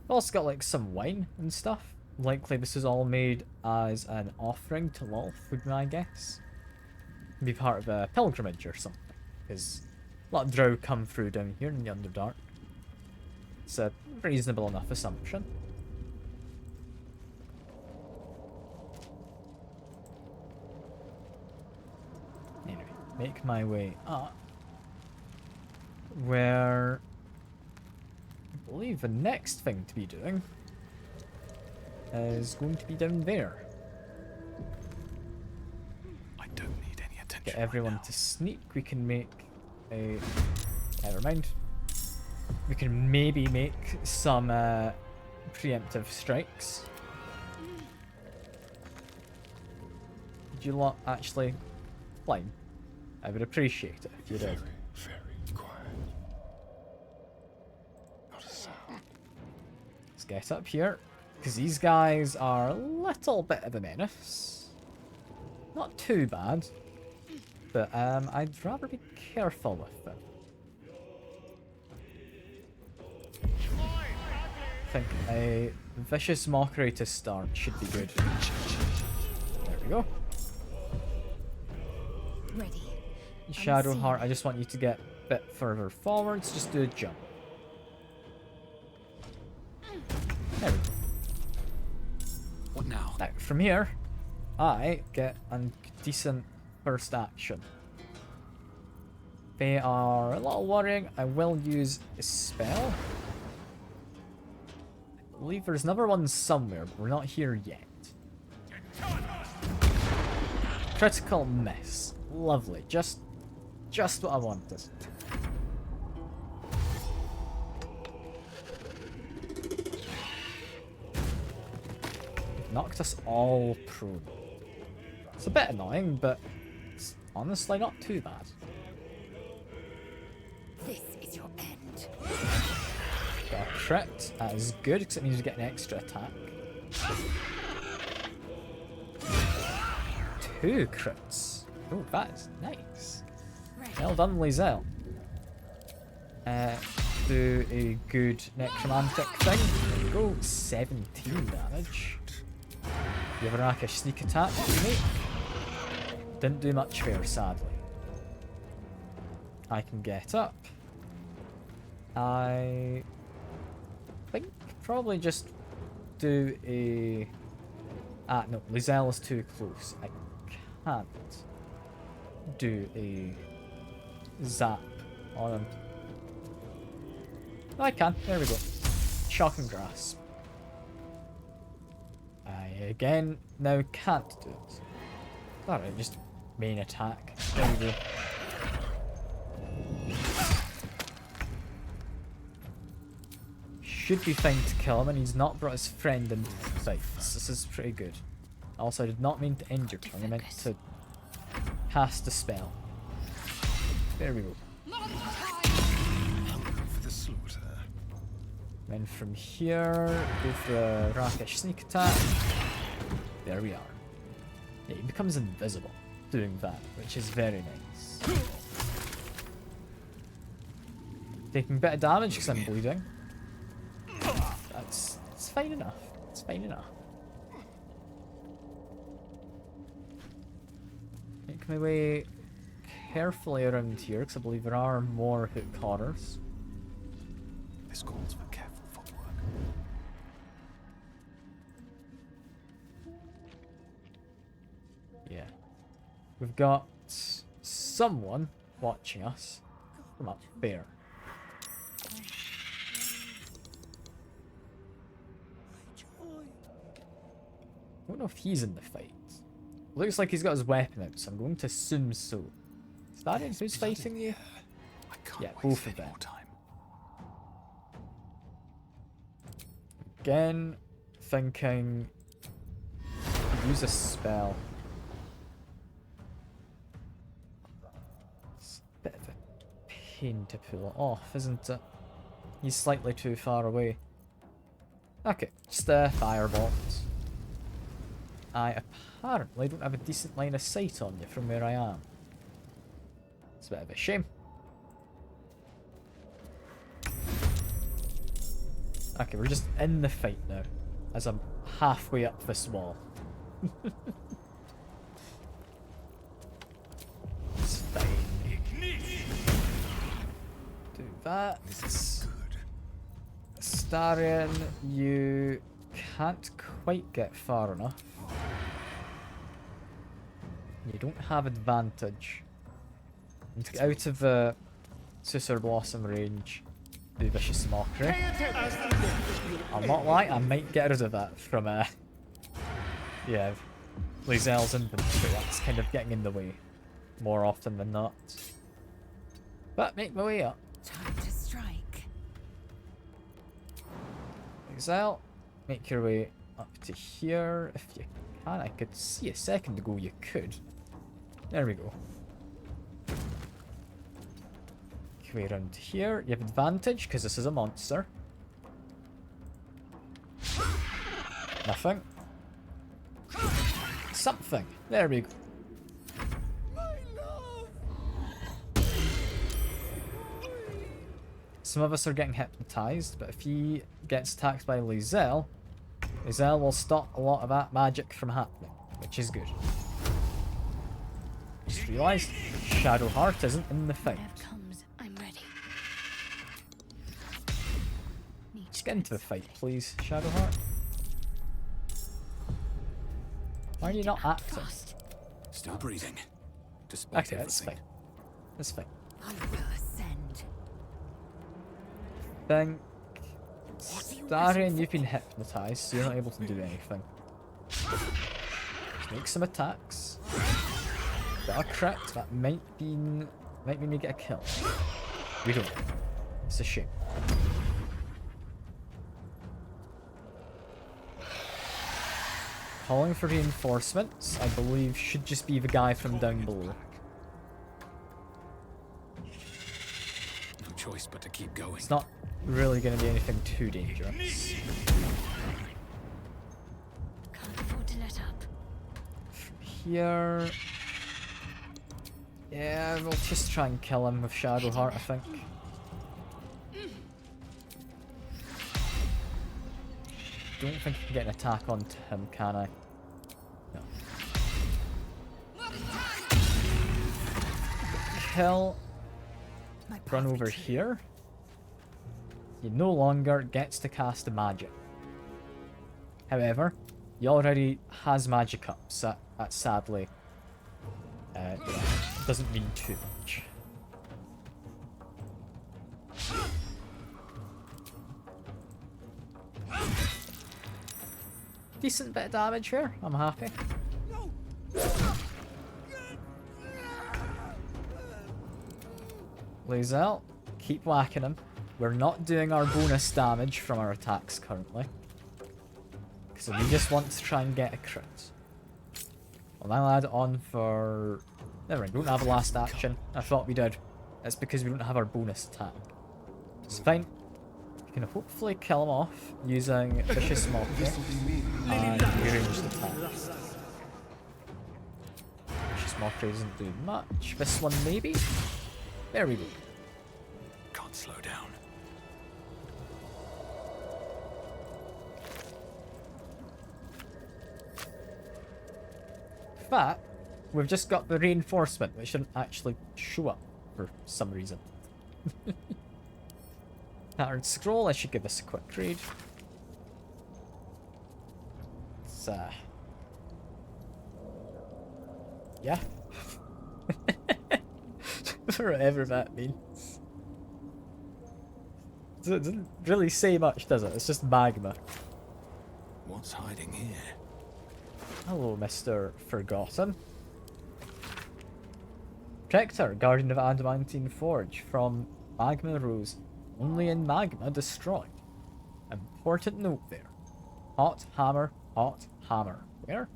Also got like some wine and stuff. Likely this is all made as an offering to Lolth, would be my guess. Be part of a pilgrimage or something. Because a lot of drow come through down here in the Underdark. It's a reasonable enough assumption. Anyway, make my way up. Where I believe the next thing to be doing is going to be down there. I don't need any attention. Get everyone to sneak. We can make a... Never mind. We can maybe make some preemptive strikes. Would you lot actually climb? I would appreciate it if you did. Very quiet. Not a sound. Let's get up here, because these guys are a little bit of a menace. Not too bad, but I'd rather be careful with them. I think a vicious mockery to start should be good. There we go. Ready. Shadowheart, I just want you to get a bit further forwards. Just do a jump. There we go. What now? Now, from here, I get a decent first action. They are a little worrying. I will use a spell. I believe there's another one somewhere, but we're not here yet. Critical miss. Lovely. Just what I wanted. Knocked us all prone. It's a bit annoying, but it's honestly not too bad. This is your end. Got a crit. That is good, because it means we get an extra attack. 2 crits. Oh, that is nice. Well done, Lizelle. Do a good necromantic thing. There we go. 17 damage. You have a rakish sneak attack, mate. Didn't do much there, sadly. I can get up. I think probably just do a... no, Lizelle is too close. I can't do a zap on him. I can. There we go. Shock and grasp. I again now can't do it. Alright, just main attack. There we go. Should be fine to kill him, and he's not brought his friend into the fight. This is pretty good. Also, I did not mean to injure him. I meant to cast a spell. There we go. For the slaughter. Then from here, go for a rakish sneak attack. There we are. Yeah, he becomes invisible doing that, which is very nice. Taking a bit of damage because I'm bleeding. It's fine enough. It's fine enough. Make my way carefully around here, because I believe there are more hook horrors. This calls for careful footwork. Yeah. We've got someone watching us from up there. I don't know if he's in the fight. Looks like he's got his weapon out, so I'm going to assume so. Is that it? Who's fighting you? Yeah, both of them. Again, thinking use a spell. It's a bit of a pain to pull it off, isn't it? He's slightly too far away. Okay, just a firebolt. I apparently don't have a decent line of sight on you from where I am. It's a bit of a shame. Okay, we're just in the fight now, as I'm halfway up this wall. It's fine. Do that. This is good. Starion, you can't quite get far enough. You don't have advantage. And to get out of the Susur Blossom range, do Vicious Mockery. I'll not lie, I might get rid of that from yeah, Lae'zel's inventory. That's kind of getting in the way more often than not. But make my way up. Time to strike. Lae'zel, make your way up to here if you can. I could see a second ago you could. There we go. Make your way around here. You have advantage because this is a monster. Nothing. Something. There we go. Some of us are getting hypnotized, but if he gets attacked by Lae'zel, Lae'zel will stop a lot of that magic from happening, which is good. Just realised Shadowheart isn't in the fight. Comes, I'm ready. Just get into the fight, please, Shadowheart. Why are you not acting? Still breathing. Despite Okay, that's everything. fine. That's fine. I will ascend. Think Starion, you've been hypnotized, so you're not able to do anything. Just make some attacks. Got a crit, that might mean we get a kill. We don't. It's a shame. Calling for reinforcements, I believe, should just be the guy from down below. No choice but to keep going. It's not really going to be anything too dangerous. Can't afford to let up. Here... Yeah, we'll just try and kill him with Shadowheart, I think. Don't think I can get an attack onto him, can I? No. Kill. Run over here. He no longer gets to cast a magic. However, he already has magic up, so that sadly doesn't mean too much. Decent bit of damage here, I'm happy. Lae'zel, keep whacking him. We're not doing our bonus damage from our attacks currently, because we just want to try and get a crit. Well, I'll add it on for... Never mind, we don't have a last action. I thought we did. That's because we don't have our bonus attack. It's fine. We can hopefully kill him off using Vicious Mockery and ranged attack. Vicious Mockery doesn't do much. This one maybe? There we go. Can't slow down. But we've just got the reinforcement, which shouldn't actually show up for some reason. Pattern scroll, I should give this a quick read. It's yeah. Whatever that means. It doesn't really say much, does it? It's just magma. What's hiding here? Hello, Mr. Forgotten. Protector, Guardian of Adamantine Forge, from Magma Rose. Only in magma destroyed. Important note there. Hot hammer, hot hammer. Where?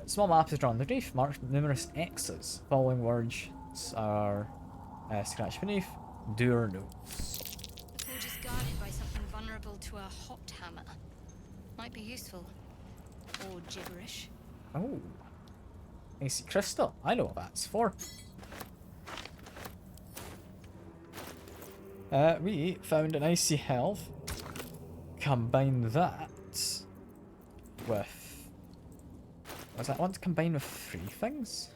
Small map is drawn underneath, marked with numerous X's. Following words are scratched beneath. Durge. The forge is guarded by something vulnerable to a hot hammer. Might be useful. Or gibberish. Oh. AC crystal. I know what that's for. We found an icy health. Combine that with... Was that one to combine with 3 things?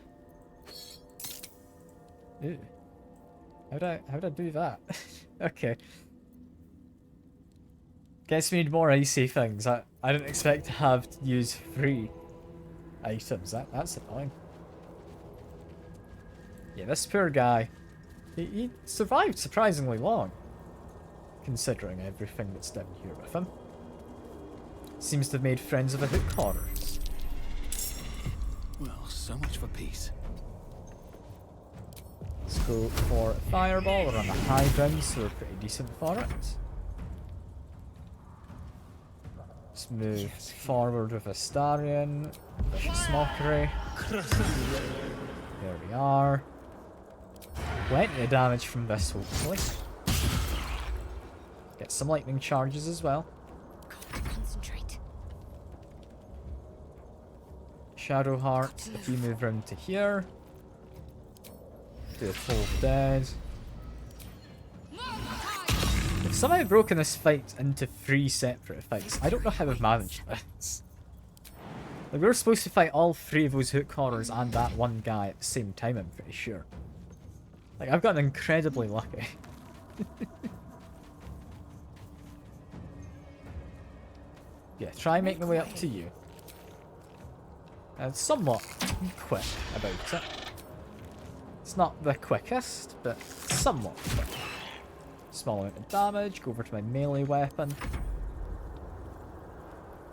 Ooh. How'd I do that? Okay. Guess we need more icy things. I didn't expect to have to use 3 items. That's annoying. Yeah, this poor guy. He survived surprisingly long, considering everything that's down here with him. Seems to have made friends of the hook horrors. Well, so much for peace. Let's go for Fireball. We're on the high ground, so we're pretty decent for it. Let's move forward with Astarion. Vicious Mockery. There we are. Plenty of damage from this, hopefully. Get some lightning charges as well. Concentrate. Shadow Heart, if you move round to here. Do a full dead. I've somehow broken this fight into 3 separate fights. I don't know how I've managed this. Like, we were supposed to fight all 3 of those hook horrors and that one guy at the same time, I'm pretty sure. Like, I've gotten incredibly lucky. Yeah, try and make my way up to you. Somewhat quick about it. It's not the quickest, but somewhat quick. Small amount of damage, go over to my melee weapon.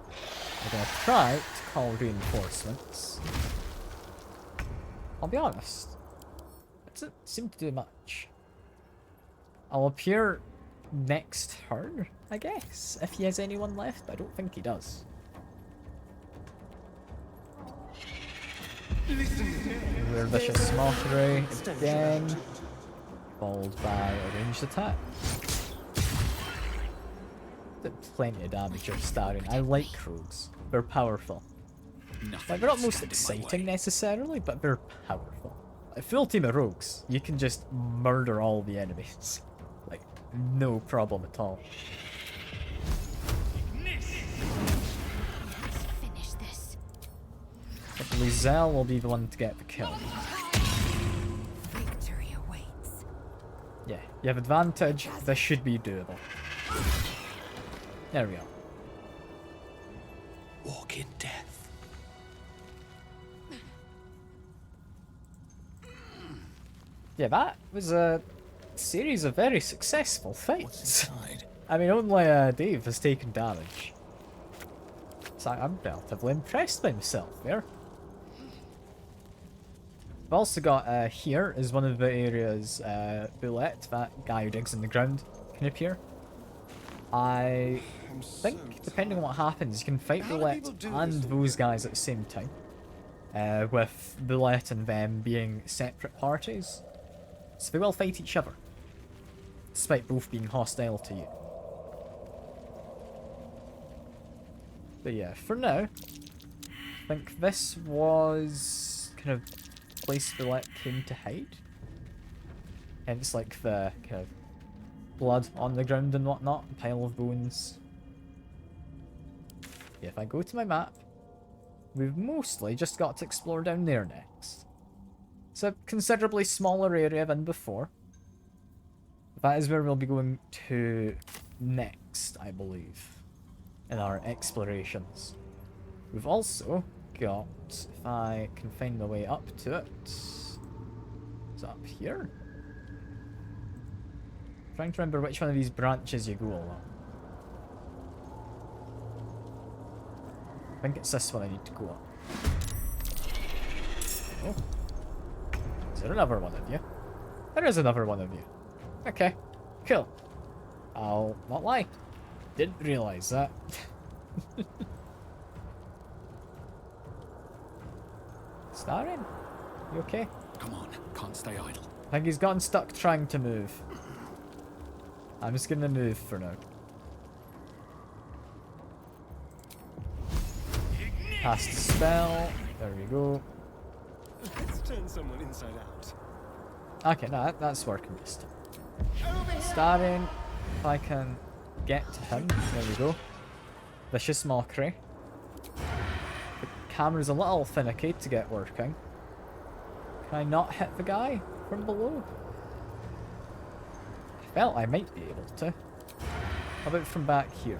I'm gonna try to call reinforcements. I'll be honest, it doesn't seem to do much. I'll appear next turn, I guess, if he has anyone left. I don't think he does. We're Vicious Mockery again, followed by a ranged attack. Did plenty of damage of Starion. I like rogues. They're powerful. Like, they're not most exciting necessarily, but they're powerful. A full team of rogues, you can just murder all the enemies. Like, no problem at all. Finish this. But Lizelle will be the one to get the kill. Victory awaits. Yeah, you have advantage. This should be doable. There we go. Walk in death. Yeah, that was a series of very successful fights. I mean, only Dave has taken damage. So I'm relatively impressed by myself there. We've also got here is one of the areas Bullet, that guy who digs in the ground, can appear. I think, depending on what happens, you can fight Bullet and those guys at the same time. With Bullet and them being separate parties. So they will fight each other, despite both being hostile to you. But yeah, for now, I think this was kind of the place Bullet came to hide. Hence, like, the kind of blood on the ground and whatnot, a pile of bones. Yeah, if I go to my map, we've mostly just got to explore down there next. It's a considerably smaller area than before. That is where we'll be going to next, I believe, in our explorations. We've also got, if I can find my way up to it, it's up here. Trying to remember which one of these branches you go along. I think it's this one I need to go up. Oh. Is there another one of you? There is another one of you. Okay, cool. I'll not lie. Didn't realise that. Starion? You okay? Come on, can't stay idle. I think he's gotten stuck trying to move. I'm just gonna move for now. Cast a spell. There we go. Let's turn someone inside out. Okay, no, that's working this time. Starring, if I can get to him. There we go. Vicious Mockery. The camera's a little finicky to get working. Can I not hit the guy from below? I felt I might be able to. How about from back here?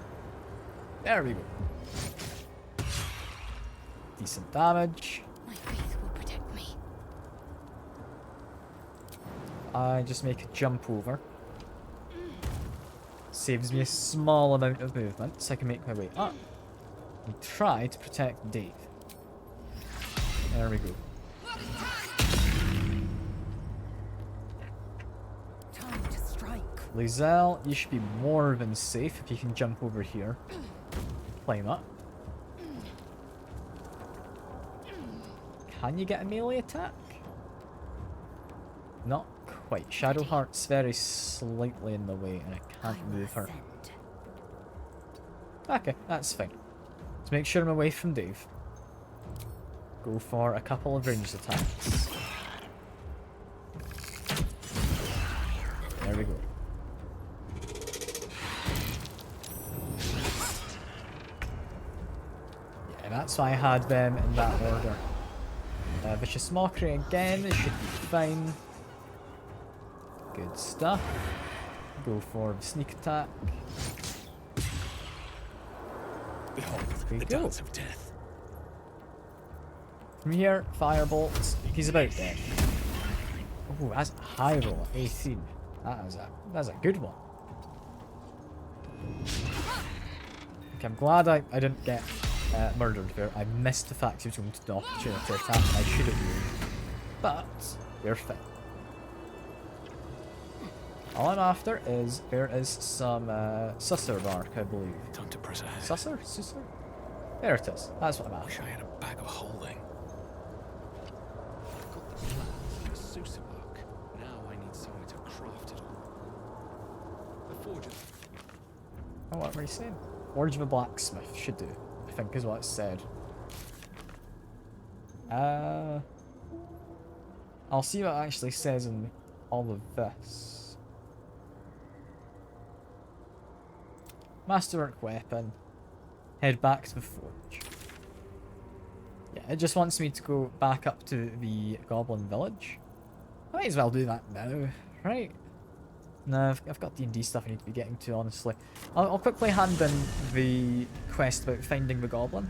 There we go. Decent damage. My faith will protect me. I just make a jump over. Saves me a small amount of movement so I can make my way up. And try to protect Dave. There we go. Time to strike. Lizelle, you should be more than safe if you can jump over here. Climb up. Can you get a melee attack? Not quite. Shadowheart's very slightly in the way and I can't move her. Okay, that's fine. Let's make sure I'm away from Dave. Go for a couple of ranged attacks. There we go. Yeah, that's why I had them in that order. Vicious Mockery again, it should be fine. Good stuff. Go for the sneak attack. Behold, There the you go. dance of death. From here, Firebolt. He's about dead. Oh, that's a high roll, 18. That's a good one. Okay, I'm glad I didn't get murdered there. I missed the fact he was going to do opportunity attack. I should have used. But we're fine. All I'm after is there is some susser bark, I believe. Time to press ahead. Susser? Susser? There it is. That's what I'm Wish after. I had a bag of holding. I've got the plans for the Sousa bark. Now I need somewhere to craft it all. The forger. Oh, what were you saying? Forge of a blacksmith should do, I think is what it said. I'll see what it actually says in all of this. Masterwork weapon. Head back to the forge. Yeah, it just wants me to go back up to the goblin village. I might as well do that now, right? No, I've got D&D stuff I need to be getting to, honestly. I'll quickly hand in the quest about finding the goblin.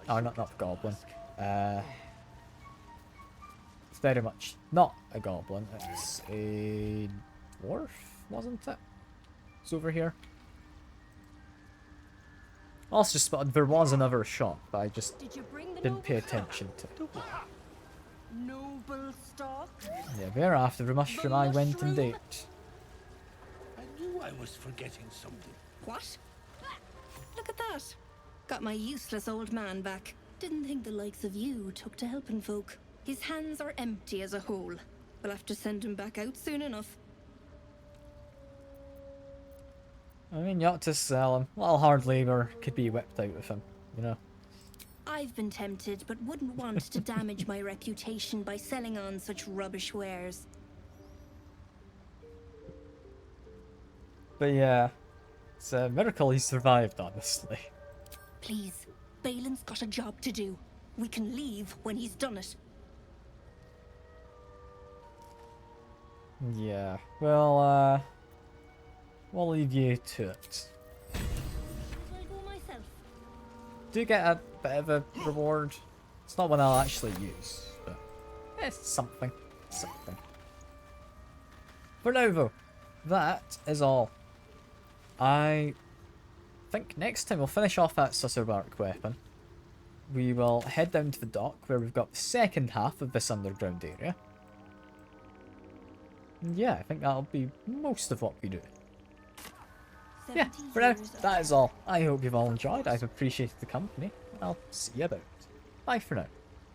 Oh, not the goblin. It's very much not a goblin. It's a dwarf, wasn't it? It's over here. Also just spotted there was another shop, but I just didn't pay attention to it. Noble stock. Yeah, thereafter the mushroom I went and ate. I knew I was forgetting something. What? Look at that. Got my useless old man back. Didn't think the likes of you took to helping folk. His hands are empty as a whole. We'll have to send him back out soon enough. I mean, you ought to sell him. A little hard labour could be whipped out of him, you know. I've been tempted, but wouldn't want to damage my reputation by selling on such rubbish wares. But yeah, it's a miracle he survived, honestly. Please, Balin's got a job to do. We can leave when he's done it. Yeah, well, we'll leave you to it. I'll go myself. Do get a bit of a reward. It's not one I'll actually use, but it's something. Something. For now, though, that is all. I think next time we'll finish off that Susserbark weapon. We will head down to the dock where we've got the second half of this underground area. And yeah, I think that'll be most of what we do. Yeah, for now, that is all. I hope you've all enjoyed. I've appreciated the company. I'll see you about. Bye for now.